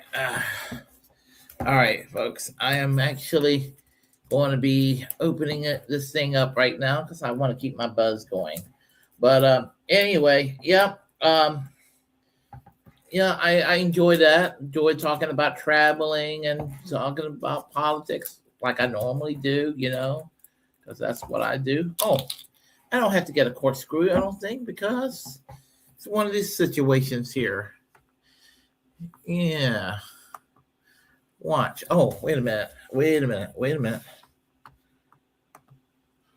All right, folks. I am actually going to be opening this thing up right now because I want to keep my buzz going. But anyway, yep. Yeah, I enjoy that. Enjoy talking about traveling and talking about politics like I normally do, because that's what I do. Oh, I don't have to get a corkscrew, I don't think, because it's one of these situations here. Yeah. Watch. Oh, wait a minute.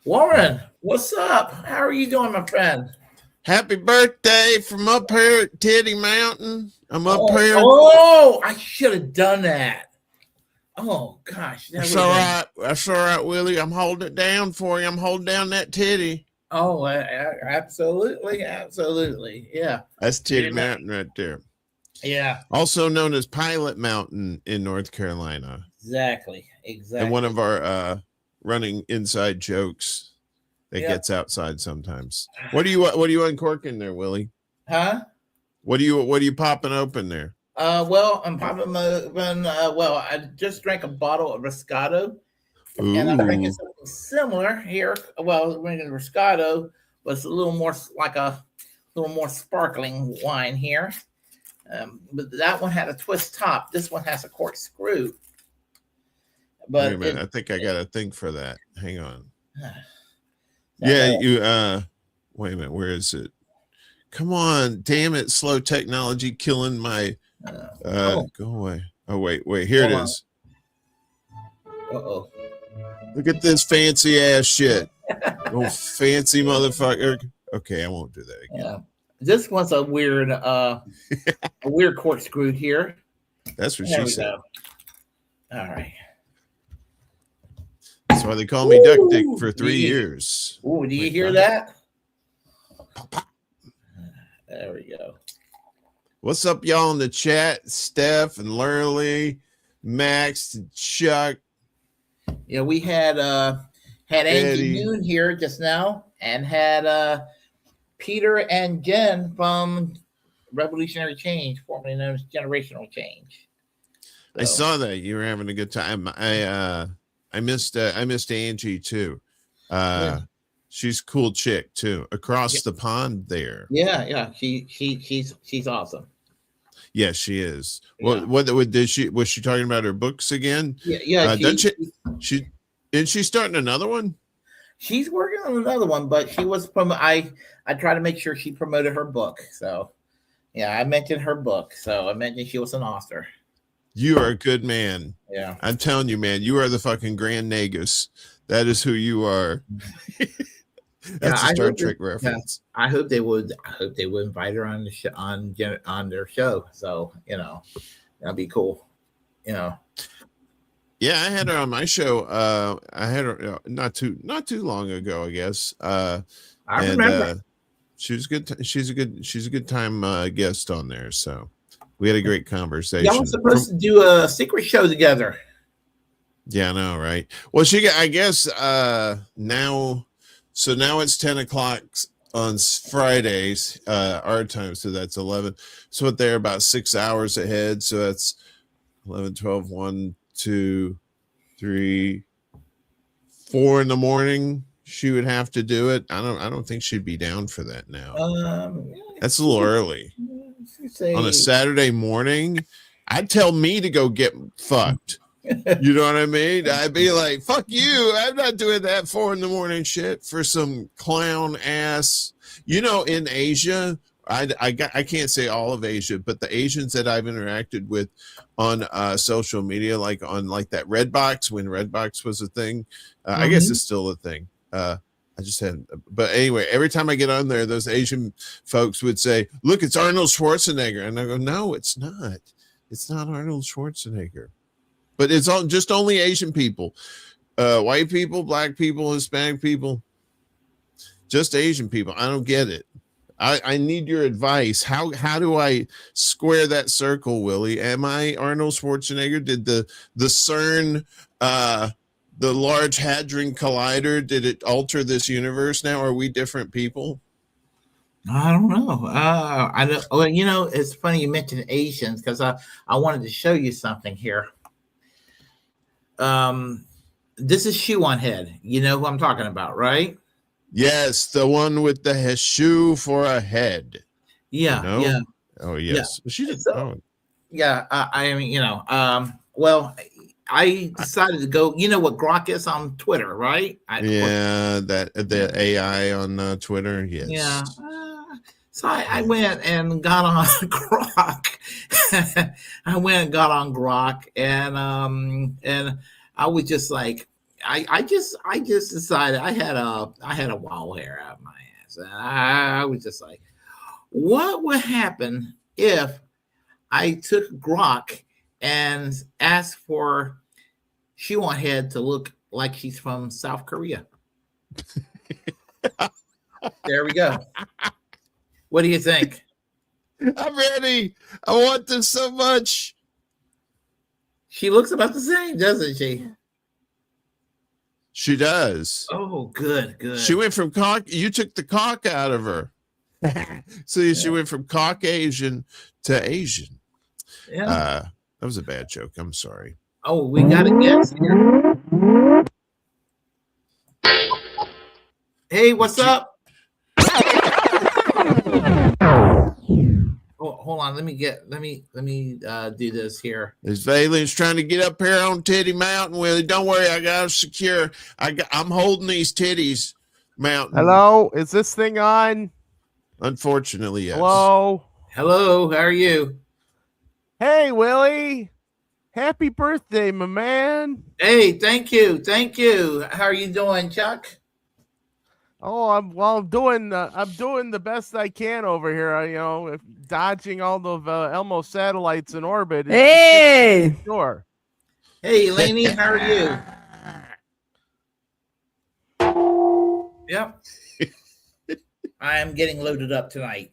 Warren, what's up? How are you doing, my friend? Happy birthday from up here at Teddy Mountain. I'm up here. Oh, I should have done that. Oh, gosh. That's all right. That's all right, Willie. I'm holding it down for you. I'm holding down that titty. Oh, absolutely. Absolutely. Yeah. That's Teddy Mountain right there. Yeah. Also known as Pilot Mountain in North Carolina. Exactly. And one of our running inside jokes that gets outside sometimes. What are you uncorking there, Willie? Huh? What are you popping open there? Well, I'm popping open. I just drank a bottle of Roscato, and I'm drinking something similar here. Well, we're drinking Roscato, but it's a little more sparkling wine here. But that one had a twist top. This one has a corkscrew. But wait a minute, I think I got a thing for that. Hang on. Yeah, you wait a minute, where is it? Come on, damn it, slow technology killing my go away. Oh wait, here it is. Uh-oh. Look at this fancy ass shit. Oh, fancy motherfucker. Okay, I won't do that again. Yeah. This one's a weird corkscrew here. That's what she said. All right. That's why they call me Duck Dick for 3 years. Ooh, do you hear that? There we go. What's up, y'all in the chat? Steph and Lurley, Max, and Chuck. Yeah, we had Angie Noon here just now, and had Peter and Jen from Revolutionary Change, formerly known as Generational Change. So. I saw that you were having a good time. I missed Angie too. She's a cool chick too. Across the pond there. Yeah. She's awesome. Yeah, she is. Yeah. What did she? Was she talking about her books again? Yeah. She's starting another one. She's working on another one, but she was I try to make sure she promoted her book. So yeah, I mentioned her book. So I mentioned she was an author. You are a good man. Yeah. I'm telling you, man, you are the fucking Grand Nagus. That is who you are. That's a Star Trek reference. I hope they would invite her on the show, on their show. So, that'd be cool. Yeah, I had her on my show. I had her not too long ago, I guess. I remember. She was good. She's a good time guest on there. So we had a great conversation. Y'all were supposed to do a secret show together. Yeah, I know, right? Well, I guess now. So now it's 10 o'clock on Fridays, our time. So that's 11. So they're about 6 hours ahead. So that's 11, 12, 1, 2, 3, 4 in the morning. She would have to do it. I don't think she'd be down for that now. That's a little early. On a Saturday morning, I'd tell me to go get fucked. You know what I mean? I'd be like, fuck you. I'm not doing that 4 in the morning shit for some clown ass. In Asia, I can't say all of Asia, but the Asians that I've interacted with on social media, like on that Redbox, when Redbox was a thing, I guess it's still a thing. I just had, but anyway, every time I get on there, those Asian folks would say, look, it's Arnold Schwarzenegger. And I go, no, it's not. It's not Arnold Schwarzenegger. But it's just only Asian people, white people, black people, Hispanic people, just Asian people. I don't get it. I need your advice. How do I square that circle, Willie? Am I Arnold Schwarzenegger? Did the CERN, the Large Hadron Collider, did it alter this universe now? Are we different people? I don't know. I don't. Well, it's funny you mentioned Asians because I wanted to show you something here. This is Shoe on Head. You know who I'm talking about, right? Yes, the one with the shoe for a head. Yeah, yeah. Oh yes, she did. So, yeah, I mean, well, I decided to go. You know what Grok is on Twitter, right? The AI on Twitter. Yes. Yeah. So I went and got on Grok. I went and got on Grok, and I was just like, I just decided I had a wild hair out of my ass, and I was just like, what would happen if I took Grok and asked for Shiwon Head to look like she's from South Korea? There we go. What do you think? I'm ready. I want this so much. She looks about the same, doesn't she? She does. Oh, good. She went from cock. You took the cock out of her. So she went from Caucasian to Asian. Yeah. That was a bad joke. I'm sorry. Oh, we got a guest here. Hey, what's up? Oh, hold on. Let me do this here. There's aliens trying to get up here on Titty Mountain, Willie. Don't worry, I got it secure. I'm holding these titties mountain. Hello, is this thing on? Unfortunately, yes. Hello, how are you? Hey, Willie. Happy birthday, my man. Hey, thank you. How are you doing, Chuck? Oh, I'm doing the best I can over here. Dodging all the Elmo satellites in orbit. Hey, sure. Hey, Lainey, how are you? Yep. I am getting loaded up tonight.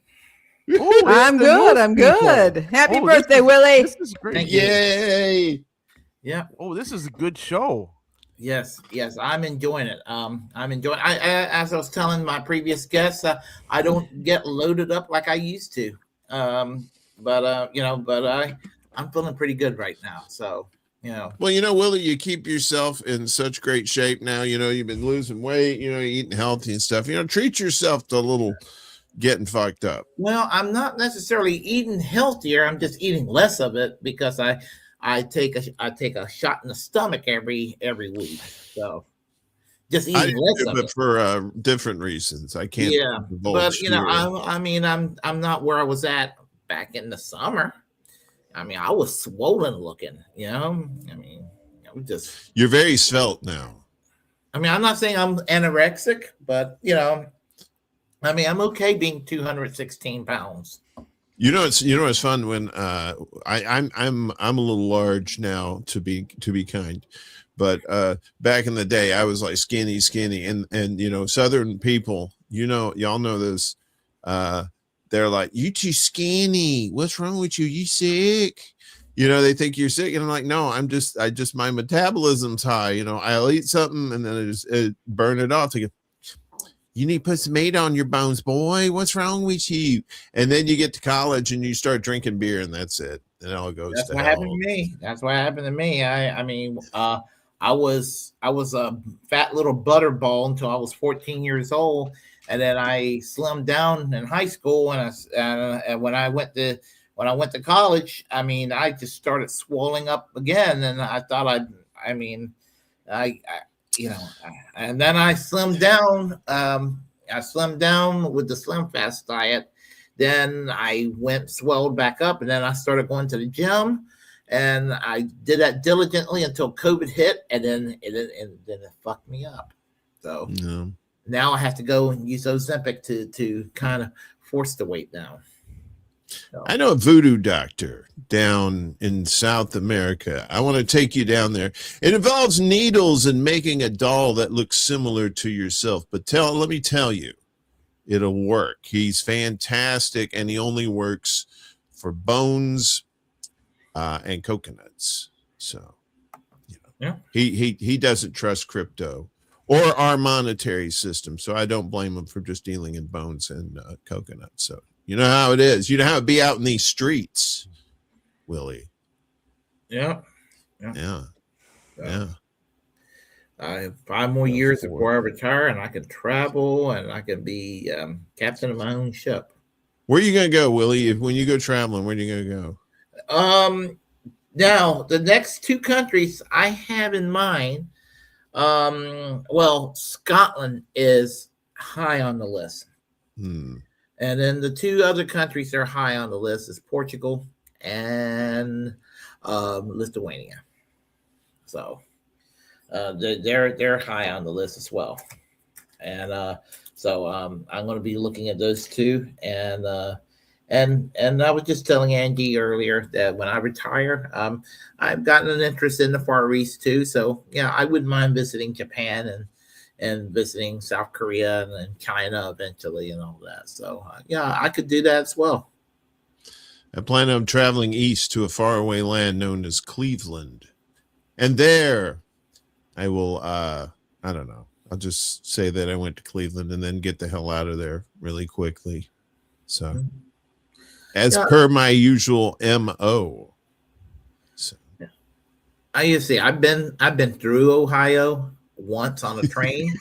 Ooh, I'm good. Happy birthday, Willie. This is great. Yay. Yeah. Oh, this is a good show. Yes, I'm enjoying it. As I was telling my previous guests, I don't get loaded up like I used to. But I'm feeling pretty good right now. So, Well, Willie, you keep yourself in such great shape now. You've been losing weight, you're eating healthy and stuff. Treat yourself to a little getting fucked up. Well, I'm not necessarily eating healthier. I'm just eating less of it because I take a shot in the stomach every week. So just eating less of it for different reasons. I can't. Yeah, but I'm not where I was at back in the summer. I mean, I was swollen looking. I'm just. You're very svelte now. I mean, I'm not saying I'm anorexic, but I'm okay being 216 pounds. It's fun when I'm a little large now to be kind, but back in the day I was like skinny and Southern people, y'all know this, they're like, you too skinny, what's wrong with you, you sick? They think you're sick, and I'm like, no, I just my metabolism's high. I'll eat something and then I just burn it off. You need to put some meat on your bones, boy. What's wrong with you? And then you get to college and you start drinking beer, and that's it. And it all goes. That's to what hell. happened to me. That's what happened to me. I was a fat little butterball until I was 14 years old, and then I slimmed down in high school. And when I went to college, I just started swelling up again, and I thought and then I slimmed down. I slimmed down with the Slim Fast diet. Then I swelled back up, and then I started going to the gym, and I did that diligently until COVID hit, and then it fucked me up. So now I have to go and use Ozempic to kind of force the weight down. So. I know a voodoo doctor down in South America. I want to take you down there. It involves needles and making a doll that looks similar to yourself. But let me tell you, it'll work. He's fantastic, and he only works for bones and coconuts. So, he doesn't trust crypto or our monetary system. So I don't blame him for just dealing in bones and coconuts. So. You know how it is. You know how it be out in these streets, Willie. Yeah. I have 5 more years before I retire, and I can travel, and I can be captain of my own ship. Where are you going to go, Willie? When you go traveling, where are you going to go? Now, the next two countries I have in mind, well, Scotland is high on the list. And then the two other countries that are high on the list is Portugal and Lithuania. So they're high on the list as well. And so I'm going to be looking at those two. And I was just telling Andy earlier that when I retire, I've gotten an interest in the Far East too. So yeah, I wouldn't mind visiting Japan and visiting South Korea and China eventually and all that. So yeah, I could do that as well. I plan on traveling east to a faraway land known as Cleveland. And there I will, I don't know. I'll just say that I went to Cleveland and then get the hell out of there really quickly. So as per my usual MO. So. I used to say I've been through Ohio once on a train.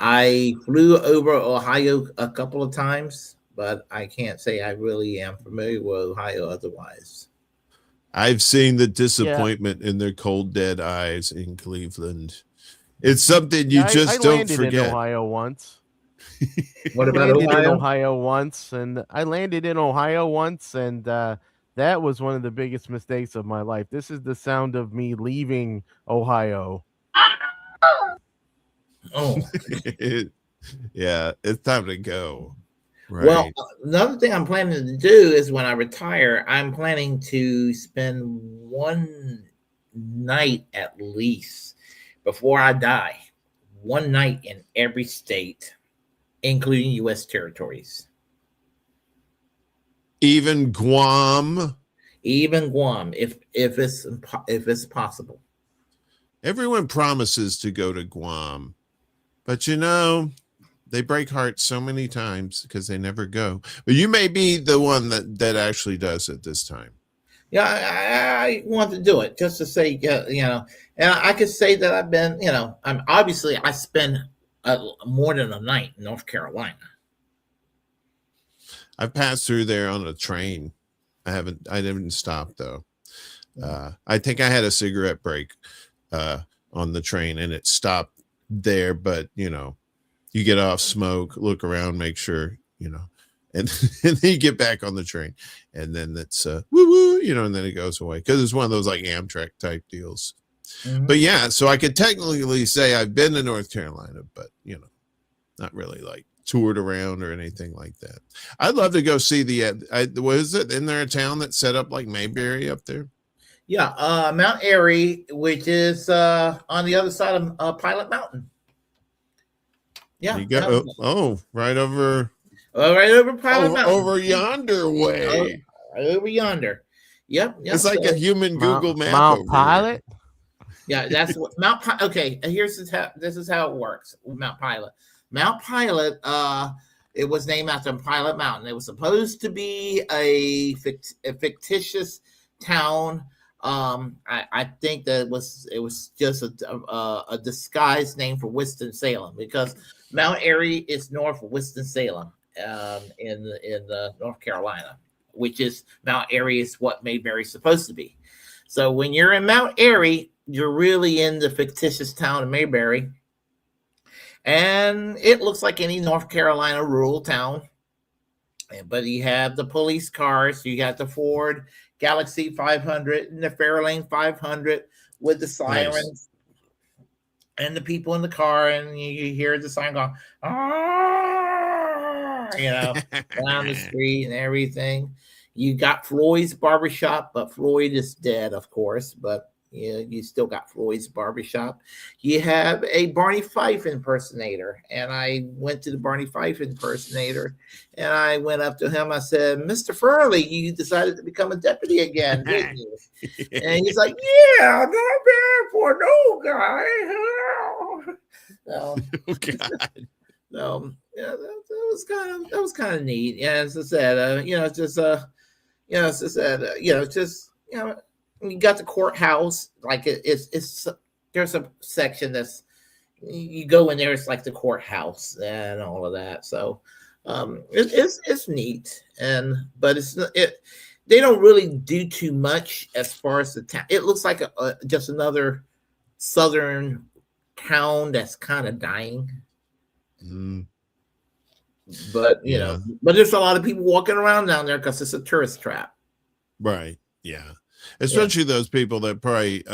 I flew over Ohio a couple of times, but I can't say I really am familiar with Ohio otherwise. I've seen the disappointment in their cold, dead eyes in Cleveland. It's something you just don't forget. In Ohio once. What about Ohio? In Ohio once, and I landed in Ohio once, and that was one of the biggest mistakes of my life. This is the sound of me leaving Ohio. Oh, yeah, it's time to go. Right. Well, another thing I'm planning to do is when I retire, I'm planning to spend one night at least before I die, one night in every state, including U.S. territories. Even Guam. Even Guam, if it's possible. Everyone promises to go to Guam, but you know, they break hearts so many times because they never go. But you may be the one that actually does it this time. Yeah, I want to do it just to say, you know, and I could say that I've been, you know, I spend more than a night in North Carolina. I've passed through there on a train. I didn't stop though. I think I had a cigarette break on the train and it stopped there, but you know, you get off, smoke, look around, make sure, you know, and then you get back on the train and then it's woo woo, you know, and then it goes away because it's one of those like Amtrak type deals. Mm-hmm. But yeah, so I could technically say I've been to North Carolina, but you know, not really like toured around or anything like that. I'd love to go see was it in there a town that set up like Mayberry up there? Yeah, Mount Airy, which is on the other side of Pilot Mountain. Yeah. You go, right over. Right over Pilot Mountain. Over yonder way. Over yonder. Yep. It's like a human Google map. Mount Pilot. Yeah, that's what Mount Pilot. Okay, this is how it works. Mount Pilot. Mount Pilot. It was named after Pilot Mountain. It was supposed to be a fictitious town. I think that it was just a disguised name for Winston-Salem because Mount Airy is north of Winston-Salem in North Carolina, which is Mount Airy is what Mayberry is supposed to be. So when you're in Mount Airy, you're really in the fictitious town of Mayberry, and it looks like any North Carolina rural town. But you have the police cars, you got the Ford Galaxy 500 and the Fairlane 500 with the sirens. Nice. And the people in the car, and you hear the siren going, you know, down the street and everything. You got Floyd's barbershop, but Floyd is dead, of course, but you still got Floyd's barbershop. You have a Barney Fife impersonator, and I went to the Barney Fife impersonator, and I went up to him. I said, "Mr. Furley, you decided to become a deputy again, didn't you?" And he's like, "Yeah, not bad for no guy." So, oh God. So yeah, that was kind of neat. Yeah, as I said, you got the courthouse, like it's there's a section that's you go in there, it's like the courthouse and all of that. So It's neat, but they don't really do too much as far as the town. It looks like just another southern town that's kind of dying. But you know, but there's a lot of people walking around down there because it's a tourist trap. Right. Yeah. Especially those people that probably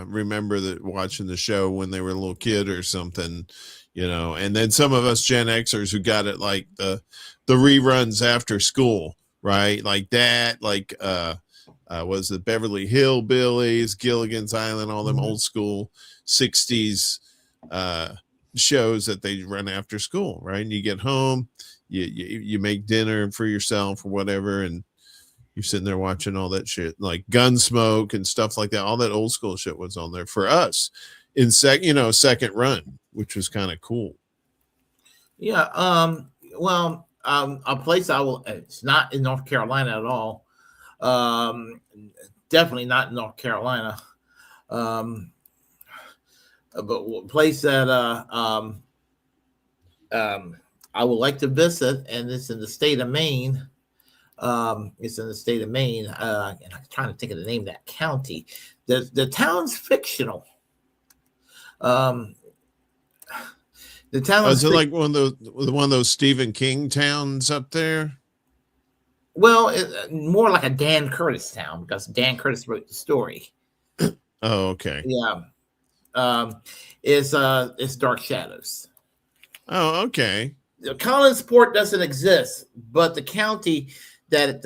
remember that watching the show when they were a little kid or something, you know, and then some of us Gen Xers who got it like the reruns after school, right? Like that, like was it Beverly Hillbillies, Gilligan's Island, all them old school 60s shows that they run after school, right? And you get home, you make dinner for yourself or whatever, and you're sitting there watching all that shit, like Gunsmoke and stuff like that. All that old school shit was on there for us in second run, which was kind of cool. Yeah. A place it's not in North Carolina at all. Definitely not in North Carolina. But a place that I would like to visit, and it's in the state of Maine. It's in the state of Maine, and I'm trying to think of the name of that county. The town's fictional. The town is it like one of those Stephen King towns up there? Well, more like a Dan Curtis town because Dan Curtis wrote the story. Oh, okay. Yeah. It's Dark Shadows. Oh, okay. Collinsport doesn't exist, but the county that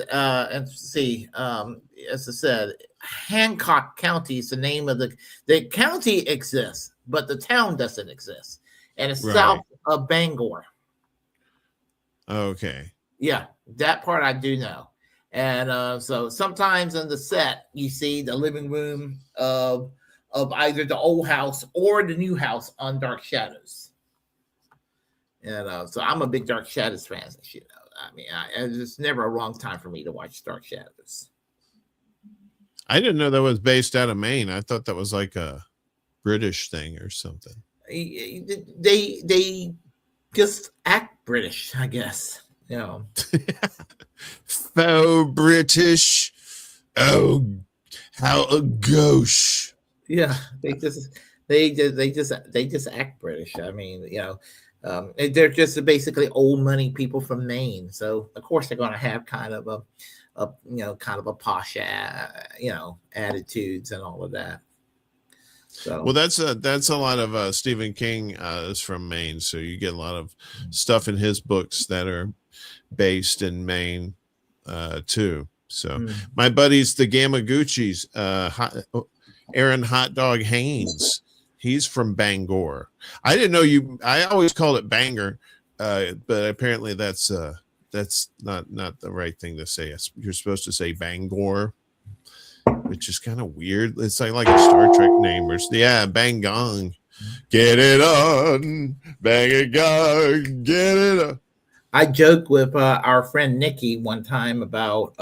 as I said, Hancock County is the name of the county exists, but the town doesn't exist, and it's south of Bangor. Okay. Yeah, that part I do know, and so sometimes in the set you see the living room of either the old house or the new house on Dark Shadows. And so I'm a big Dark Shadows fan, as you know. I mean, it's never a wrong time for me to watch Dark Shadows. I didn't know that was based out of Maine. I thought that was like a British thing or something. They just act British, I guess. You know, faux British. Oh, how a gauche. Yeah, they just act British. I mean, you know. They're just basically old money people from Maine, so of course they're going to have kind of a posh, attitudes and all of that. So well, that's a lot of Stephen King is from Maine, so you get a lot of stuff in his books that are based in Maine too. So my buddies, the Gamaguchis, Aaron Hot Dog Haynes. He's from Bangor. I didn't know I always called it Bangor, but apparently that's not the right thing to say. You're supposed to say Bangor, which is kind of weird. It's like a Star Trek name or Bangong. Get it on, bang it on, get it on. I joked with our friend Nikki one time about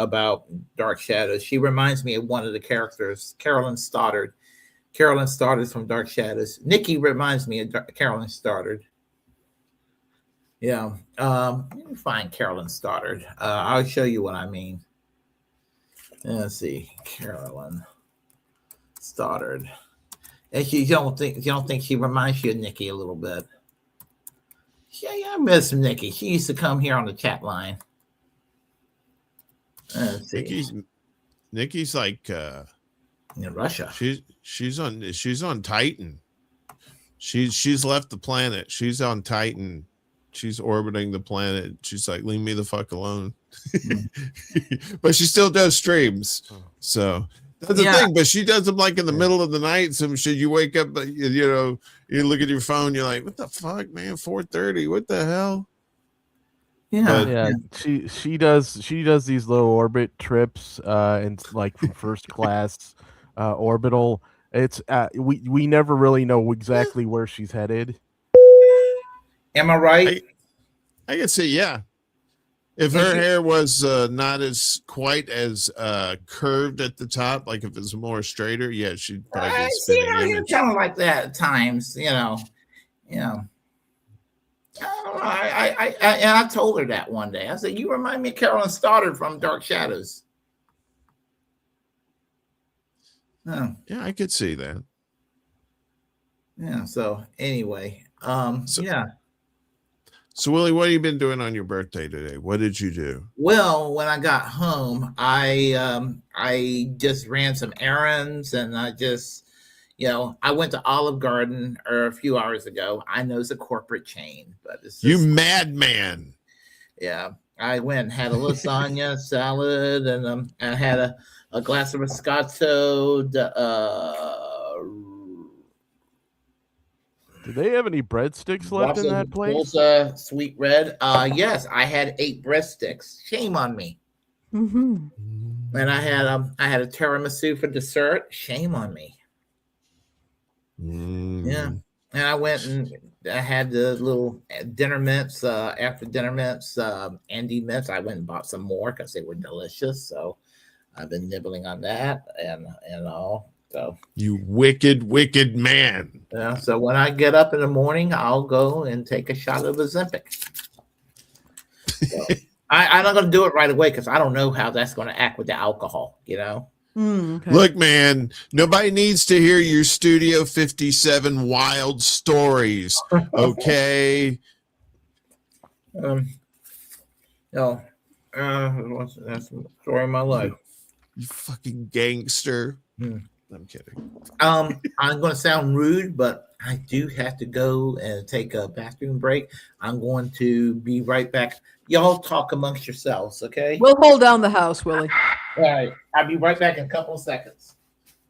Dark Shadows. She reminds me of one of the characters, Carolyn Stoddard. Carolyn Stoddard from Dark Shadows. Nikki reminds me of Carolyn Stoddard. Yeah. Let me find Carolyn Stoddard. I'll show you what I mean. Let's see. Carolyn Stoddard. And you don't think she reminds you of Nikki a little bit? Yeah, I miss Nikki. She used to come here on the chat line. Let's see. Nikki's like in Russia. She's on Titan. She's left the planet. She's on Titan. She's orbiting the planet. She's like, leave me the fuck alone. But she still does streams. So that's the thing. But she does them like in the middle of the night. Some shit. You wake up, you look at your phone. You're like, what the fuck, man? 4:30. What the hell? Yeah. She does these low orbit trips and like from first class orbital. It's we never really know exactly where she's headed. Am I right? I can see, yeah. If her hair was not as quite as curved at the top, like if it's more straighter, yeah, she'd probably be spinning. You're kind of like that at times, you know. I told her that one day. I said, "You remind me of Carolyn Stoddard from Dark Shadows." Yeah, I could see that. Yeah. So anyway, yeah. So Willie, what have you been doing on your birthday today? What did you do? Well, when I got home, I just ran some errands, and I just, I went to Olive Garden a few hours ago. I know it's a corporate chain, but it's just, you madman. Yeah, I went and had a lasagna salad, and I had a glass of Moscato. Do they have any breadsticks left in that place? Sweet red. Yes, I had 8 breadsticks. Shame on me. Mm-hmm. And I had a tiramisu for dessert. Shame on me. Yeah. And I went and I had the little dinner mints, after dinner mints, Andy mints. I went and bought some more because they were delicious. So I've been nibbling on that and all. So you wicked, wicked man. Yeah. So when I get up in the morning, I'll go and take a shot of Ozempic. So I'm not going to do it right away because I don't know how that's going to act with the alcohol. Okay. Look, man, nobody needs to hear your Studio 57 wild stories. Okay. That's the story of my life. You fucking gangster. I'm kidding. I'm going to sound rude, but I do have to go and take a bathroom break. I'm going to be right back. Y'all talk amongst yourselves, okay? We'll hold down the house, Willie. All right. I'll be right back in a couple of seconds.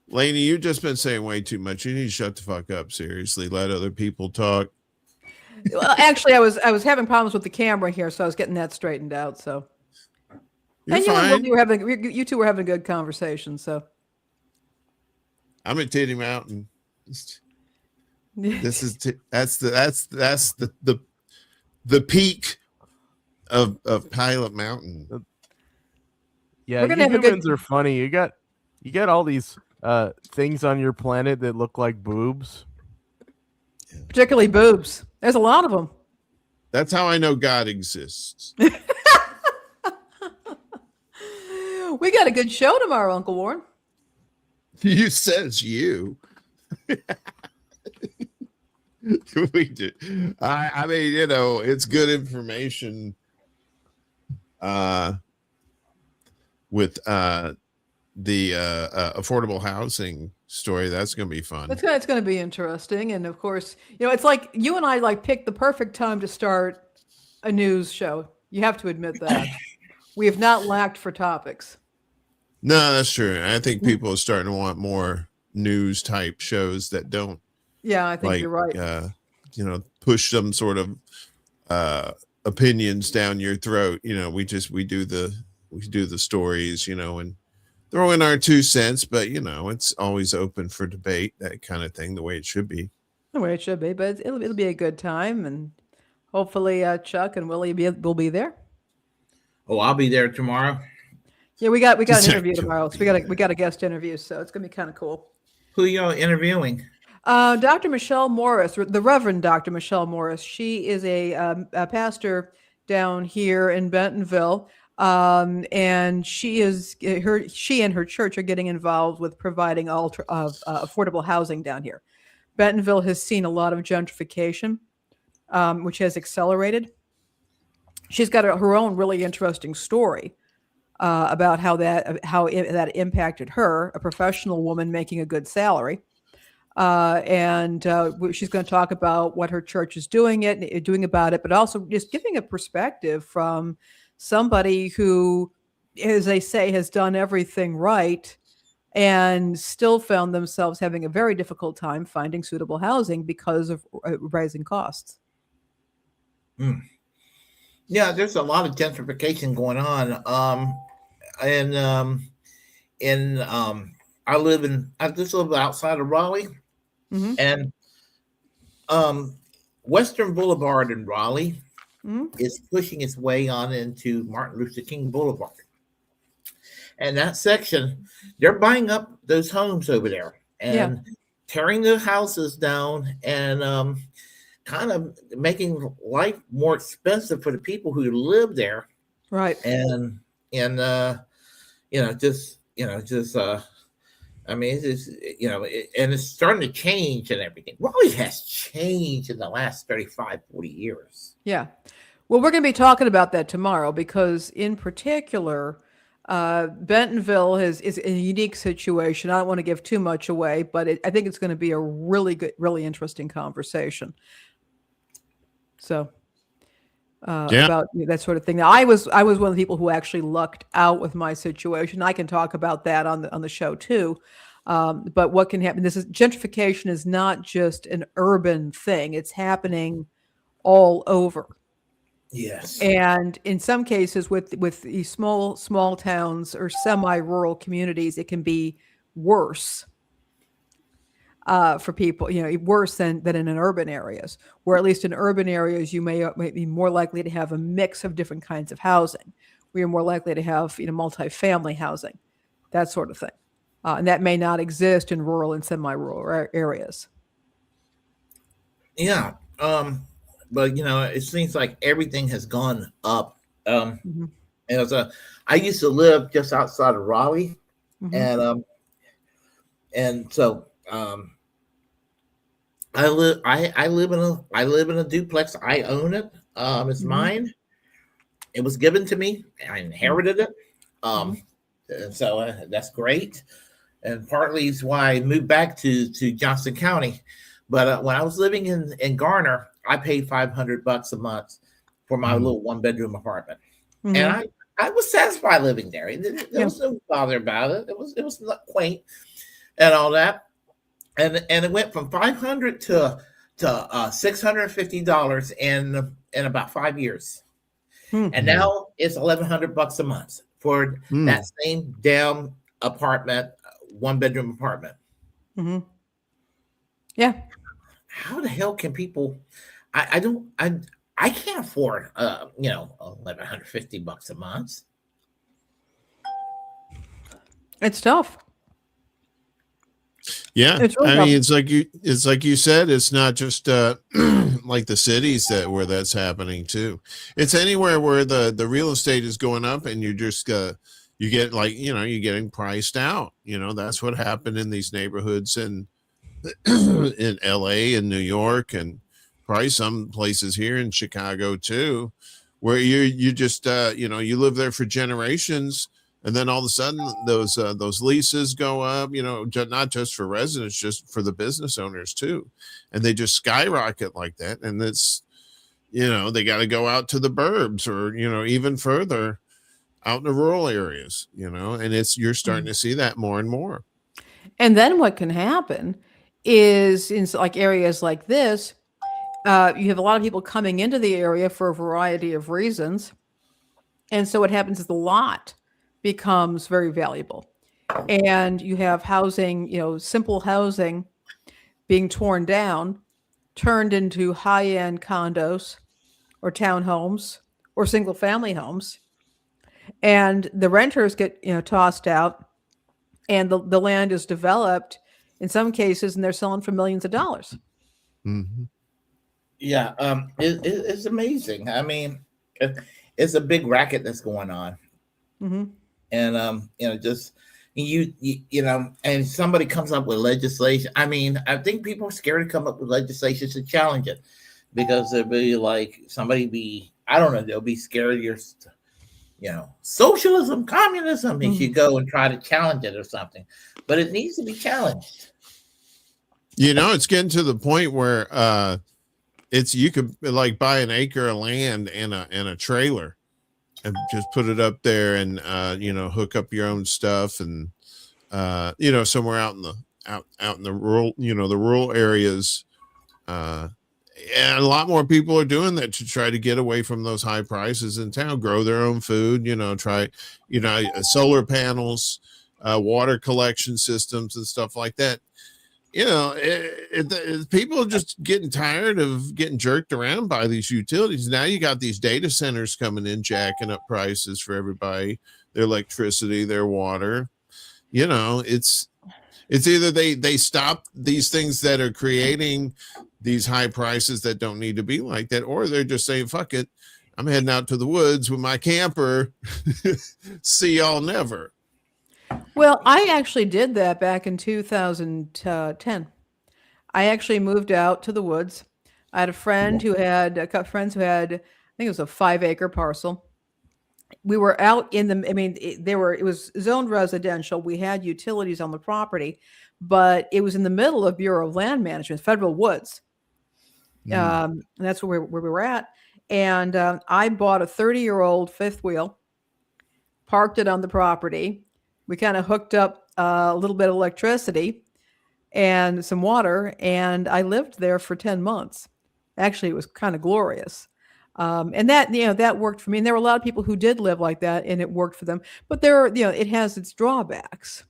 Lainey, you've just been saying way too much. You need to shut the fuck up. Seriously, let other people talk. Well, actually, I was having problems with the camera here, so I was getting that straightened out. So, You're and fine. you two were having a good conversation. So, I'm at Titty Mountain. That's the peak of Pilot Mountain. Yeah, you humans are funny. You got all these things on your planet that look like boobs. Particularly boobs. There's a lot of them. That's how I know God exists. We got a good show tomorrow, Uncle Warren. You says you. We do. I mean, it's good information. With the affordable housing story, that's going to be fun. It's going to be interesting, and of course, it's like you and I picked the perfect time to start a news show. You have to admit that we have not lacked for topics. No, that's true. I think people are starting to want more news type shows that don't. Yeah, I think you're right. Push some sort of opinions down your throat. We do the stories, and throw in our 2 cents, but it's always open for debate, that kind of thing, the way it should be. The way it should be, but it'll be a good time, and hopefully Chuck and Willie will be there. Oh, I'll be there tomorrow. Yeah, we got an interview tomorrow, so we got a guest interview, so it's gonna be kind of cool. Who are y'all interviewing? Dr. Michelle Morris, the Reverend Dr. Michelle Morris. She is a pastor down here in Bentonville, and she and her church are getting involved with providing affordable housing down here. Bentonville has seen a lot of gentrification, which has accelerated. She's got her own really interesting story about how that impacted her, a professional woman making a good salary. And she's going to talk about what her church is doing about it, but also just giving a perspective from somebody who, as they say, has done everything right and still found themselves having a very difficult time finding suitable housing because of rising costs. Yeah, there's a lot of gentrification going on. I just live outside of Raleigh, and Western Boulevard in Raleigh is pushing its way on into Martin Luther King Boulevard. And that section, they're buying up those homes over there and tearing the houses down and kind of making life more expensive for the people who live there. Right. And I mean, it's just, and it's starting to change and everything. Raleigh has changed in the last 35, 40 years. Yeah. Well, we're going to be talking about that tomorrow because, in particular, Bentonville is a unique situation. I don't want to give too much away, but I think it's going to be a really good, really interesting conversation. So, about that sort of thing. Now, I was one of the people who actually lucked out with my situation. I can talk about that on the show too. But what can happen? Gentrification is not just an urban thing; it's happening all over. Yes. And in some cases with these small towns or semi-rural communities, it can be worse for people, worse than in urban areas, where at least in urban areas, you may be more likely to have a mix of different kinds of housing. We are more likely to have, multifamily housing, that sort of thing. And that may not exist in rural and semi-rural areas. Yeah. But it seems like everything has gone up. And I used to live just outside of Raleigh, and so I live in a duplex. I own it. It's mine. It was given to me. I inherited it. And so that's great. And partly is why I moved back to Johnson County. But when I was living in Garner, I paid $500 a month for my little 1-bedroom apartment, and I was satisfied living there. There was no bother about it. It was not quaint and all that, and it went from $500 to $650 in about 5 years, and now it's $1,100 a month for that same damn apartment, 1-bedroom apartment. Yeah. How the hell can people? I can't afford $1,150 a month. It's tough. Yeah, it's really I tough. mean, it's like you said. It's not just like the cities where that's happening too. It's anywhere where the real estate is going up, and you're just you get you're getting priced out. That's what happened in these neighborhoods in LA and New York, and probably some places here in Chicago too, where you just you live there for generations, and then all of a sudden those leases go up, not just for residents, just for the business owners too, and they just skyrocket like that. And it's they got to go out to the burbs or even further out in the rural areas, and you're starting to see that more and more. And then what can happen is in like areas like this, you have a lot of people coming into the area for a variety of reasons. And so what happens is the lot becomes very valuable. And you have housing, simple housing being torn down, turned into high-end condos or townhomes or single-family homes. And the renters get, tossed out, and the land is developed in some cases, and they're selling for millions of dollars. Yeah, it's amazing. I mean, it's a big racket that's going on, and just and somebody comes up with legislation. I mean, I think people are scared to come up with legislation to challenge it because they'll be like they'll be scared you're socialism, communism if you go and try to challenge it or something. But it needs to be challenged. It's getting to the point where you could like buy an acre of land and a trailer and just put it up there and hook up your own stuff and somewhere out in the rural the rural areas, and a lot more people are doing that to try to get away from those high prices in town, grow their own food, try solar panels, water collection systems and stuff like that. People are just getting tired of getting jerked around by these utilities. Now you got these data centers coming in, jacking up prices for everybody, their electricity, their water. It's either they stop these things that are creating these high prices that don't need to be like that, or they're just saying, fuck it, I'm heading out to the woods with my camper. See y'all never. Well, I actually did that back in 2010. I actually moved out to the woods. I had a friend who had a couple friends who had, I think it was a 5-acre parcel. We were out in the, I mean, it was zoned residential. We had utilities on the property, but it was in the middle of Bureau of Land Management, federal woods. And that's where we were at. And I bought a 30-year-old fifth wheel, parked it on the property. We kind of hooked up a little bit of electricity and some water, and I lived there for 10 months. Actually, it was kind of glorious. And that, that worked for me. And there were a lot of people who did live like that, and it worked for them. But it has its drawbacks.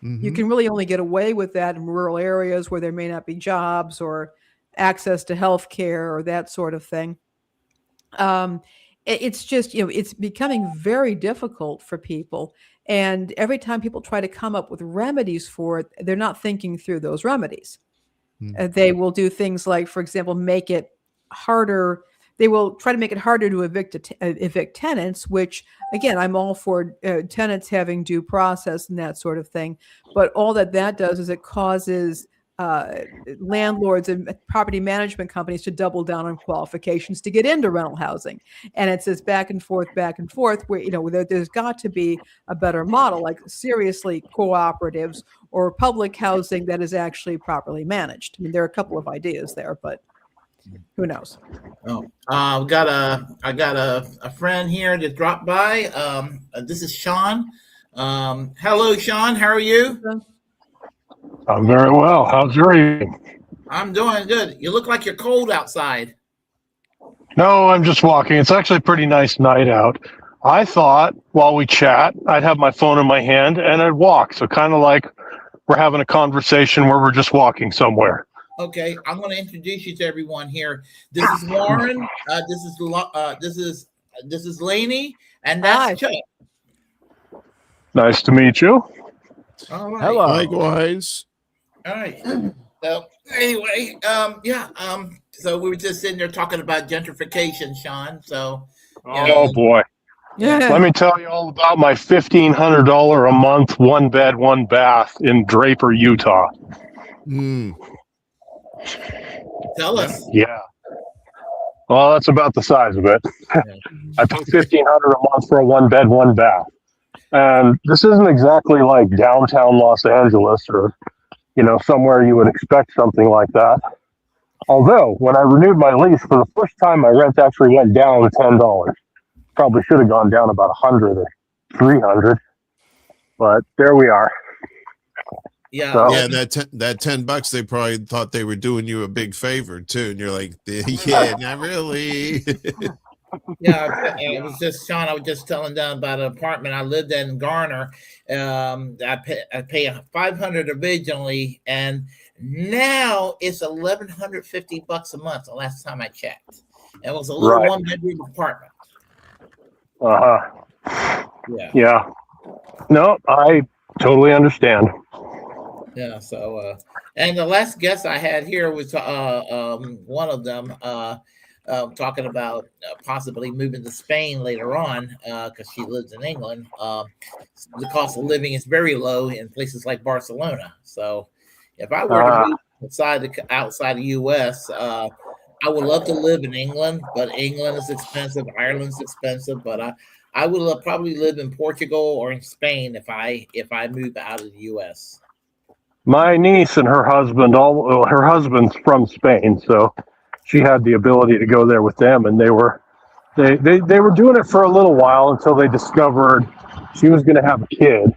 You can really only get away with that in rural areas where there may not be jobs or access to health care or that sort of thing. It's just, it's becoming very difficult for people. And every time people try to come up with remedies for it, they're not thinking through those remedies. They will do things like, for example, make it harder. They will try to make it harder to evict tenants, which, again, I'm all for tenants having due process and that sort of thing. But all that does is it causes landlords and property management companies to double down on qualifications to get into rental housing. And it's this back and forth where, there's got to be a better model, like seriously cooperatives or public housing that is actually properly managed. I mean, there are a couple of ideas there, but who knows? Oh, I got a friend here that dropped by. This is Sean. Hello, Sean. How are you? I'm very well. How's your evening? I'm doing good. You look like you're cold outside. No, I'm just walking. It's actually a pretty nice night out. I thought while we chat, I'd have my phone in my hand and I'd walk. So kind of like we're having a conversation where we're just walking somewhere. Okay, I'm going to introduce you to everyone here. This is Warren. This is Lainey, and that's Chuck. Nice to meet you. All right. Hello. Likewise. All right. So anyway, so we were just sitting there talking about gentrification, Sean. So oh boy. Yeah. Let me tell you all about my $1,500 a month, 1 bed, 1 bath in Draper, Utah. Tell us. Yeah. Well, that's about the size of it. I pay $1,500 a month for a 1 bed, 1 bath. And this isn't exactly like downtown Los Angeles or, somewhere you would expect something like that. Although, when I renewed my lease, for the first time, my rent actually went down $10. Probably should have gone down about 100 or 300. But there we are. Yeah, so, yeah. That $10, they probably thought they were doing you a big favor too, and you're like, yeah, not really. Yeah, it was just Sean. I was just telling them about an apartment I lived in Garner. I pay $500 originally, and now it's $1,150 a month. The last time I checked, it was a little 1-bedroom apartment. Yeah. No, I totally understand. Yeah. So, and the last guest I had here was one of them. Talking about possibly moving to Spain later on because she lives in England. The cost of living is very low in places like Barcelona. So if I were to move outside the U.S., I would love to live in England, but England is expensive. Ireland's expensive, but I would probably live in Portugal or in Spain if I move out of the U.S. My niece and her husband, her husband's from Spain, so she had the ability to go there with them, and they were doing it for a little while until they discovered she was going to have a kid,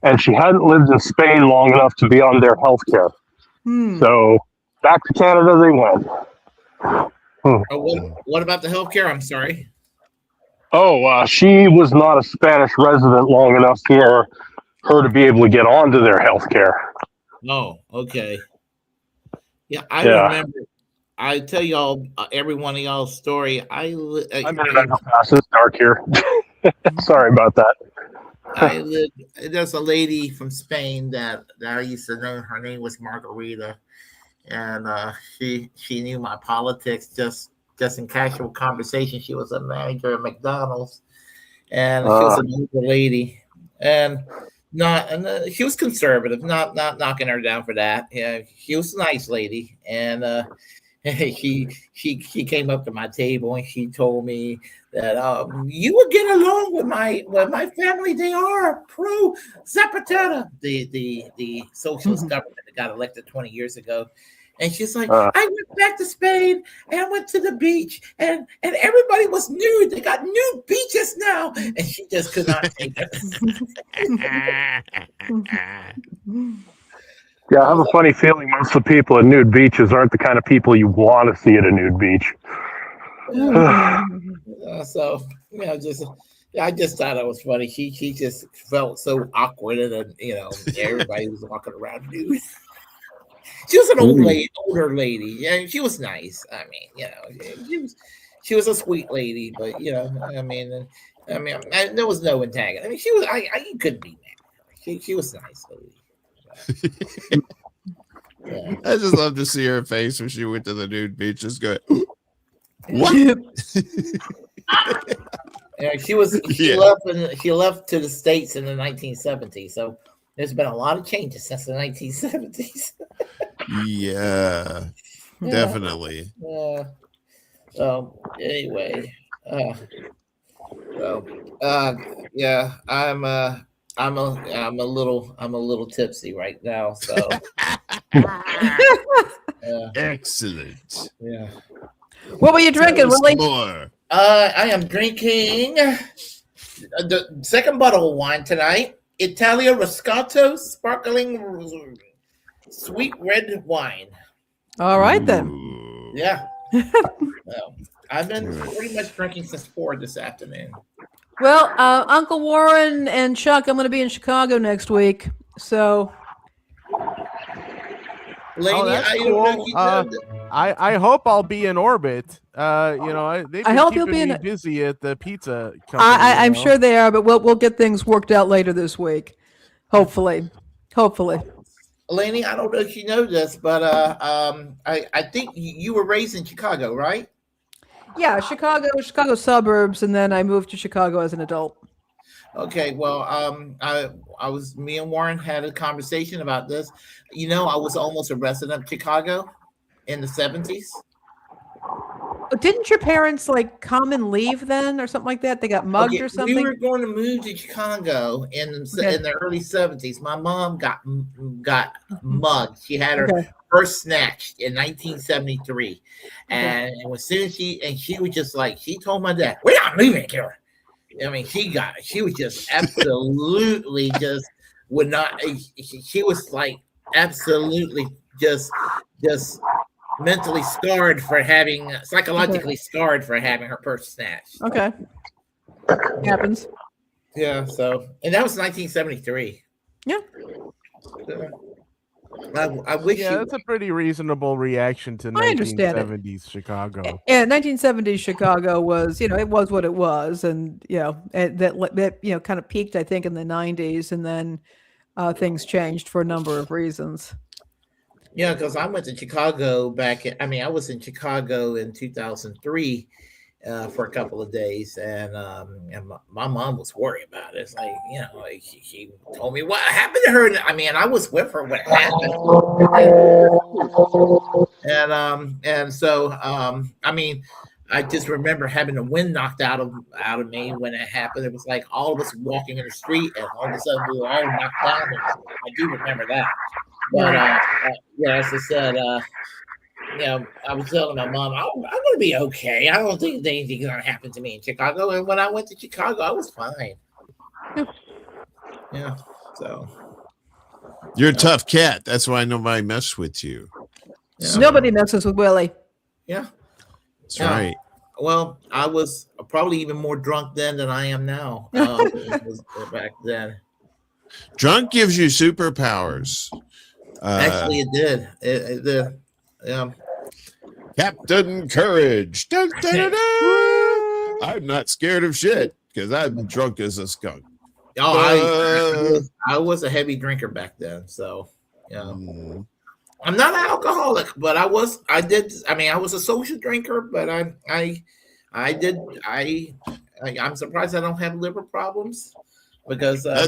and she hadn't lived in Spain long enough to be on their health care. So back to Canada they went. What about the healthcare? I'm sorry. She was not a Spanish resident long enough for her to be able to get onto their health care. Oh, okay. Yeah, I remember. I tell y'all every one of y'all's story. I'm gonna go fast. It's dark here. Sorry about that. There's a lady from Spain that I used to know. Her name was Margarita, and she knew my politics just in casual conversation. She was a manager at McDonald's, and she was an older lady, and she was conservative. Not knocking her down for that. Yeah, she was a nice lady, and she came up to my table and she told me that you will get along with my family. They are pro Zapatero, the socialist government that got elected 20 years ago. And she's like, I went back to Spain and I went to the beach and everybody was nude. They got nude beaches now. And she just could not take it. Yeah, I have a funny feeling most of the people at nude beaches aren't the kind of people you want to see at a nude beach. So, I just thought it was funny. She just felt so awkward, and everybody was walking around nude. She was an older lady, and she was nice. I mean, she was a sweet lady, but I mean, there was no antagonist. I mean, she was. I couldn't be mad. She was nice lady. Yeah. I just love to see her face when she went to the nude beach. Just go, what? She left to the States in the 1970s. So there's been a lot of changes since the 1970s. Yeah, definitely. Yeah. So anyway, I'm a little tipsy right now, so excellent. Yeah. What were you drinking, Willy? More. I am drinking the second bottle of wine tonight. Italia Roscato sparkling sweet red wine. All right then. Yeah. Well, I've been pretty much drinking since 4 this afternoon. Well, Uncle Warren and Chuck, I'm going to be in Chicago next week, so. Laney, that's cool. I hope I'll be in orbit. They've been I hope you'll keeping be me busy at the pizza company. I'm sure they are, but we'll get things worked out later this week, hopefully. Laney, I don't know if you know this, but I think you were raised in Chicago, right? Yeah, Chicago suburbs, and then I moved to Chicago as an adult. Okay, well, me and Warren had a conversation about this. I was almost a resident of Chicago in the 70s. Didn't your parents come and leave then, or something like that? They got mugged or something. We were going to move to Chicago in the early 70s. My mom got mugged. She had her first snatched in 1973, and as soon as she was just like, she told my dad, "We're not moving here." I mean, she was just absolutely just would not. She was like absolutely just mentally scarred for having, psychologically scarred for having her purse snatched. Okay. Happens. Yeah, so, and that was 1973. Yeah. I wish. Yeah, that's a pretty reasonable reaction to 1970s Chicago. Yeah, 1970s Chicago was, it was what it was, and that kind of peaked, I think, in the 90s, and then things changed for a number of reasons. Yeah, because I went to Chicago I was in Chicago in 2003 for a couple of days, and my mom was worried about it. It's like, she told me what happened to her. I mean, I was with her when it happened. And so, I mean, I just remember having the wind knocked out of me when it happened. It was like all of us walking in the street, and all of a sudden we were all knocked down. I do remember that. But as I said, I was telling my mom, I'm going to be okay. I don't think anything's going to happen to me in Chicago. And when I went to Chicago, I was fine. Yeah. So. You're a tough cat. That's why nobody messed with you. Yeah. Nobody messes with Willy. Yeah. That's right. Well, I was probably even more drunk then than I am now. Back then. Drunk gives you superpowers. Actually, it did. It did. Yeah. Captain Courage. Dun, dun, dun, dun. I'm not scared of shit because I'm drunk as a skunk. Oh, I was a heavy drinker back then. So, yeah. I'm not an alcoholic, but I was a social drinker, but I'm surprised I don't have liver problems because I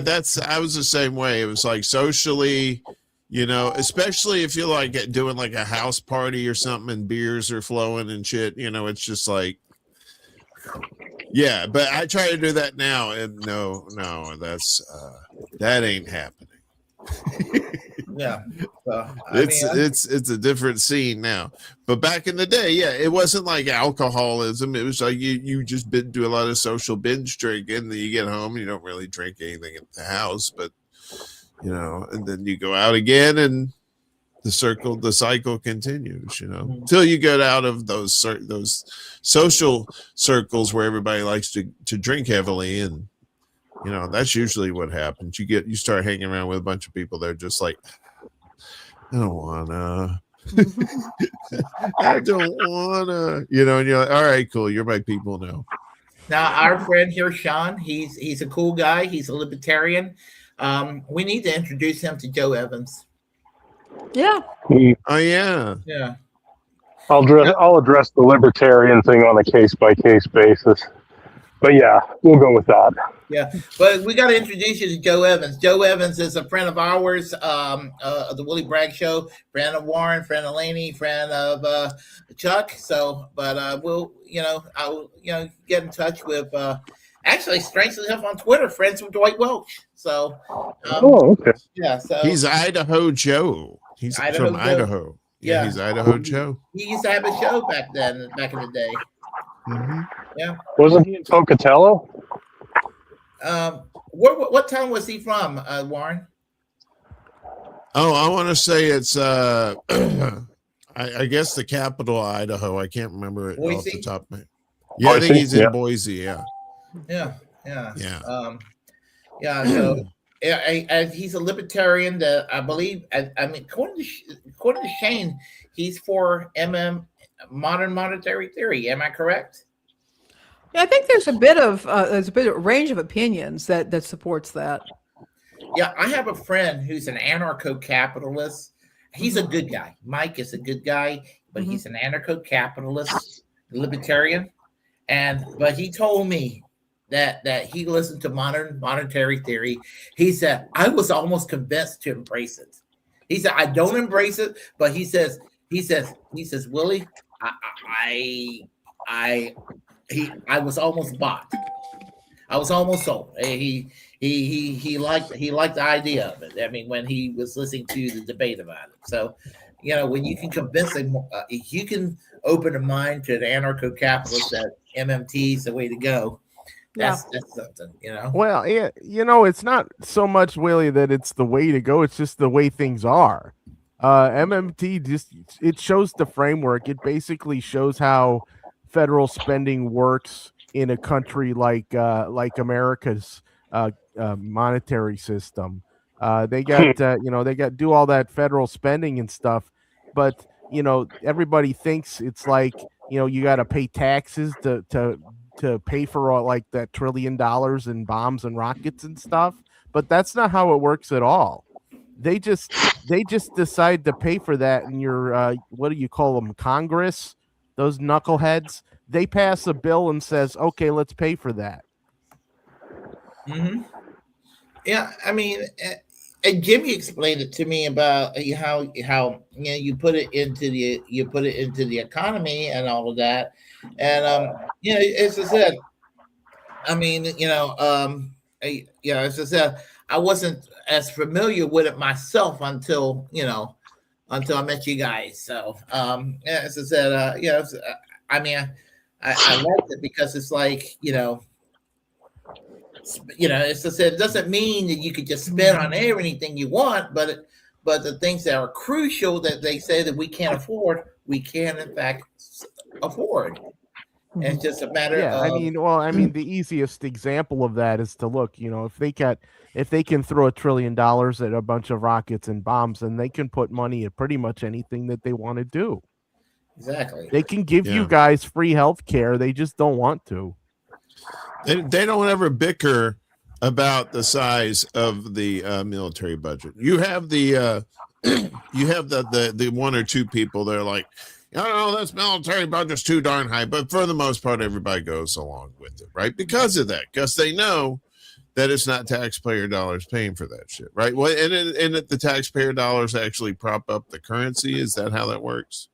was the same way. It was like socially, especially if you're like doing like a house party or something and beers are flowing and shit, it's just like, yeah, but I try to do that now and no, that ain't happening. Yeah, it's a different scene now, but back in the day, yeah, it wasn't like alcoholism. It was like you just do a lot of social binge drinking, and then you get home, you don't really drink anything at the house, but and then you go out again, and the cycle continues, until you get out of those social circles where everybody likes to drink heavily, and that's usually what happens. You start hanging around with a bunch of people that are just like, I don't wanna. I don't wanna. And you're like, all right, cool. You're my people now. Now, our friend here, Sean, he's a cool guy. He's a libertarian. We need to introduce him to Joe Evans. Yeah. Oh yeah. Yeah. I'll address the libertarian thing on a case-by-case basis. But yeah, we'll go with that. Yeah, but we got to introduce you to Joe Evans. Joe Evans is a friend of ours, of the Willy Bragg Show, friend of Warren, friend of Laney, friend of Chuck. So, but I'll get in touch with. Actually, strangely enough, on Twitter, friends with Dwight Welch. So, okay. Yeah, so he's Idaho Joe. He's from Idaho. Yeah, he's Idaho Joe. He used to have a show back in the day. Mm-hmm. Yeah. Wasn't he in Pocatello? What town was he from, Warren? Oh, I want to say it's I guess the capital of Idaho. I can't remember it off the top of my head. Yeah, I think he's in Boise. Yeah. Yeah. So, he's a libertarian. That I believe. According to Shane, he's for modern monetary theory. Am I correct? Yeah, I think there's a bit of range of opinions that supports that. Yeah, I have a friend who's an anarcho-capitalist. He's a good guy. Mike is a good guy, but he's an anarcho-capitalist, libertarian, but he told me that he listened to modern monetary theory. He said, I was almost convinced to embrace it. He said, I don't embrace it, but he says, Willie, I was almost bought. I was almost sold. He liked the idea of it. I mean, when he was listening to the debate about it. So, when you can convince him, if you can open a mind to an anarcho-capitalist that MMT is the way to go. That's something, Well, yeah, it's not so much, Willie, that it's the way to go. It's just the way things are. MMT it shows the framework. It basically shows how federal spending works in a country like America's monetary system. They got do all that federal spending and stuff, but everybody thinks it's like you got to pay taxes to pay for all, like that $1 trillion in bombs and rockets and stuff, but that's not how it works at all. They just decide to pay for that, and your what do you call them, Congress? Those knuckleheads, they pass a bill and says, okay, let's pay for that. Mm-hmm. Yeah, I mean, and Jimmy explained it to me about how you put it into the economy and all of that, and as I said, I mean, as I said, I wasn't as familiar with it myself until I met you guys. So, as I said, I liked it because it's like, as I said, it doesn't mean that you could just spend on anything you want, but the things that are crucial that they say that we can't afford, we can in fact afford. And it's just a matter of. I mean, the easiest example of that is to look, if they can throw $1 trillion at a bunch of rockets and bombs, then they can put money at pretty much anything that they want to do. Exactly. They can give you guys free health care. They just don't want to. They don't ever bicker about the size of the military budget. You have the you have the one or two people that are like, I don't know, that's military budget's too darn high. But for the most part, everybody goes along with it, right? Because of that, because they know that it's not taxpayer dollars paying for that shit, right? Well, and the taxpayer dollars actually prop up the currency. Is that how that works?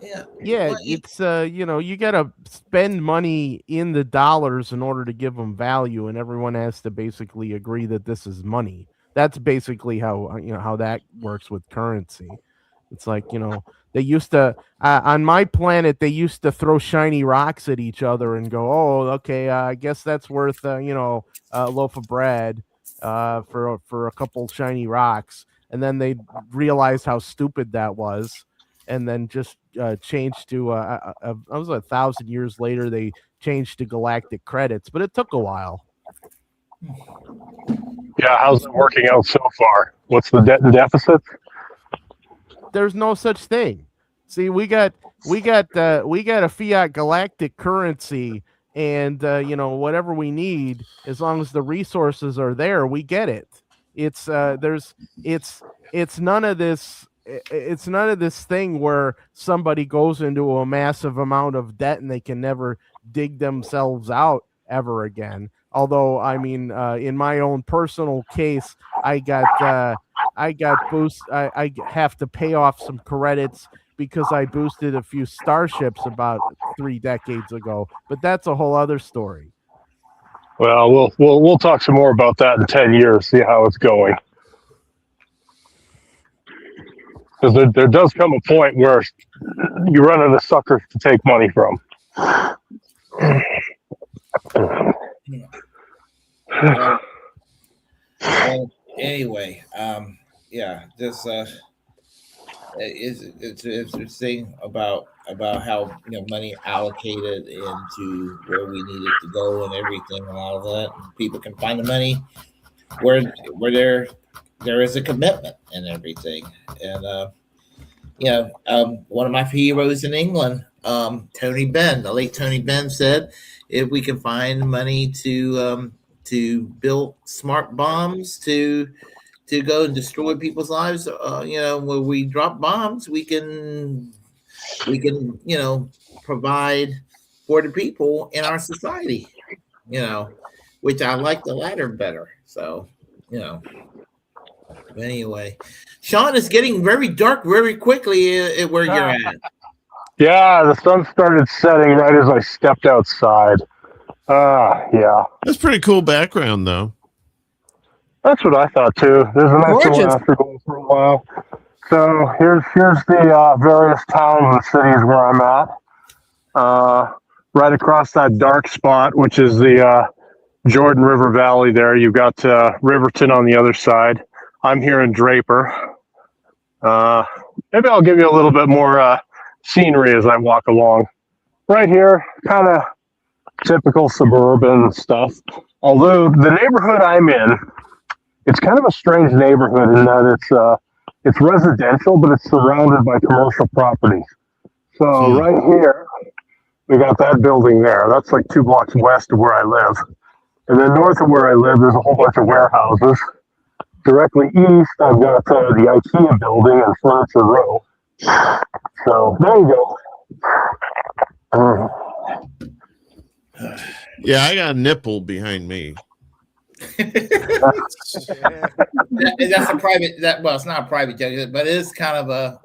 Yeah, Well, it's you got to spend money in the dollars in order to give them value, and everyone has to basically agree that this is money. That's basically how how that works with currency. It's like, they used to on my planet they used to throw shiny rocks at each other and go, oh, okay, I guess that's worth a loaf of bread for a couple shiny rocks, and then they realized how stupid that was, and then just changed to I was 1,000 years later they changed to galactic credits, but it took a while. Yeah, how's it working out so far? What's the debt and deficit? There's no such thing. See, we got a fiat galactic currency, and whatever we need, as long as the resources are there, we get it. It's none of this. It's none of this thing where somebody goes into a massive amount of debt and they can never dig themselves out ever again. Although, I mean, in my own personal case, I got boost. I have to pay off some credits because I boosted a few starships about 3 decades ago. But that's a whole other story. Well, we'll talk some more about that in 10 years. See how it's going. Because there does come a point where you run into suckers to take money from. Well, anyway, yeah, this it's interesting about how money allocated into where we need it to go and everything and all of that. People can find the money where there is a commitment and everything. And one of my heroes in England, Tony Benn, the late Tony Benn, said, if we can find money to build smart bombs to go and destroy people's lives, when we drop bombs, we can provide for the people in our society, which I like the latter better. So, anyway, Sean, it's getting very dark very quickly at where you're at. Yeah, the sun started setting right as I stepped outside. Yeah. That's pretty cool background, though. That's what I thought too. There's a nice little afterglow for a while. So here's the various towns and cities where I'm at. Right across that dark spot, which is the Jordan River Valley there. You've got Riverton on the other side. I'm here in Draper. Maybe I'll give you a little bit more scenery as I walk along. Right here, kind of typical suburban stuff. Although the neighborhood I'm in, it's kind of a strange neighborhood in that it's residential, but it's surrounded by commercial properties. So right here, we got that building there. That's like 2 blocks west of where I live. And then north of where I live, there's a whole bunch of warehouses. Directly east, I've got the IKEA building and Furniture Row. So there you go. Yeah, I got a nipple behind me. That's a private. Well, it's not a private joke, but it is kind of a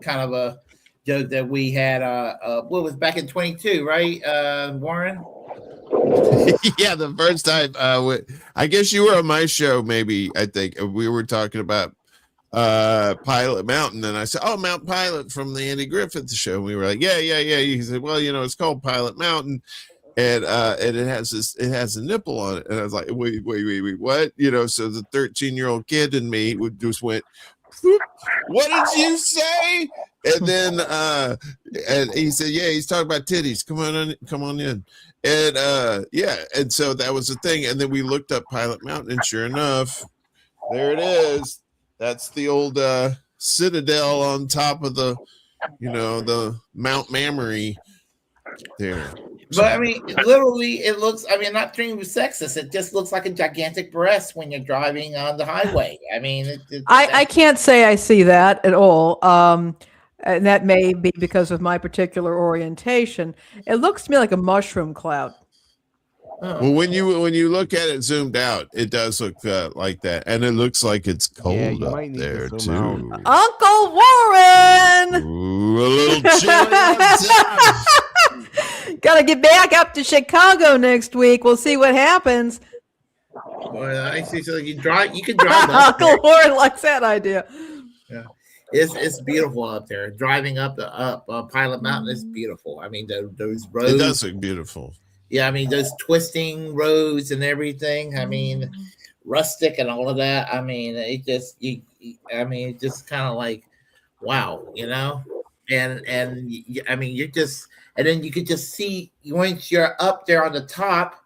joke that we had. What was back in 22, right, Warren? Yeah, the first time. I guess you were on my show. Maybe I think we were talking about Pilot Mountain, and I said, "Oh, Mount Pilot from the Andy Griffith show." And we were like, "Yeah." He said, "Well, it's called Pilot Mountain." And it has a nipple on it. And I was like, wait, what? So the 13-year-old kid in me just went, what did you say? And then and he said, yeah, he's talking about titties. Come on in. And and so that was the thing. And then we looked up Pilot Mountain, and sure enough, there it is. That's the old citadel on top of the Mount Mammary there. But I mean, literally, it looks. I mean, not trying to be sexist. It just looks like a gigantic breast when you're driving on the highway. I mean, I can't say I see that at all. And that may be because of my particular orientation. It looks to me like a mushroom cloud. Well, when you look at it zoomed out, it does look like that, and it looks like it's cold up there too. Uncle Warren, ooh, a little chilly. Gotta get back up to Chicago next week. We'll see what happens. Well, I see. So you can drive. Uncle Warren likes that idea. Yeah, it's beautiful up there. Driving up Pilot Mountain is beautiful. I mean, those roads. It does look beautiful. Yeah, I mean those twisting roads and everything. I mean, rustic and all of that. I mean, it just it's just kind of like, wow, you know. And I mean, and then you could just see once you're up there on the top.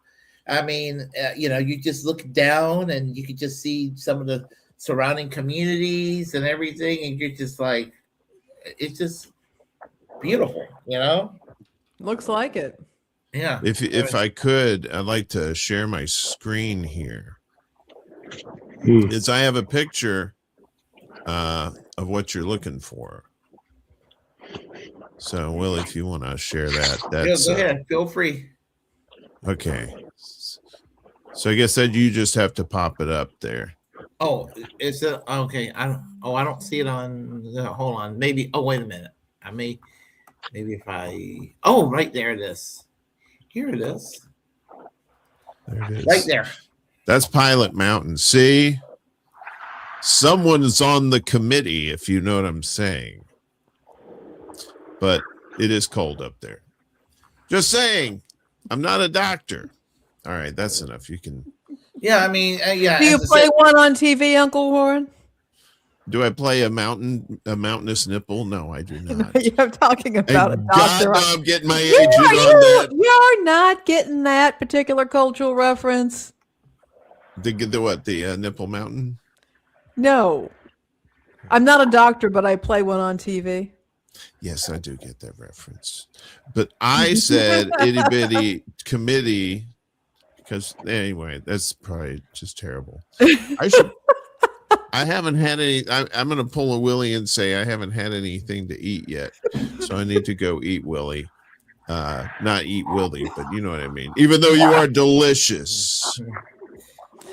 I mean, you just look down and you could just see some of the surrounding communities and everything, and you're just like, it's just beautiful, you know. Looks like it. Yeah. If I could, I'd like to share my screen here. Is I have a picture of what you're looking for. So, Will, if you want to share that, that's go ahead. Feel free. Okay. So I guess that you just have to pop it up there. Oh, is it okay? I don't see it on. Hold on. Maybe. Oh, wait a minute. Maybe if I. Oh, right there it is. Here it is. There it is. Right there. That's Pilot Mountain. See? Someone is on the committee, if you know what I'm saying. But it is cold up there. Just saying. I'm not a doctor. All right, that's enough. You can. Yeah, I mean, yeah. Do you play one on TV, Uncle Warren? Do I play a mountainous nipple? No, I do not. You're talking about a doctor. God, no, I'm getting my agent on that. You're not getting that particular cultural reference. The what? The nipple mountain? No, I'm not a doctor, but I play one on TV. Yes, I do get that reference. But I said itty bitty committee because anyway, that's probably just terrible. I haven't had any. I'm going to pull a Willy and say I haven't had anything to eat yet, so I need to go eat Willy. Not eat Willy, but you know what I mean. Even though you are delicious.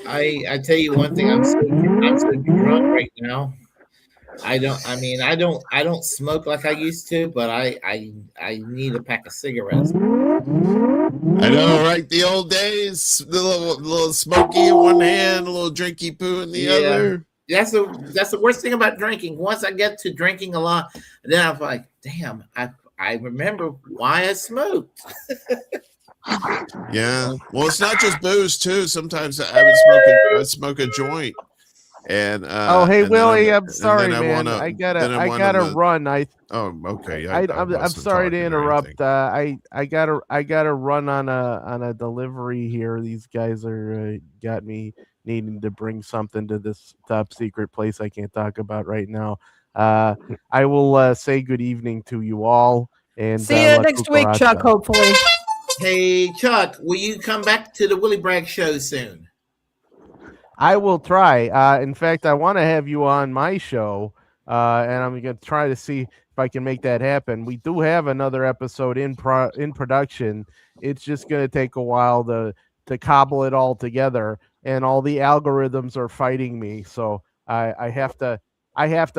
I tell you one thing. I'm so drunk right now. I don't smoke like I used to, but I need a pack of cigarettes. I know, right? The old days, the little smoky in one hand, a little drinky poo in the other. That's the worst thing about drinking. Once I get to drinking a lot, then I'm like, damn, I remember why I smoked. Yeah. Well, it's not just booze too. Sometimes I smoke a joint. And hey and Willy, I'm sorry, man. I gotta run. Okay. I'm sorry to interrupt. I gotta run on a delivery here. These guys are got me needing to bring something to this top secret place I can't talk about right now. I will say good evening to you all and see you next week, Chuck. Hopefully. Hey Chuck, will you come back to the Willy Bragg show soon? I will try. In fact, I want to have you on my show, and I'm going to try to see if I can make that happen. We do have another episode in production. It's just going to take a while to cobble it all together, and all the algorithms are fighting me. So I have to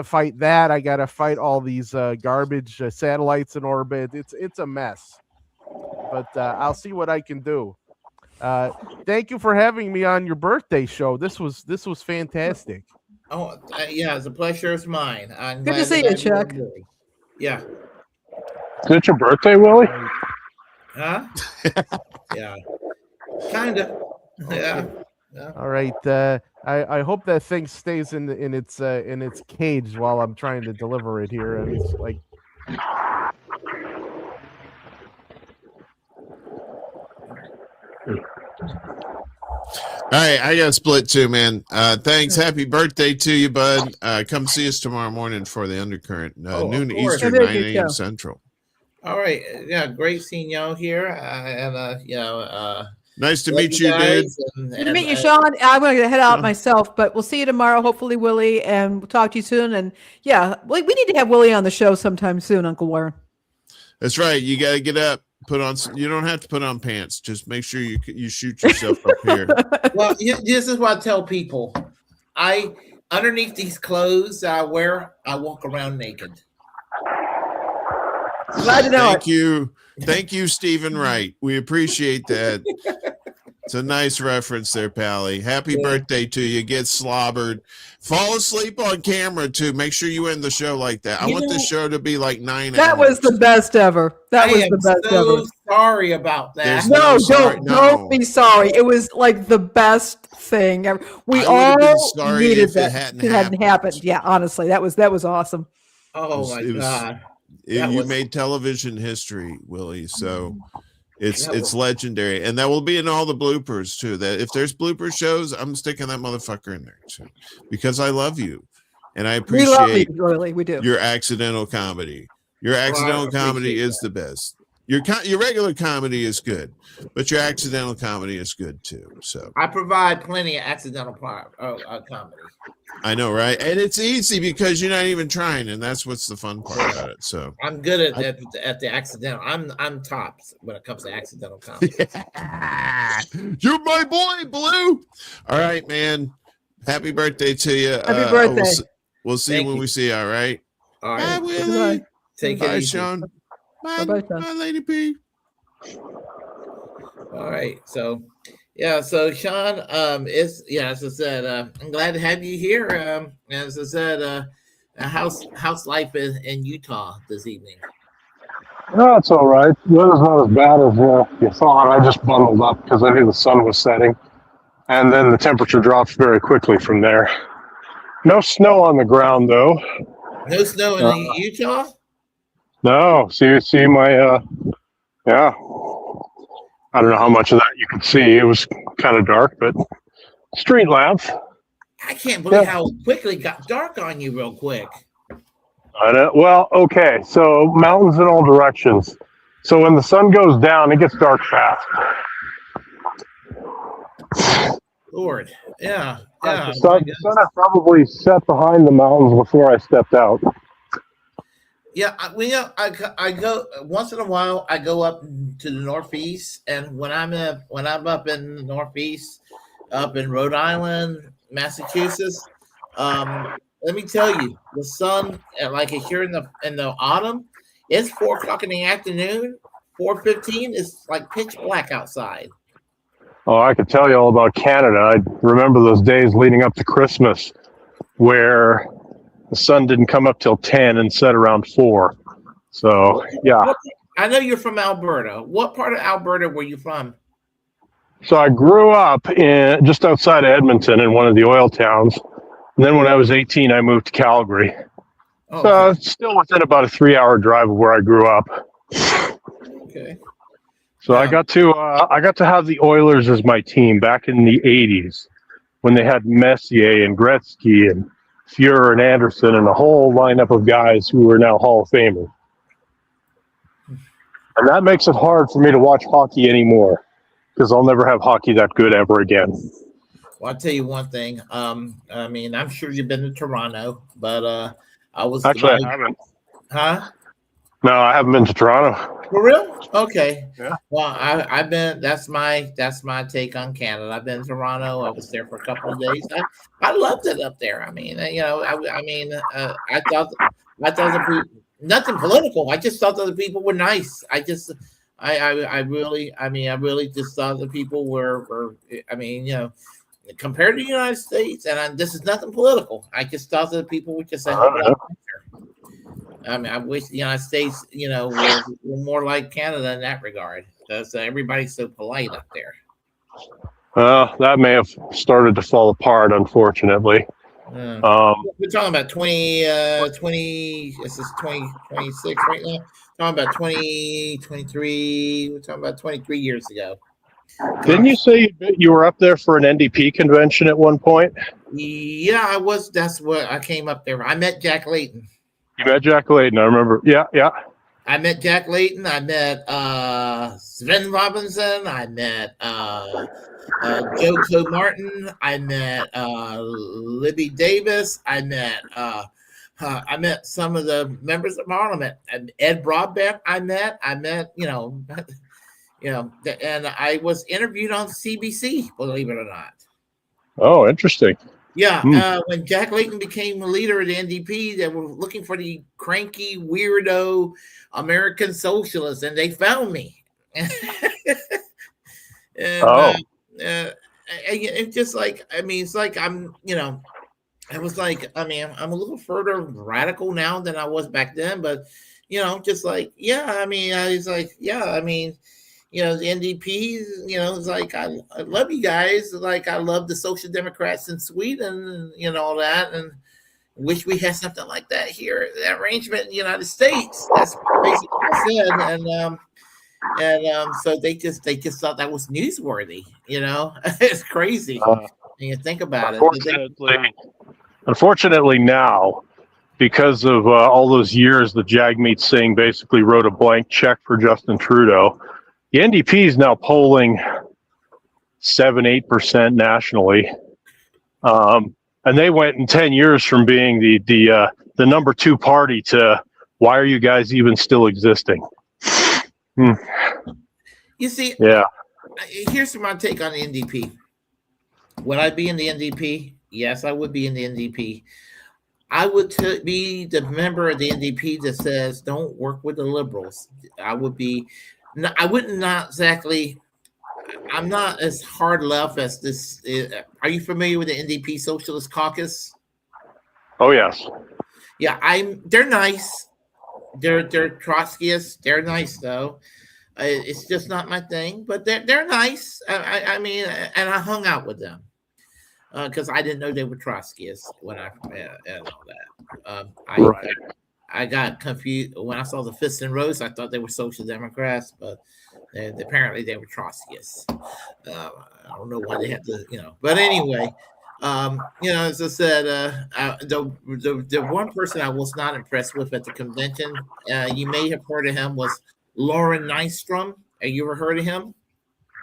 fight that. I got to fight all these garbage satellites in orbit. It's a mess, but I'll see what I can do. Thank you for having me on your birthday show. This was fantastic. Oh, yeah, it's a pleasure. It's mine. I'm good to see you, Chuck. Yeah. Is it your birthday, Willy? Huh? Yeah. Kind of. Yeah. All right. I hope that thing stays in its cage while I'm trying to deliver it here. And it's like. All right, I got split too, man. Thanks. Happy birthday to you, bud. Come see us tomorrow morning for the Undercurrent, noon Eastern, 9 a.m. Central. All right. Yeah, great seeing y'all here. Nice to meet you, dude. Good to meet you, Sean. I'm going to head out myself, but we'll see you tomorrow. Hopefully, Willie, and we'll talk to you soon. And yeah, we need to have Willie on the show sometime soon, Uncle Warren. That's right. You got to get up, put on. You don't have to put on pants. Just make sure you shoot yourself up here. Well, this is what I tell people. Underneath these clothes that I wear, I walk around naked. Glad to know Thank you, Stephen Wright. We appreciate that. It's a nice reference there, Pally. Happy birthday to you. Get slobbered. Fall asleep on camera, too. Make sure you end the show like that. I want this show to be like 9 hours. That was the best ever. That was the best ever. Sorry about that. No, don't be sorry. It was like the best thing ever. We all needed that. It hadn't happened. Yeah, honestly, that was awesome. Oh my God. You made television history, Willie. So it's legendary, and that will be in all the bloopers too. That if there's blooper shows, I'm sticking that motherfucker in there too, because I love you, and I appreciate we love you, Willie. We do. Your accidental comedy. Your accidental comedy is the best. Your regular comedy is good, but your accidental comedy is good too. So I provide plenty of accidental comedy. I know, right? And it's easy because you're not even trying, and that's what's the fun part about it. So I'm good at the accidental. I'm tops when it comes to accidental comedy. You're my boy, Blue. All right, man. Happy birthday to you. Happy birthday. We'll see you when we see you. All right. All right. Bye, Willie. Take it easy. Sean. Bye, Lady P. All right. So, Sean, as I said, I'm glad to have you here. As I said, house life in Utah this evening. No, it's all right. The weather's not as bad as you thought. I just bundled up because I knew the sun was setting, and then the temperature drops very quickly from there. No snow on the ground, though. No snow in Utah? No. See my, yeah. I don't know how much of that you could see. It was kind of dark, but street lamps. I can't believe how quickly it got dark on you real quick. I know. Well, okay. So mountains in all directions. So when the sun goes down, it gets dark fast. Lord. Yeah. The sun had probably set behind the mountains before I stepped out. Yeah, I go once in a while. I go up to the Northeast, and when I'm up in the Northeast, up in Rhode Island, Massachusetts, let me tell you, the sun, like if you're in the autumn, it's 4:00 in the afternoon. 4:15 is like pitch black outside. Oh, I could tell you all about Canada. I remember those days leading up to Christmas, where the sun didn't come up till 10 and set around 4. So, yeah. I know you're from Alberta. What part of Alberta were you from? So I grew up just outside of Edmonton in one of the oil towns. And then when I was 18, I moved to Calgary. Oh, so it's still within about a 3-hour drive of where I grew up. Okay. So I got to have the Oilers as my team back in the 80s when they had Messier and Gretzky and Fuhrer and Anderson and a whole lineup of guys who are now Hall of Famers. And that makes it hard for me to watch hockey anymore because I'll never have hockey that good ever again. Well, I'll tell you one thing. I mean, I'm sure you've been to Toronto, but I was actually I haven't. Huh? No, I haven't been to Toronto. For real? Okay. Yeah. Well, I've been. That's my take on Canada. I've been to Toronto. I was there for a couple of days. I loved it up there. I mean, I thought the people, nothing political. I just thought that the people were nice. I really just thought the people were. I mean, compared to the United States, and this is nothing political. I just thought that the people were just. I mean, I wish the United States, were more like Canada in that regard, because everybody's so polite up there. That may have started to fall apart, unfortunately. We're talking about 20. This is 2026 right now. Talking about 2023. We're talking about 23 years ago. Didn't you say you were up there for an NDP convention at one point? Yeah, I was. That's what I came up there. I met Jack Layton. You met Jack Layton, I remember. Yeah. I met Jack Layton. I met Sven Robinson. I met Joe Coe Martin. I met Libby Davis. I met some of the members of Parliament. Ed Broadbent. I met, and I was interviewed on CBC. Believe it or not. Oh, interesting. Yeah, when Jack Layton became the leader of the NDP, they were looking for the cranky, weirdo American socialist, and they found me. And, it's just like, it's like I'm a little further radical now than I was back then, but just like, the NDP, it's like, I love you guys. Like, I love the Social Democrats in Sweden and all that. And wish we had something like that here, that arrangement in the United States. That's basically what I said. So they just thought that was newsworthy. It's crazy. When you think about it. Unfortunately now, because of all those years the Jagmeet Singh basically wrote a blank check for Justin Trudeau, the NDP is now polling 7-8% nationally, and they went in 10 years from being the number 2 party to why are you guys even still existing? You see, yeah. Here's my take on the NDP. Would I be in the NDP? Yes, I would be in the NDP. I would be the member of the NDP that says don't work with the liberals. I would be. I wouldn't not exactly. I'm not as hard left as this. Are you familiar with the NDP Socialist Caucus? Oh yes. Yeah, they're nice. They're Trotskyists. They're nice though. It's just not my thing, but they're nice. I mean, and I hung out with them because I didn't know they were Trotskyists when I and all that. I got confused when I saw the Fists and Rows. I thought they were Social Democrats, but apparently they were Trotskyists. I don't know why they had to, But anyway, as I said, the one person I was not impressed with at the convention, you may have heard of him, was Lauren Nystrom. Have you ever heard of him?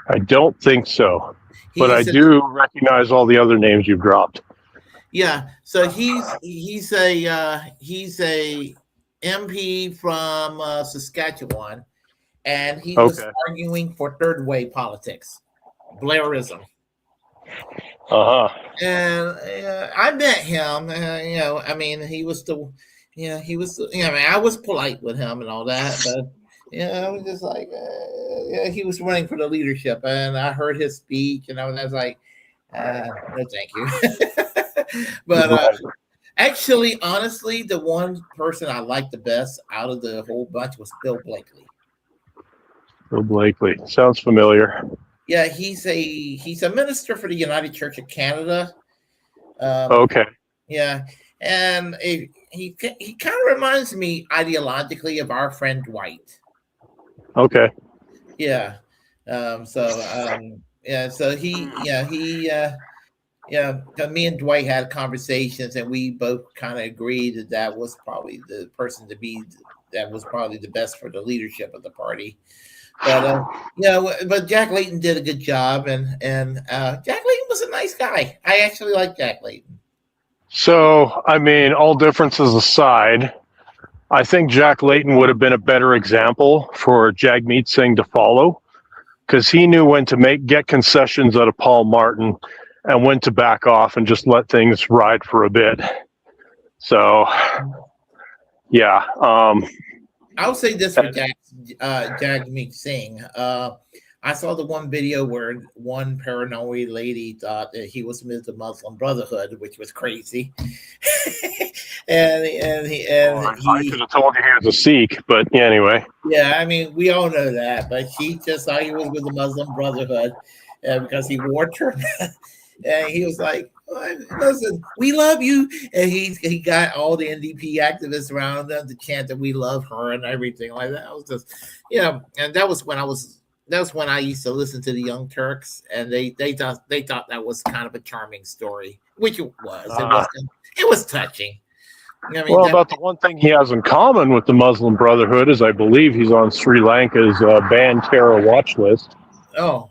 I don't think so, but I do recognize all the other names you've dropped. Yeah, so he's a MP from Saskatchewan, and he was arguing for third way politics, Blairism. And I met him. He was I was polite with him and all that, but I was just like, he was running for the leadership, and I heard his speech, and I was like, no, thank you. But actually, honestly, the one person I liked the best out of the whole bunch was Bill Blakely. Bill Blakely sounds familiar. Yeah, he's a minister for the United Church of Canada. Yeah, and he kind of reminds me ideologically of our friend Dwight. Okay. Yeah. Me and Dwight had conversations, and we both kind of agreed that was probably the person that was probably the best for the leadership of the party. But but Jack Layton did a good job, and Jack Layton was a nice guy. I actually like Jack Layton. So, all differences aside, I think Jack Layton would have been a better example for Jagmeet Singh to follow, because he knew when to get concessions out of Paul Martin and when to back off and just let things ride for a bit. So, yeah. I'll say this for Jagmeet Singh. I saw the one video where one paranoid lady thought that he was with the Muslim Brotherhood, which was crazy. I could have told you he was a Sikh, but anyway. Yeah, we all know that, but she just thought he was with the Muslim Brotherhood because he wore turban. And he was like, listen, we love you. And he got all the NDP activists around them to chant that we love her and everything like that. I was just, and that was when I used to listen to the Young Turks, and they thought that was kind of a charming story, which it was. It was touching. Well, about the one thing he has in common with the Muslim Brotherhood is I believe he's on Sri Lanka's banned terror watch list. Oh.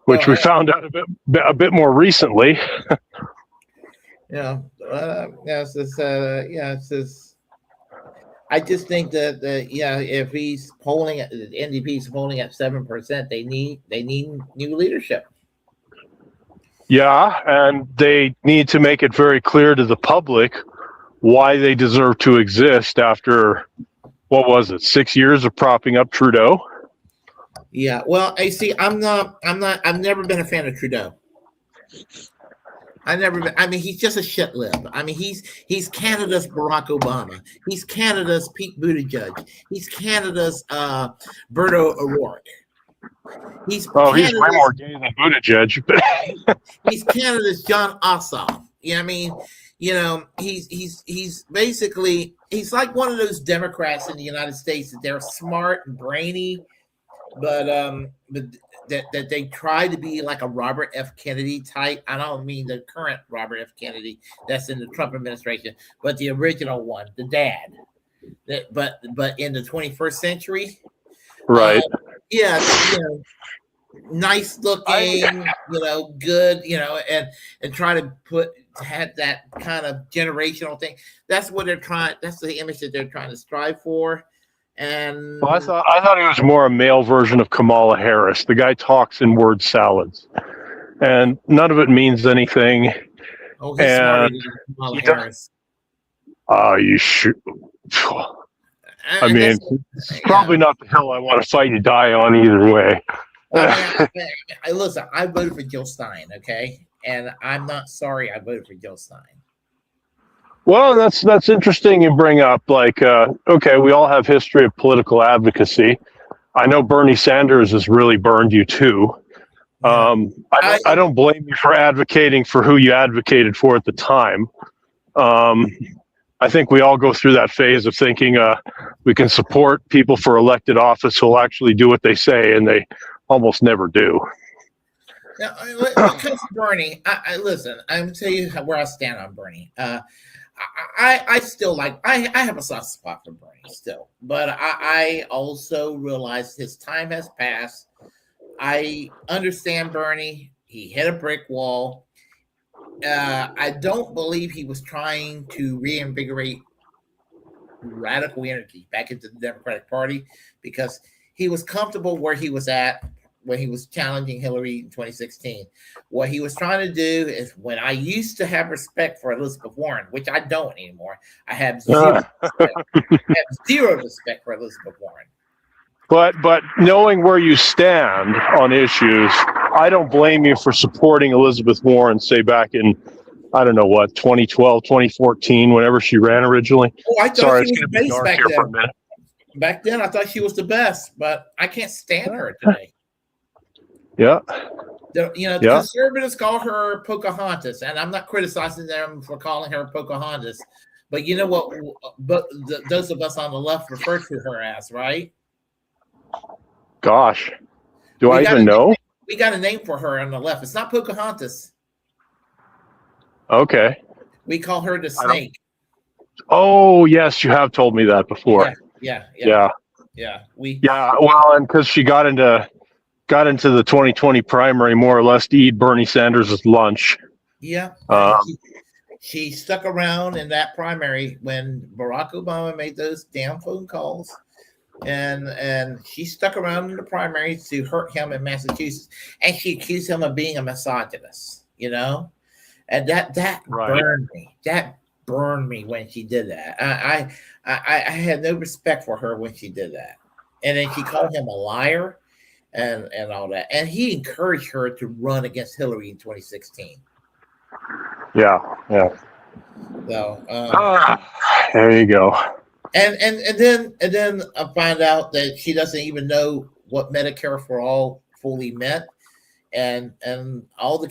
Which we found out a bit more recently. It's just, I just think that if he's polling at the NDP is polling at 7%, they need new leadership. Yeah, and they need to make it very clear to the public why they deserve to exist after, what was it, 6 years of propping up Trudeau? Yeah, well, I see. I've never been a fan of Trudeau. He's just a shit lib. I mean, he's Canada's Barack Obama. He's Canada's Pete Buttigieg. He's Canada's Berto O'Rourke. He's way more gay than Buttigieg. He's Canada's John Ossoff. He's basically, he's like one of those Democrats in the United States that they're smart and brainy, but that they try to be like a Robert F. Kennedy type. I don't mean the current Robert F. Kennedy that's in the Trump administration, but the original one, the dad. But in the 21st century, right? Nice looking, good, and try to have that kind of generational thing. That's what they're trying. That's the image that they're trying to strive for. And I thought he was more a male version of Kamala Harris. The guy talks in word salads, and none of it means anything. Oh, he's smarter than Kamala Harris. You should. I mean, it's probably not the hill I want to fight and die on either way. Listen, I voted for Jill Stein, okay? And I'm not sorry I voted for Jill Stein. Well, that's interesting you bring up. Like, okay, we all have history of political advocacy. I know Bernie Sanders has really burned you too. I don't blame you for advocating for who you advocated for at the time. I think we all go through that phase of thinking we can support people for elected office who will actually do what they say, and they almost never do. Now, when it comes to Bernie, listen, I'm going to tell you where I stand on Bernie. I still like, I have a soft spot for Bernie still, but I also realize his time has passed. I understand Bernie. He hit a brick wall. I don't believe he was trying to reinvigorate radical energy back into the Democratic Party because he was comfortable where he was at when he was challenging Hillary in 2016. What he was trying to do is, when I used to have respect for Elizabeth Warren, which I don't anymore, I have zero respect for Elizabeth Warren. But knowing where you stand on issues, I don't blame you for supporting Elizabeth Warren, say back in, I don't know what, 2012, 2014, whenever she ran originally. Oh, I thought Sorry, she was the best back then. For a minute. Back then, I thought she was the best, but I can't stand her today. Yeah. The conservatives call her Pocahontas, and I'm not criticizing them for calling her Pocahontas, but you know what? But those of us on the left refer to her as, right? Gosh, do I even know? We got a name for her on the left. It's not Pocahontas. Okay. We call her the Snake. Oh, yes, you have told me that before. Yeah. Well, and because she got into the 2020 primary more or less to eat Bernie Sanders' lunch. Yeah. She stuck around in that primary when Barack Obama made those damn phone calls. And she stuck around in the primary to hurt him in Massachusetts, and she accused him of being a misogynist, and that burned me. That burned me when she did that. I had no respect for her when she did that, and then she called him a liar and all that, and he encouraged her to run against Hillary in 2016. Yeah. So there you go. And then I find out that she doesn't even know what Medicare for All fully meant, and all the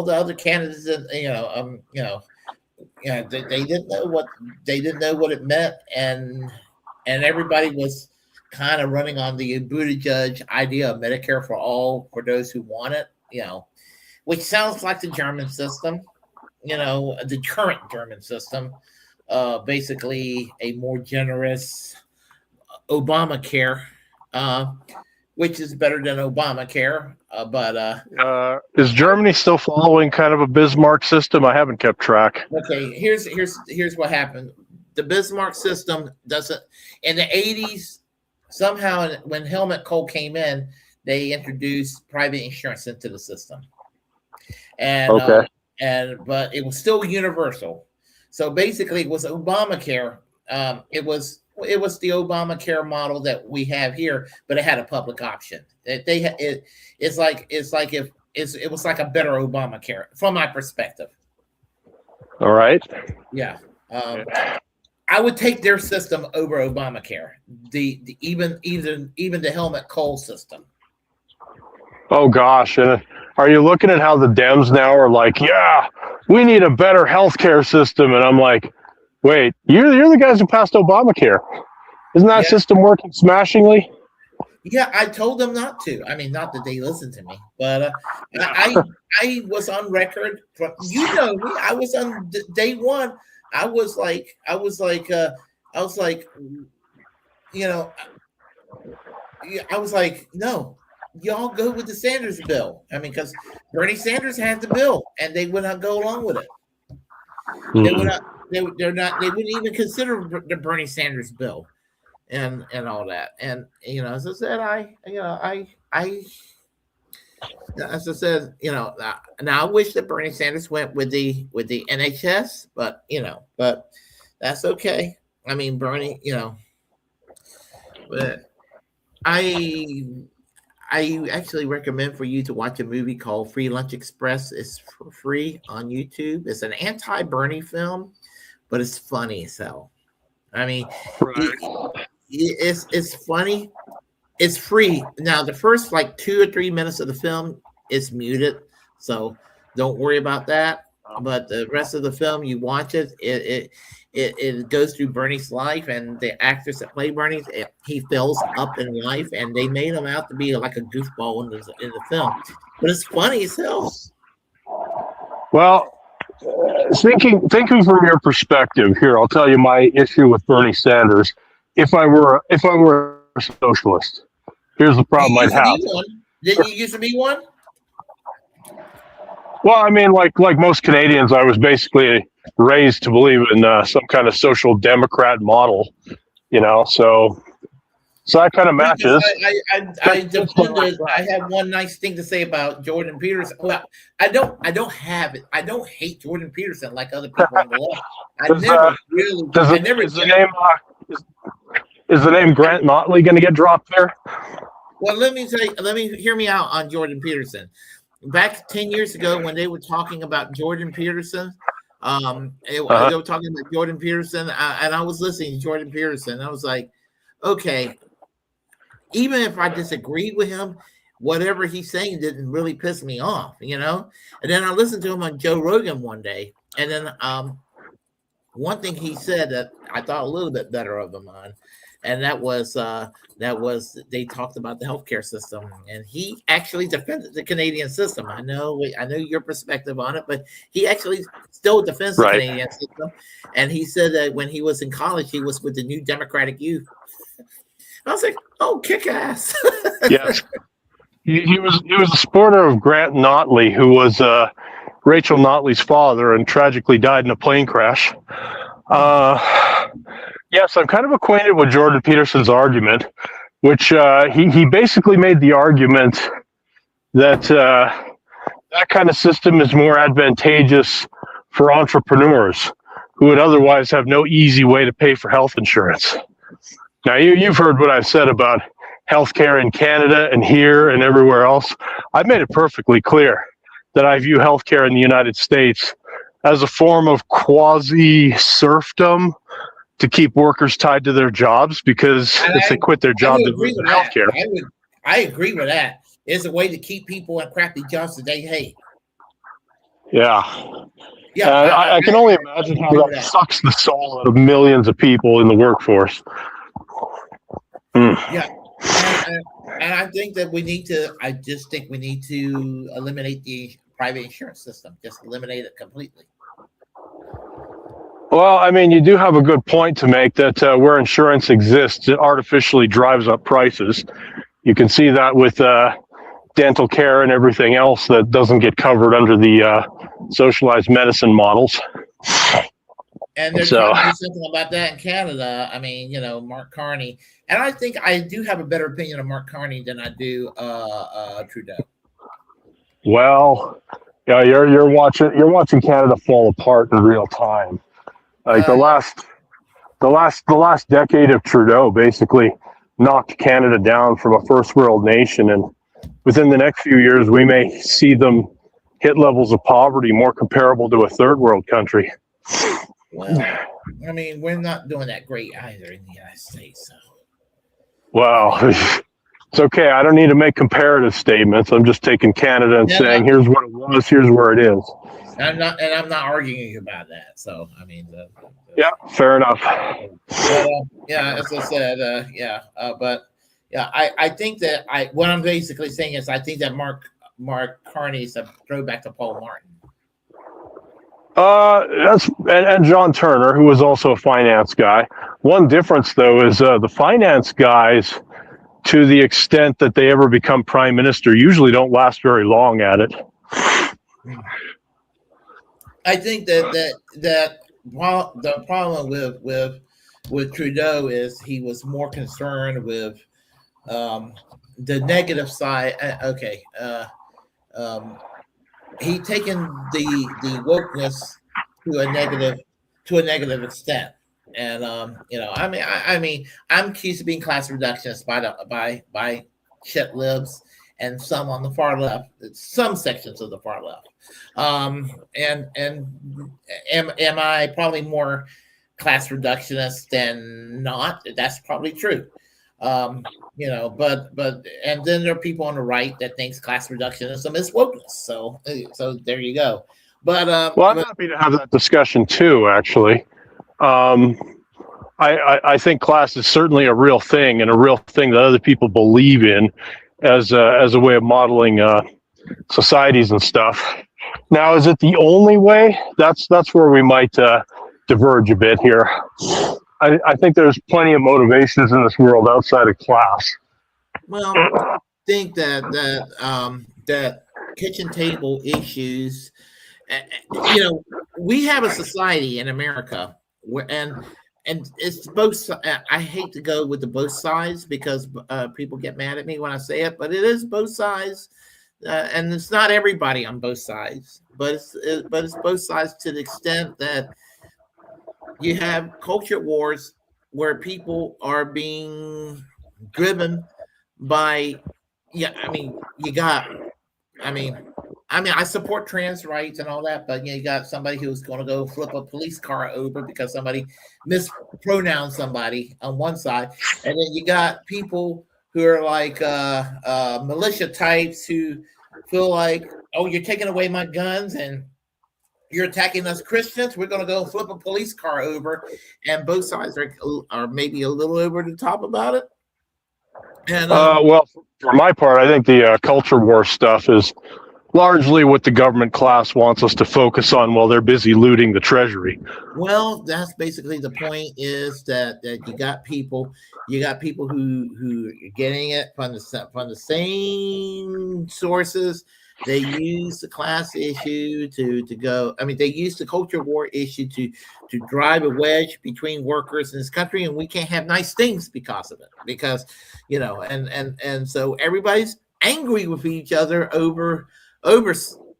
other candidates, they didn't know what it meant, and everybody was kind of running on the Buttigieg idea of Medicare for All for those who want it, which sounds like the German system. the current German system, basically a more generous Obamacare, which is better than Obamacare. But is Germany still following kind of a Bismarck system? I haven't kept track. Okay, here's what happened. The Bismarck system doesn't. In the 80s, somehow when Helmut Kohl came in, they introduced private insurance into the system, and but it was still universal. So basically, it was Obamacare. It was the Obamacare model that we have here, but it had a public option. It was like a better Obamacare from my perspective. All right. Yeah. I would take their system over Obamacare. Even the Helmut Kohl system. Oh gosh, and are you looking at how the Dems now are like, yeah, we need a better healthcare system? And I'm like, wait, you're the guys who passed Obamacare. Isn't that system working smashingly? Yeah, I told them not to. I mean, not that they listen to me, but I was on record from me. I was on day one. I was like, no, y'all go with the Sanders bill. I mean, because Bernie Sanders had the bill, and they would not go along with it. They would not. They wouldn't even consider the Bernie Sanders bill, and all that. And as I said, as I said, now I wish that Bernie Sanders went with the NHS, but that's okay. I mean, Bernie, but I actually recommend for you to watch a movie called Free Lunch Express. It's for free on YouTube. It's an anti-Bernie film, but it's funny as hell. I mean, it's funny. It's free. Now, the first 2 or 3 minutes of the film is muted, so don't worry about that. But the rest of the film, you watch it. It goes through Bernie's life, and the actors that play Bernie, he fills up in life, and they made him out to be like a goofball in the film. But it's funny as hell. Well, thinking from your perspective here, I'll tell you my issue with Bernie Sanders. If I were a socialist, here's the problem I'd have. Didn't you used to be one? Well, I mean, like most Canadians, I was basically raised to believe in some kind of social democrat model, so that kind of matches. I have one nice thing to say about Jordan Peterson. Well, I don't hate Jordan Peterson like other people on the left. Is the name Grant Motley going to get dropped there? Well, hear me out on Jordan Peterson. Back 10 years ago, when they were talking about Jordan Peterson, they were talking about Jordan Peterson, and I was listening to Jordan Peterson. I was like, okay, even if I disagreed with him, whatever he's saying didn't really piss me off, And then I listened to him on Joe Rogan one day, and then one thing he said that I thought a little bit better of him on, and that was they talked about the healthcare system, and he actually defended the Canadian system. I know your perspective on it, but he actually still defends the Canadian system. And he said that when he was in college, he was with the New Democratic Youth. I was like, oh, kick ass. Yes, he was a supporter of Grant Notley, who was Rachel Notley's father, and tragically died in a plane crash. Yes, I'm kind of acquainted with Jordan Peterson's argument, which he basically made the argument that that kind of system is more advantageous for entrepreneurs who would otherwise have no easy way to pay for health insurance. Now, you've heard what I've said about healthcare in Canada and here and everywhere else. I've made it perfectly clear that I view healthcare in the United States as a form of quasi-serfdom to keep workers tied to their jobs, because if they quit their job, they lose their healthcare. I agree with that. It's a way to keep people in crappy jobs that they hate. Yeah. I can only imagine how that sucks the soul out of millions of people in the workforce. Yeah. And I think that I just think we need to eliminate the private insurance system. Just eliminate it completely. Well, I mean, you do have a good point to make that where insurance exists, it artificially drives up prices. You can see that with dental care and everything else that doesn't get covered under the socialized medicine models. And they're trying to do something about that in Canada. I mean, Mark Carney, and I think I do have a better opinion of Mark Carney than I do Trudeau. Well, yeah, you're watching Canada fall apart in real time. Like the last decade of Trudeau basically knocked Canada down from a first world nation, and within the next few years, we may see them hit levels of poverty more comparable to a third world country. Well, I mean, we're not doing that great either in the United States. So. Well, it's okay. I don't need to make comparative statements. I'm just taking Canada and saying, here's what it was, here's where it is. I'm not arguing about that. So, I mean, yeah, fair enough. Yeah, as I said, I think that what I'm basically saying is I think that Mark Carney is a throwback to Paul Martin. And John Turner, who was also a finance guy. One difference, though, is the finance guys, to the extent that they ever become prime minister, usually don't last very long at it. I think that while the problem with Trudeau is he was more concerned with the negative side. He taken the wokeness to a negative extent, and I mean, I'm accused of being class reductionist by shit libs and some on the far left, some sections of the far left. And am I probably more class reductionist than not? That's probably true. But and then there are people on the right that thinks class reductionism is wokeness. So there you go. But I'm happy to have that discussion too. Actually, I think class is certainly a real thing and a real thing that other people believe in as a way of modeling societies and stuff. Now, is it the only way? That's where we might diverge a bit here. I think there's plenty of motivations in this world outside of class. Well, I think that kitchen table issues. We have a society in America where, and it's both. I hate to go with the both sides because people get mad at me when I say it, but it is both sides, and it's not everybody on both sides, but it's both sides to the extent that you have culture wars where people are being driven by. I support trans rights and all that, but you got somebody who's going to go flip a police car over because somebody mispronounced somebody on one side, and then you got people who are like militia types who feel like, oh, you're taking away my guns and you're attacking us Christians. We're going to go flip a police car over, and both sides are maybe a little over the top about it. And well, for my part, I think the culture war stuff is largely what the government class wants us to focus on while they're busy looting the treasury. Well, that's basically the point, is that you got people who are getting it from the same sources. They use the class issue to go. I mean, they use the culture war issue to drive a wedge between workers in this country, and we can't have nice things because of it. Because and so everybody's angry with each other over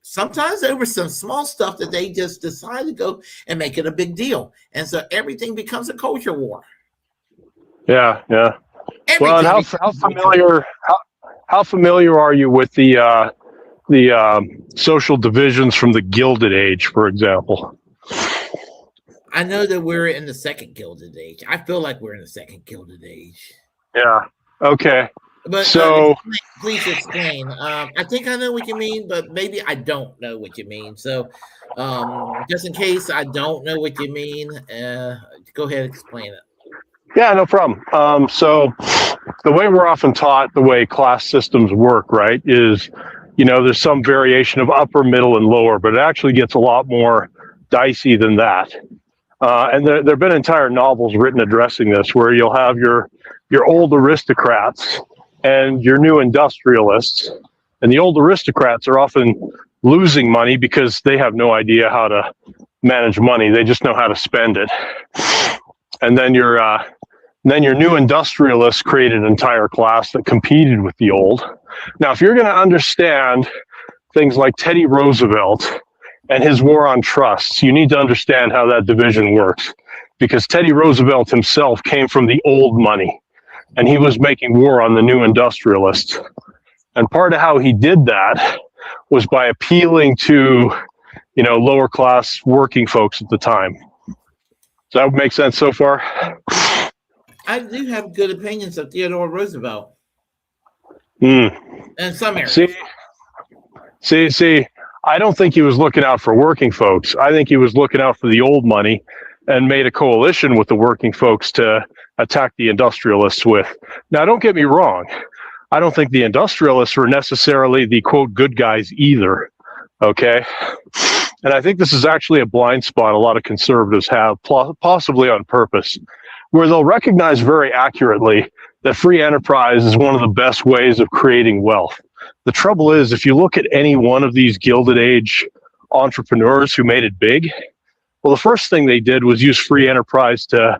sometimes over some small stuff that they just decide to go and make it a big deal, and so everything becomes a culture war. Yeah. Well, and how familiar are you with the social divisions from the Gilded Age, for example? I know that we're in the second Gilded Age. I feel like we're in the second Gilded Age. Yeah. Okay. But so please explain. I think I know what you mean, but maybe I don't know what you mean. So just in case I don't know what you mean, go ahead and explain it. Yeah, no problem. So the way we're often taught the way class systems work, right, is, there's some variation of upper, middle, and lower, but it actually gets a lot more dicey than that. And there have been entire novels written addressing this, where you'll have your old aristocrats and your new industrialists. And the old aristocrats are often losing money because they have no idea how to manage money. They just know how to spend it. And then your new industrialists created an entire class that competed with the old. Now, if you're going to understand things like Teddy Roosevelt and his war on trusts, you need to understand how that division works, because Teddy Roosevelt himself came from the old money, and he was making war on the new industrialists. And part of how he did that was by appealing to, lower class working folks at the time. Does that make sense so far? I do have good opinions of Theodore Roosevelt. In some areas. See, I don't think he was looking out for working folks. I think he was looking out for the old money and made a coalition with the working folks to attack the industrialists with. Now, don't get me wrong. I don't think the industrialists were necessarily the, quote, good guys either, okay? And I think this is actually a blind spot a lot of conservatives have, possibly on purpose, where they'll recognize very accurately that free enterprise is one of the best ways of creating wealth. The trouble is, if you look at any one of these Gilded Age entrepreneurs who made it big, well, the first thing they did was use free enterprise to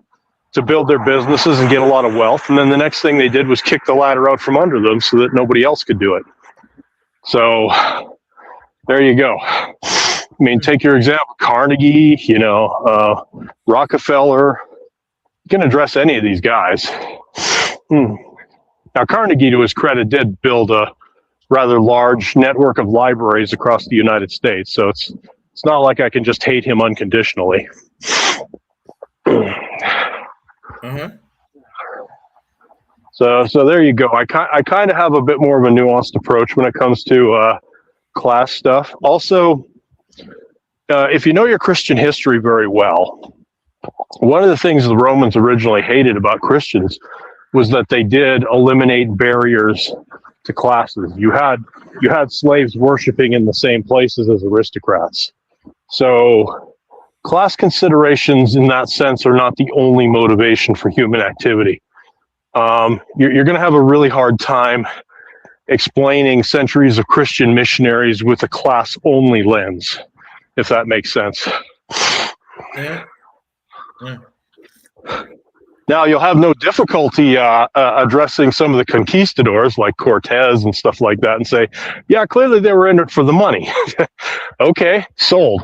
build their businesses and get a lot of wealth. And then the next thing they did was kick the ladder out from under them so that nobody else could do it. So there you go. I mean, take your example, Carnegie, Rockefeller. You can address any of these guys. Now, Carnegie, to his credit, did build a rather large network of libraries across the United States. So it's not like I can just hate him unconditionally. So there you go. I kind of have a bit more of a nuanced approach when it comes to class stuff. Also, if you know your Christian history very well, one of the things the Romans originally hated about Christians was that they did eliminate barriers to classes. You had slaves worshiping in the same places as aristocrats. So class considerations in that sense are not the only motivation for human activity. You're going to have a really hard time explaining centuries of Christian missionaries with a class-only lens, if that makes sense. Yeah. Now, you'll have no difficulty addressing some of the conquistadors like Cortez and stuff like that and say, yeah, clearly they were in it for the money. Okay, sold.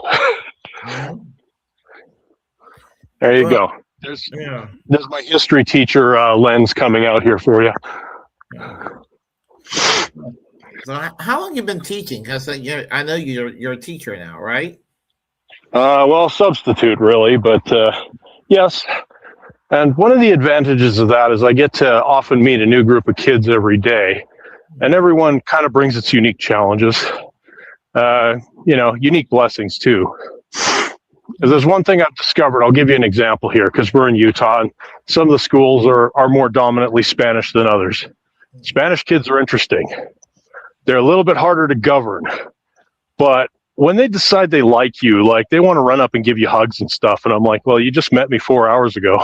There you go. There's my history teacher lens coming out here for you. So how long have you been teaching? Because I know you're a teacher now, right? Well, substitute really, but yes. And one of the advantages of that is I get to often meet a new group of kids every day, and everyone kind of brings its unique challenges, unique blessings too. If there's one thing I've discovered, I'll give you an example here, because we're in Utah, and some of the schools are more dominantly Spanish than others. Spanish kids are interesting. They're a little bit harder to govern, but when they decide they like you, like they want to run up and give you hugs and stuff. And I'm like, well, you just met me 4 hours ago.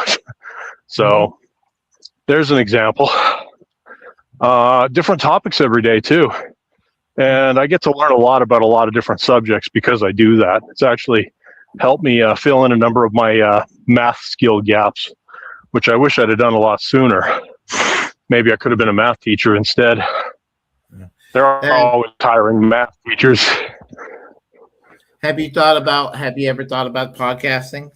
So there's an example. Different topics every day too. And I get to learn a lot about a lot of different subjects because I do that. It's actually helped me fill in a number of my math skill gaps, which I wish I'd have done a lot sooner. Maybe I could have been a math teacher instead. There are always tiring math teachers. Have you ever thought about podcasting?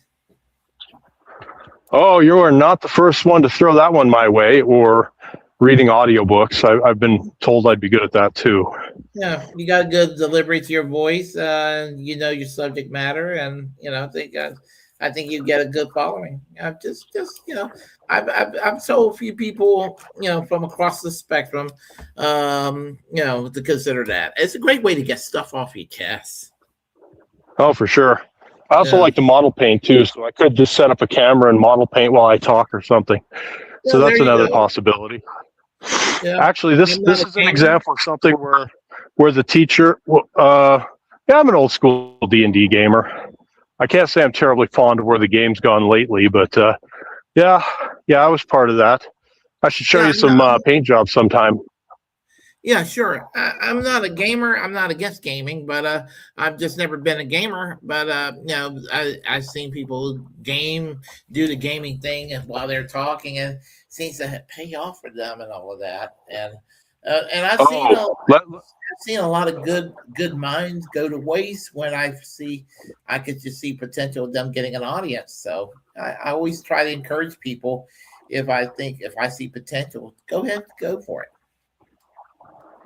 Oh, you are not the first one to throw that one my way, or reading audiobooks. I've been told I'd be good at that too. Yeah, you got a good delivery to your voice, you know your subject matter, and I think you get a good following. I've told a few people, from across the spectrum, to consider that. It's a great way to get stuff off your chest. Oh, for sure. I also like to model paint too, so I could just set up a camera and model paint while I talk or something. Yeah, so that's another possibility. Yeah. Actually, this is an example of something where the teacher, I'm an old school D&D gamer. I can't say I'm terribly fond of where the game's gone lately, but yeah, I was part of that. I should show you some paint jobs sometime. Yeah, sure. I'm not a gamer. I'm not against gaming, but I've just never been a gamer. But I've seen people do the gaming thing while they're talking, and it seems to pay off for them and all of that. And I've seen a lot of good minds go to waste when I could just see potential of them getting an audience. So I always try to encourage people if I see potential, go ahead, go for it.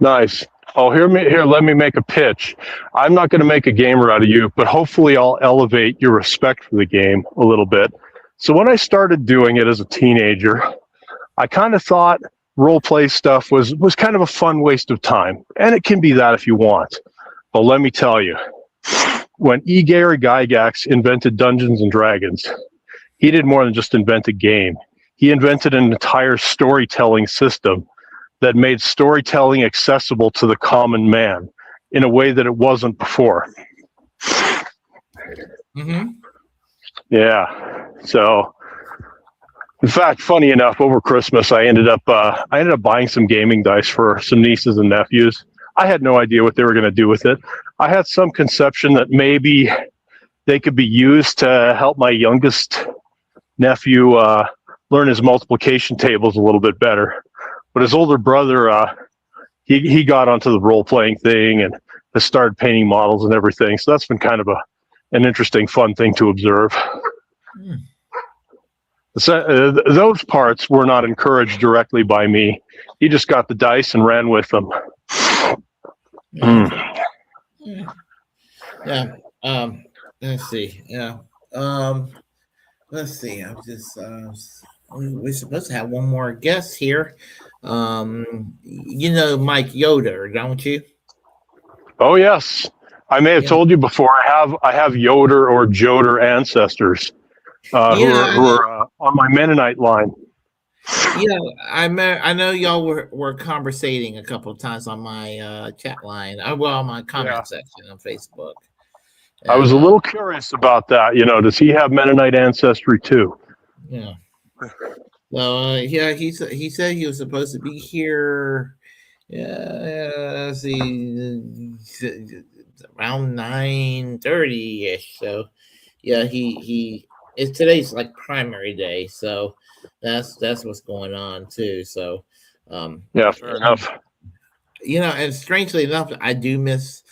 Nice. Oh, let me make a pitch. I'm not going to make a gamer out of you, but hopefully I'll elevate your respect for the game a little bit. So when I started doing it as a teenager, I kind of thought role play stuff was kind of a fun waste of time. And it can be that if you want. But let me tell you, when E. Gary Gygax invented Dungeons and Dragons, he did more than just invent a game. He invented an entire storytelling system that made storytelling accessible to the common man in a way that it wasn't before. Mm-hmm. Yeah. So, in fact, funny enough, over Christmas, I ended up buying some gaming dice for some nieces and nephews. I had no idea what they were going to do with it. I had some conception that maybe they could be used to help my youngest nephew learn his multiplication tables a little bit better. But his older brother, he got onto the role-playing thing and has started painting models and everything. So that's been kind of an interesting, fun thing to observe. So, those parts were not encouraged directly by me. He just got the dice and ran with them. Yeah. Let's see. Yeah. Let's see. I'm just. We're supposed to have one more guest here. You know Mike Yoder, don't you? Oh yes, I may have told you before. I have Yoder or Joder ancestors who are on my Mennonite line. Yeah, I know y'all were conversating a couple of times on my chat line. On my comment section on Facebook. I was a little curious about that. Does he have Mennonite ancestry too? Yeah. So he said he was supposed to be here. Let's see, around 9:30 ish. So today's like primary day. So that's what's going on too. So fair enough. And strangely enough, I do miss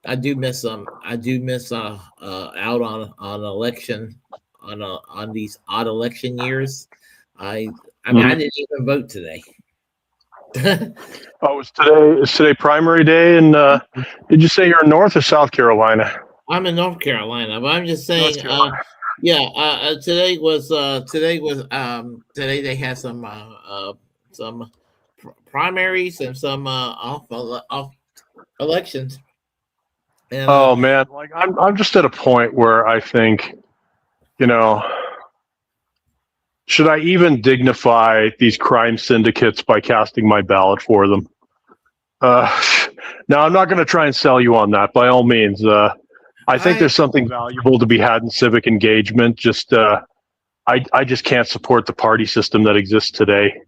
out on election on these odd election years. I didn't even vote today. Is today primary day? And did you say you're in North or South Carolina? I'm in North Carolina, but I'm just saying. Today they had some primaries and some off elections. And, man, like I'm just at a point where I think, should I even dignify these crime syndicates by casting my ballot for them? Now, I'm not going to try and sell you on that. By all means, I think there's something valuable to be had in civic engagement. Just, I just can't support the party system that exists today.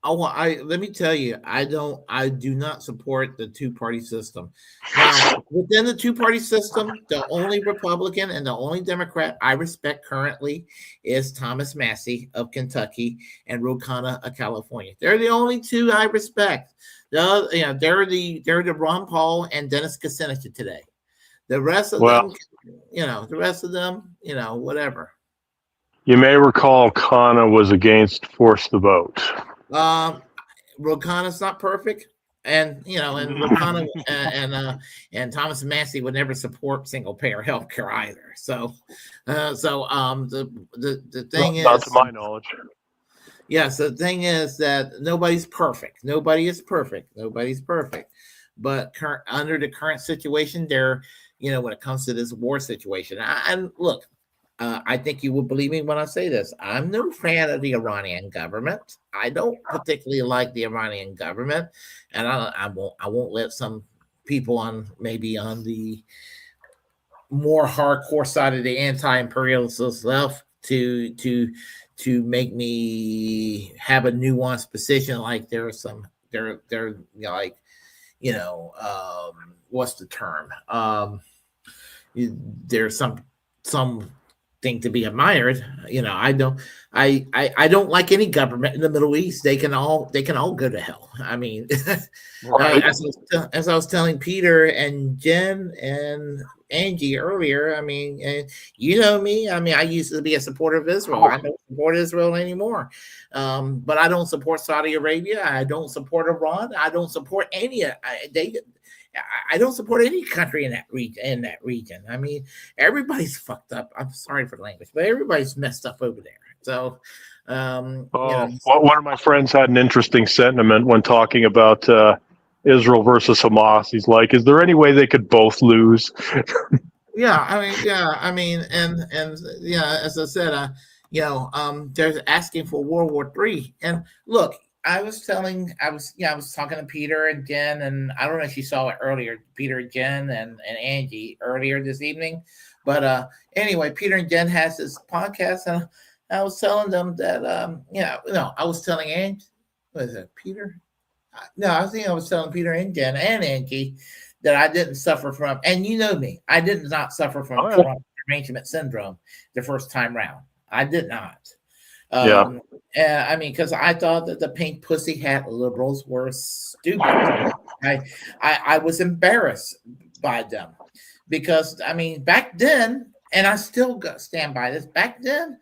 Let me tell you, I do not support the two-party system. Now, within the two-party system, the only Republican and the only Democrat I respect currently is Thomas Massey of Kentucky and Ro Khanna of California. They're the only two I respect. They're the Ron Paul and Dennis Kucinich today. The rest of them, whatever. You may recall Khanna was against force the vote. Ro Khanna's not perfect, and Ro Khanna and Thomas Massey would never support single payer health care either. So the thing is, not to my knowledge. Yes, the thing is that nobody's perfect. Nobody's perfect. But under the current situation, when it comes to this war situation, and look. I think you will believe me when I say this. I'm no fan of the Iranian government. I don't particularly like the Iranian government, and I won't let some people on the more hardcore side of the anti-imperialist left to make me have a nuanced position. Like there's like, what's the term? There's some thing to be admired. I don't like any government in the Middle East. They can all go to hell. I mean, Right. as I was telling Peter and Jen and Angie earlier, I mean, you know me. I mean, I used to be a supporter of Israel. I don't support Israel anymore, but I don't support Saudi Arabia. I don't support Iran. I don't support any. I don't support any country in that region. I mean, everybody's fucked up. I'm sorry for the language, but everybody's messed up over there. So, one of my friends had an interesting sentiment when talking about Israel versus Hamas. He's like, "Is there any way they could both lose?" I mean, and as I said, they're asking for World War III. And look, I was talking to Peter and Jen, and I don't know if you saw it earlier, Peter, Jen, and Angie earlier this evening. But anyway, Peter and Jen has this podcast, and I was telling them that, I was telling Angie, what is it, Peter? No, I think I was telling Peter and Jen and Angie that I didn't suffer from, and you know me, I did not suffer from Trump derangement syndrome the first time round. I did not. I mean, because I thought that the pink pussy hat liberals were stupid. I was embarrassed by them because, I mean, back then, and I still stand by this, back then,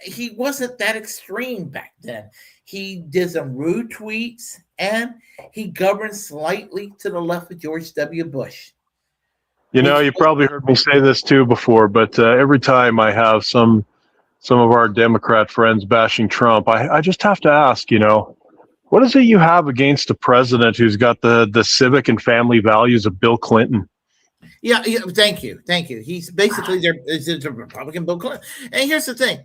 he wasn't that extreme back then. He did some rude tweets, and he governed slightly to the left of George W. Bush. You probably heard me say this too before, but every time I have some of our Democrat friends bashing Trump, I just have to ask, what is it you have against a president who's got the civic and family values of Bill Clinton? Yeah, thank you. He's basically the Republican Bill Clinton. And here's the thing.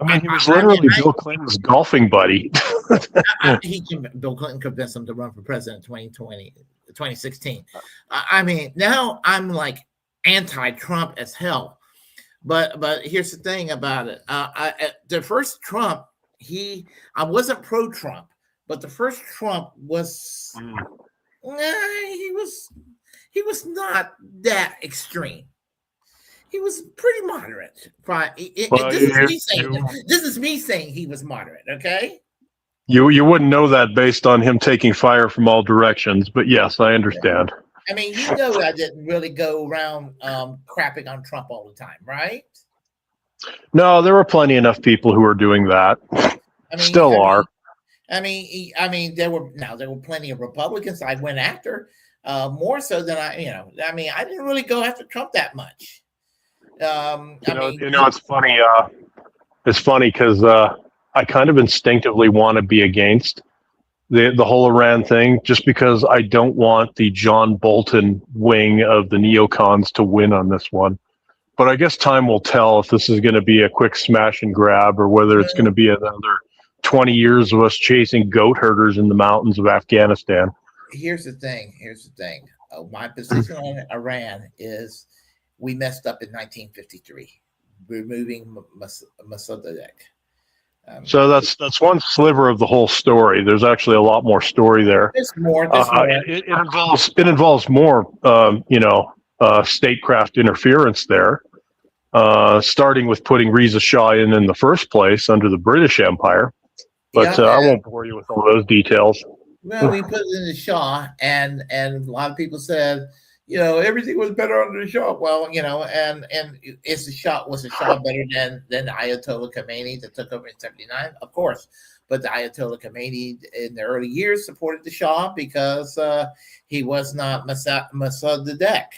I mean, he was literally Bill Clinton's golfing buddy. Bill Clinton convinced him to run for president in 2016. I mean, now I'm like anti-Trump as hell. But here's the thing about it. The first Trump, I wasn't pro-Trump, but the first Trump was he was not that extreme. He was pretty moderate. This is me saying he was moderate, okay? You wouldn't know that based on him taking fire from all directions, but yes, I understand. I mean, I didn't really go around crapping on Trump all the time, right? No, there were plenty enough people who were doing that. Still are. I mean, there were plenty of Republicans I went after, more so than I didn't really go after Trump that much. It's funny. It's funny because I kind of instinctively want to be against the whole Iran thing, just because I don't want the John Bolton wing of the neocons to win on this one. But I guess time will tell if this is going to be a quick smash and grab or whether it's going to be another 20 years of us chasing goat herders in the mountains of Afghanistan. Here's the thing. My position on Iran is we messed up in 1953, removing Mossadegh. So that's one sliver of the whole story. There's actually a lot more story there. There's more. It involves more, statecraft interference there, starting with putting Reza Shah in the first place under the British Empire. But I won't bore you with all those details. Well, we put it in the Shah, and a lot of people said, everything was better under the Shah. Well, and was the Shah better than Ayatollah Khomeini that took over in 1979? Of course. But the Ayatollah Khomeini in the early years supported the Shah because he was not Mossadegh,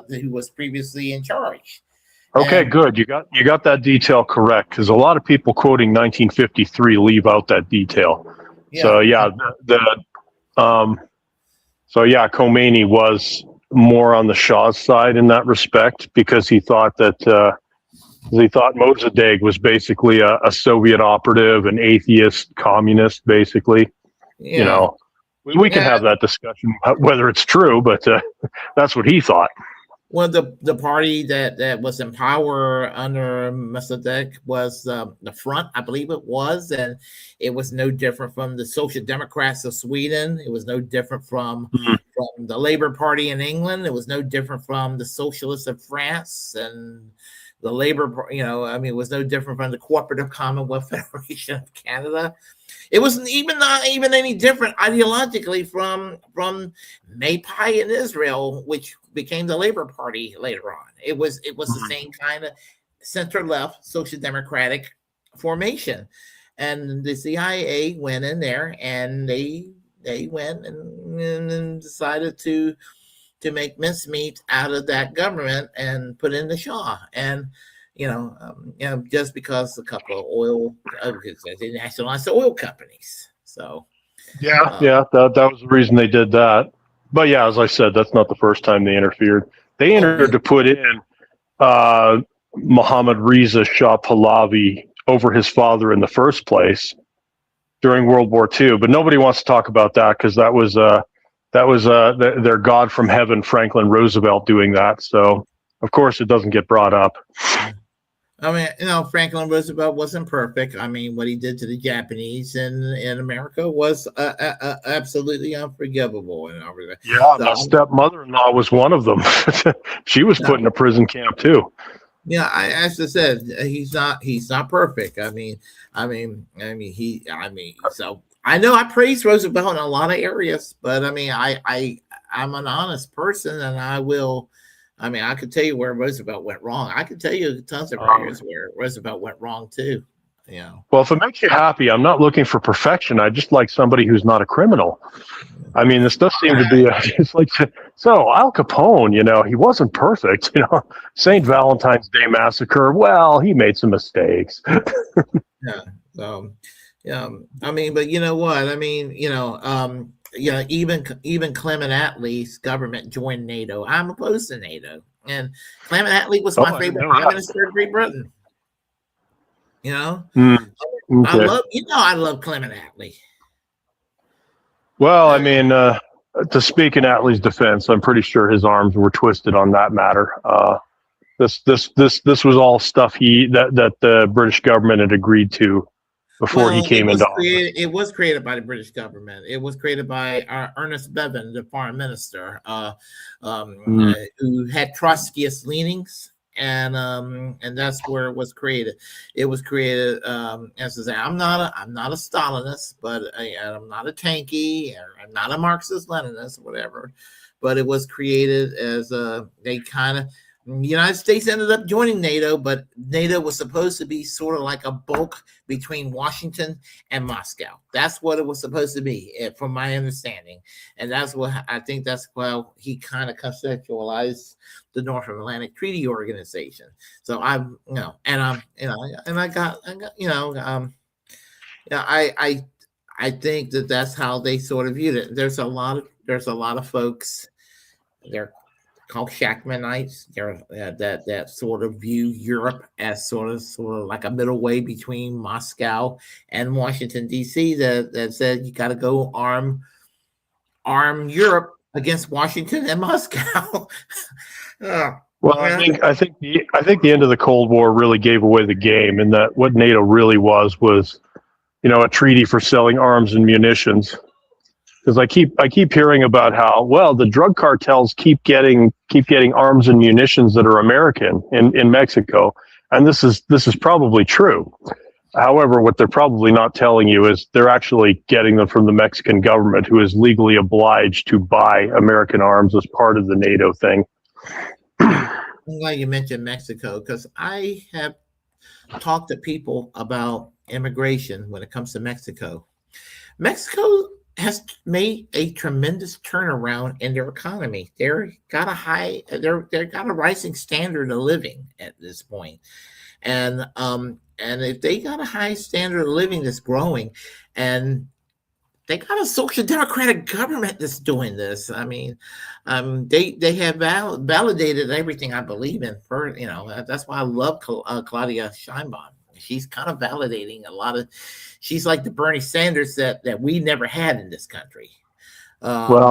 who was previously in charge. Okay, good. You got that detail correct, because a lot of people quoting 1953 leave out that detail. Yeah. So Khomeini was more on the Shah's side in that respect, because he thought that Mossadegh was basically a Soviet operative, an atheist communist, basically. Yeah. We can have that discussion whether it's true, but that's what he thought. Well, the party that was in power under Mossadegh was the Front, I believe it was, and it was no different from the Social Democrats of Sweden. It was no different from the Labour Party in England. It was no different from the Socialists of France and the Labour. It was no different from the Cooperative Commonwealth Federation of Canada. It wasn't not even any different ideologically from Mapai in Israel, which became the Labour Party later on. It was the same kind of center left social democratic formation, and the CIA went in there and they went and decided to make mincemeat out of that government and put in the Shah. And just because a couple of oil, they nationalized the oil companies. So, that was the reason they did that. But yeah, as I said, that's not the first time they interfered. They entered to put in Mohammad Reza Shah Pahlavi over his father in the first place during World War II. But nobody wants to talk about that because that was their God from heaven, Franklin Roosevelt, doing that. So of course it doesn't get brought up. I mean, Franklin Roosevelt wasn't perfect. I mean, what he did to the Japanese in America was absolutely unforgivable. Yeah, my stepmother-in-law was one of them. She was put in a prison camp too. Yeah, as I said, he's not perfect. So I know I praise Roosevelt in a lot of areas, but I mean, I'm an honest person, and I could tell you where Roosevelt went wrong. I could tell you tons of areas where Roosevelt went wrong too. Well, if it makes you happy, I'm not looking for perfection. I just like somebody who's not a criminal. I mean, this does seem to be it's like, so Al Capone, he wasn't perfect. St. Valentine's Day Massacre. Well, he made some mistakes. I mean, but you know what? I mean, even Clement Attlee's government joined NATO. I'm opposed to NATO, and Clement Attlee was my favorite prime minister of Great Britain. Okay. I love Clement Attlee. Well, I mean, to speak in Attlee's defense, I'm pretty sure his arms were twisted on that matter. This was all stuff that the British government had agreed to before he came into office. It was created by the British government. It was created by Ernest Bevin, the foreign minister, who had Trotskyist leanings, and that's where it was created. It was created, as I say, I'm not a Stalinist, but I'm not a tanky, or I'm not a Marxist-Leninist, whatever. But it was created as the United States ended up joining NATO, but NATO was supposed to be sort of like a bulk between Washington and Moscow. That's what it was supposed to be, from my understanding. And that's what I think that's why he kind of conceptualized the North Atlantic Treaty Organization. So I think that's how they sort of viewed it. There's a lot of folks, they're called Shachtmanites. They're that sort of view Europe as sort of like a middle way between Moscow and Washington D.C. That said you got to go arm Europe against Washington and Moscow. Well, I think the end of the Cold War really gave away the game, and that what NATO really was a treaty for selling arms and munitions. Because I keep hearing about how the drug cartels keep getting arms and munitions that are American in Mexico, and this is probably true. However, what they're probably not telling you is they're actually getting them from the Mexican government, who is legally obliged to buy American arms as part of the NATO thing. I'm glad you mentioned Mexico, because I have talked to people about immigration when it comes to Mexico. Mexico has made a tremendous turnaround in their economy. They've got a rising standard of living at this point. And if they got a high standard of living that's growing, and they got a social democratic government that's doing this. I mean, they have validated everything I believe in. That's why I love Claudia Sheinbaum. She's kind of validating a lot of. She's like the Bernie Sanders that we never had in this country.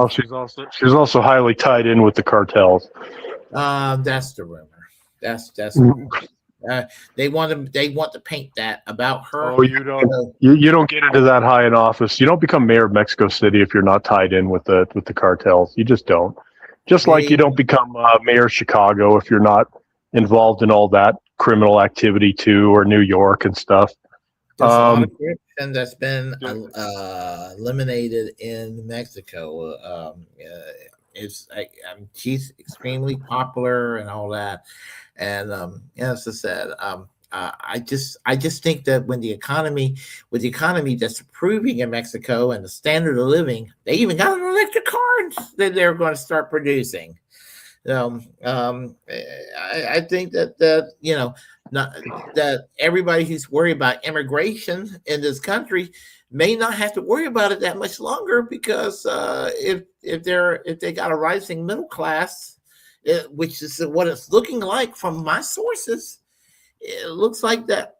She's also highly tied in with the cartels. That's the rumor. That's they want to paint that about her. Oh, you don't get into that high in office. You don't become mayor of Mexico City if you're not tied in with the cartels. You just don't. Just like you don't become mayor of Chicago if you're not involved in all that criminal activity too, or New York and stuff. There's a lot of corruption that's been eliminated in Mexico. She's extremely popular and all that. And as I said, I just think that with the economy that's improving in Mexico and the standard of living, they even got an electric car that they're going to start producing. I think that that everybody who's worried about immigration in this country may not have to worry about it that much longer, because if they got a rising middle class, which is what it's looking like from my sources, it looks like that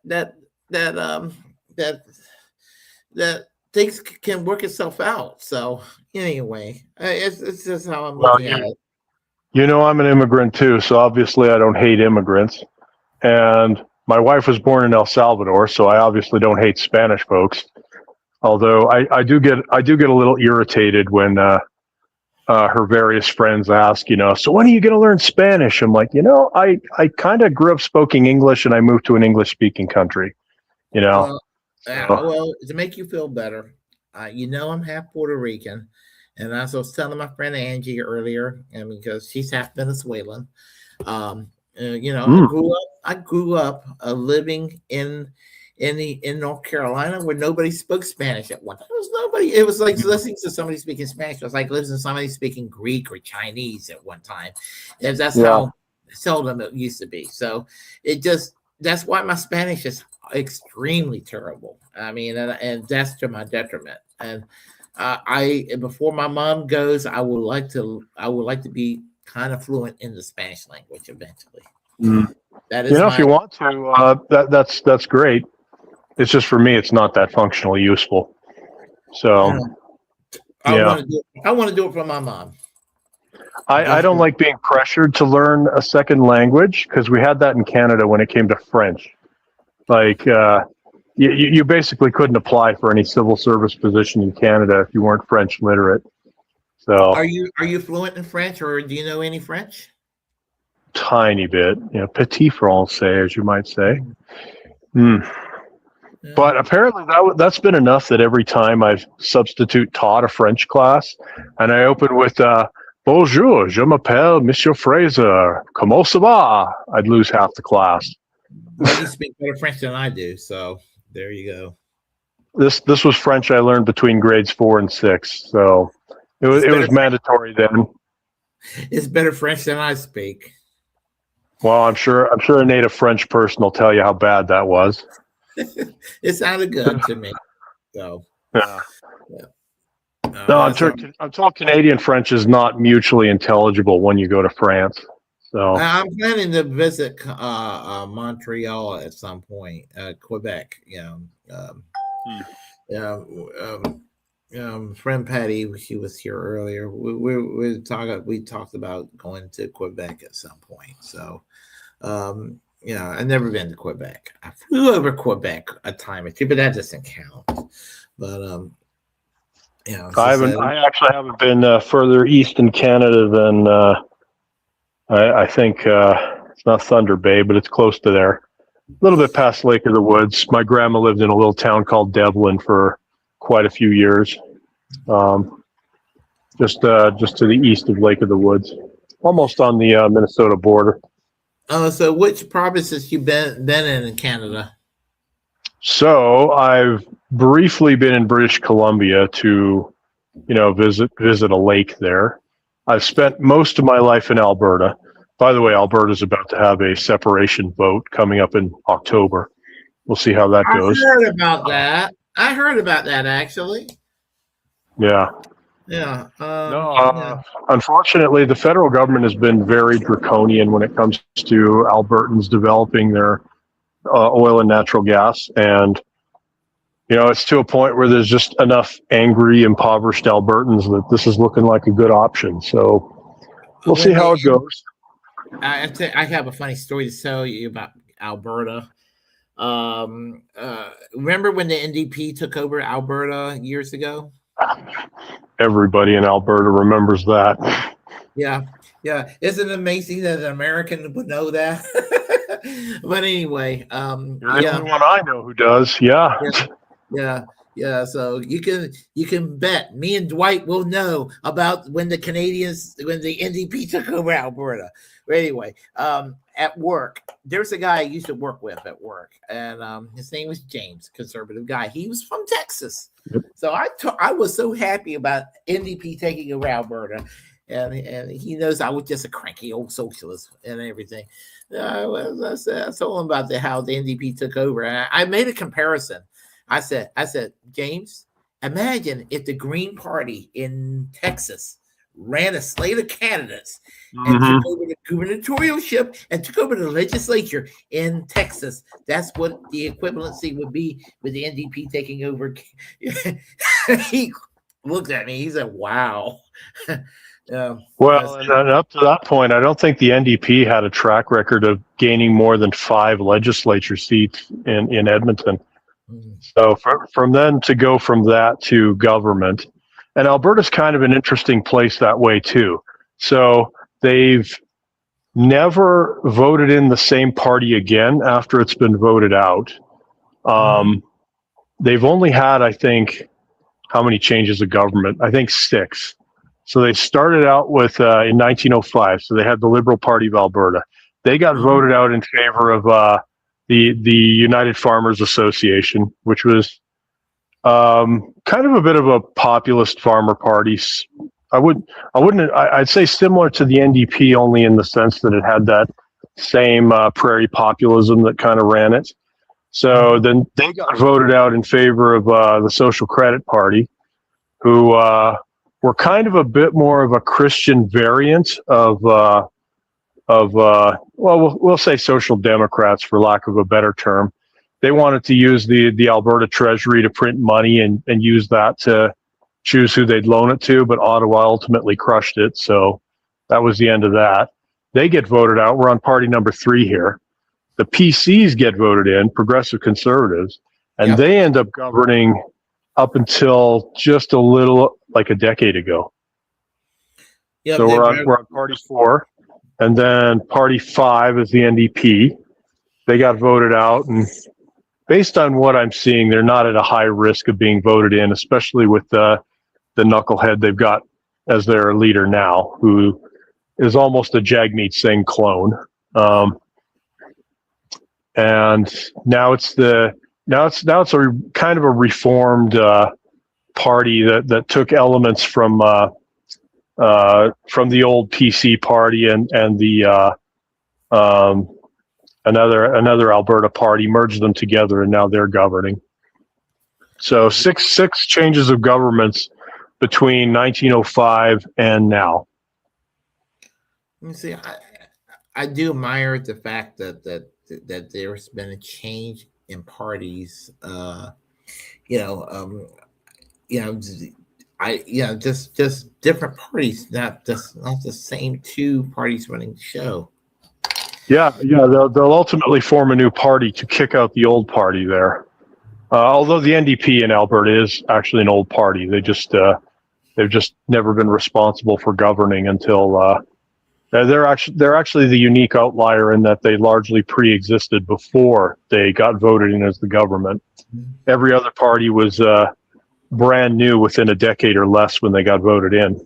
things can work itself out. So anyway, it's just how I'm looking at it. You know, I'm an immigrant too, so obviously I don't hate immigrants. And my wife was born in El Salvador, so I obviously don't hate Spanish folks. Although I do get a little irritated when her various friends ask, so when are you going to learn Spanish? I'm like, I kind of grew up speaking English and I moved to an English speaking country, Well, to make you feel better, I'm half Puerto Rican. And as I was telling my friend Angie earlier, because she's half Venezuelan, I grew up living in North Carolina where nobody spoke Spanish at one time. It was like listening to somebody speaking Spanish. It was like listening to somebody speaking Greek or Chinese at one time. And that's how seldom it used to be. So that's why my Spanish is extremely terrible. And that's to my detriment. And before my mom goes, I would like to be kind of fluent in the Spanish language eventually. That is, if you want to, that's great. It's just for me, it's not that functionally useful. So I want to do it for my mom. I don't like being pressured to learn a second language, because we had that in Canada when it came to French. Like you basically couldn't apply for any civil service position in Canada if you weren't French literate. So are you fluent in French, or do you know any French? Tiny bit, petit français, as you might say. But apparently that's been enough that every time I've substitute taught a French class and I open with bonjour, je m'appelle Monsieur Fraser, comment ça va? I'd lose half the class. Well, you speak better French than I do, so there you go. This was French I learned between grades 4 and 6, so it was mandatory then. It's better French than I speak. Well, I'm sure a native French person will tell you how bad that was. It sounded good to me. So yeah. No, I'm told Canadian French is not mutually intelligible when you go to France. So I'm planning to visit Montreal at some point, Quebec. Friend Patty, she was here earlier. We talked about going to Quebec at some point. So, I've never been to Quebec. I flew over Quebec a time or two, but that doesn't count. But I actually haven't been further east in Canada than I think it's not Thunder Bay, but it's close to there. A little bit past Lake of the Woods. My grandma lived in a little town called Devlin for quite a few years, just to the east of Lake of the Woods, almost on the Minnesota border. So which provinces you been in Canada? So I've briefly been in British Columbia to, visit a lake there. I've spent most of my life in Alberta. By the way, Alberta's about to have a separation vote coming up in October. We'll see how that goes. I heard about that. Actually. Yeah. Yeah. Unfortunately, the federal government has been very draconian when it comes to Albertans developing their oil and natural gas. And, it's to a point where there's just enough angry, impoverished Albertans that this is looking like a good option. So we'll see how it goes. I have a funny story to tell you about Alberta. Remember when the NDP took over Alberta years ago? Everybody in Alberta remembers that. Yeah. Isn't it amazing that an American would know that? But anyway, You're the only one I know who does. Yeah. So you can bet me and Dwight will know about when the NDP took over Alberta. But anyway, at work, there's a guy I used to work with at work, and his name was James, conservative guy. He was from Texas. Yep. So I was so happy about NDP taking over Alberta, and he knows I was just a cranky old socialist and everything. I told him about how the NDP took over, and I made a comparison. I said, James, imagine if the Green Party in Texas ran a slate of candidates and took over the gubernatorialship and took over the legislature in Texas. That's what the equivalency would be with the NDP taking over. He looked at me. He said, wow. Well, and up to that point, I don't think the NDP had a track record of gaining more than 5 legislature seats in Edmonton. So from then to go from that to government, and Alberta's kind of an interesting place that way too. So they've never voted in the same party again after it's been voted out. They've only had, I think, how many changes of government? I think 6. So they started out with in 1905. So they had the Liberal Party of Alberta. They got voted out in favor of the United Farmers Association, which was kind of a bit of a populist farmer party. I'd say similar to the NDP, only in the sense that it had that same prairie populism that kind of ran it. So then they got voted out in favor of the Social Credit Party, who were kind of a bit more of a Christian variant of we'll say Social Democrats, for lack of a better term. They wanted to use the Alberta Treasury to print money and use that to choose who they'd loan it to, but Ottawa ultimately crushed it. So that was the end of that. They get voted out. We're on party number 3 here. The PCs get voted in, Progressive Conservatives, and they end up governing up until just a little, like a decade ago. Yep, so we're on party 4. And then party 5 is the NDP. They got voted out, and based on what I'm seeing, they're not at a high risk of being voted in, especially with the knucklehead they've got as their leader now, who is almost a Jagmeet Singh clone. And now it's a kind of a reformed party that took elements from the old PC party and the another Alberta party, merged them together, and now they're governing. So six changes of governments between 1905 and now. Let me see. I do admire the fact that there's been a change in parties. Just different parties, not the same 2 parties running the show. Yeah, they'll ultimately form a new party to kick out the old party there. Although the NDP in Alberta is actually an old party, they've just never been responsible for governing until they're actually the unique outlier in that they largely pre-existed before they got voted in as the government. Every other party was brand new within a decade or less when they got voted in.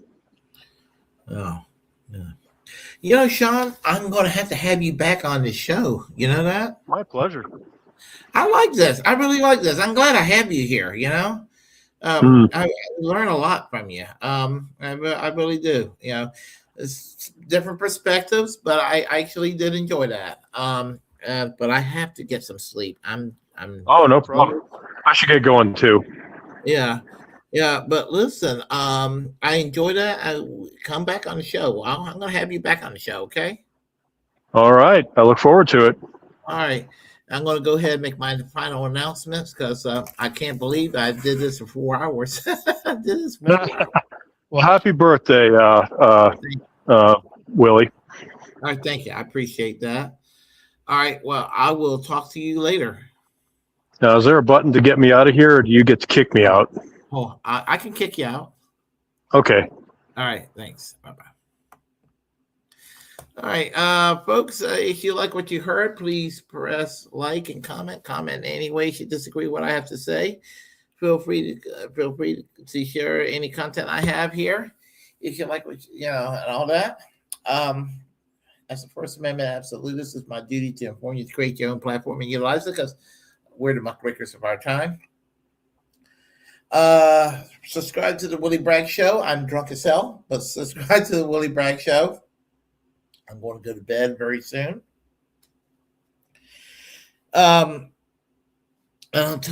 Oh, yeah. Sean, I'm going to have you back on the show. You know that? My pleasure. I like this. I really like this. I'm glad I have you here. I learn a lot from you. I really do. It's different perspectives, but I actually did enjoy that. But I have to get some sleep. Oh, no problem. I should get going too. Yeah. But listen, I enjoyed that. Come back on the show. I'm going to have you back on the show. Okay. All right. I look forward to it. All right. I'm going to go ahead and make my final announcements because I can't believe I did this for 4 hours. I did this for 4 hours. Well, happy birthday, Willie. right, thank you. I appreciate that. All right, well, I will talk to you later. Now, is there a button to get me out of here, or do you get to kick me out? Oh, I can kick you out. Okay. All right, thanks. Bye-bye. All right, folks, if you like what you heard, please press like and comment. Comment in any way you disagree with what I have to say. Feel free to share any content I have here. If you like what and all that. As a First Amendment absolutist, it's my duty to inform you to create your own platform and utilize it because we're the muckrakers of our time. Subscribe to the Willy Bragg Show. I'm drunk as hell, but subscribe to the Willy Bragg Show. I'm going to go to bed very soon. Until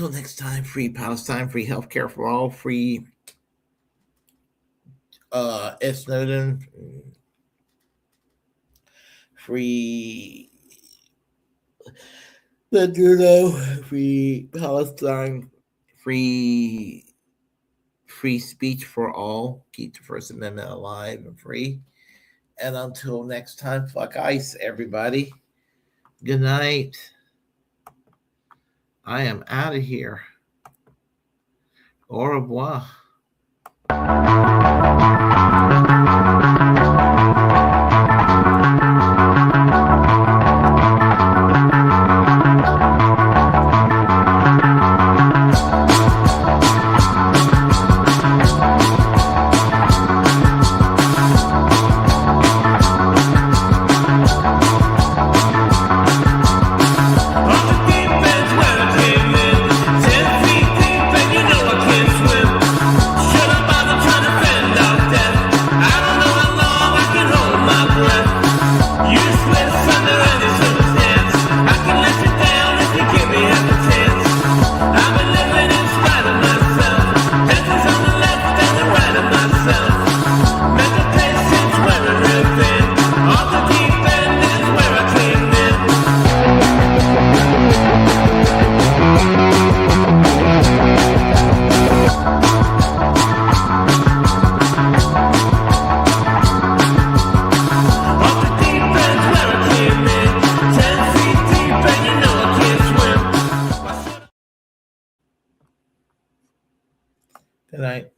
next time, free Palestine, free healthcare for all, free Ed Snowden, free Maduro, free Palestine, free speech for all, keep the First Amendment alive and free. And until next time, fuck ICE, everybody. Good night. I am out of here. Au revoir. Good night.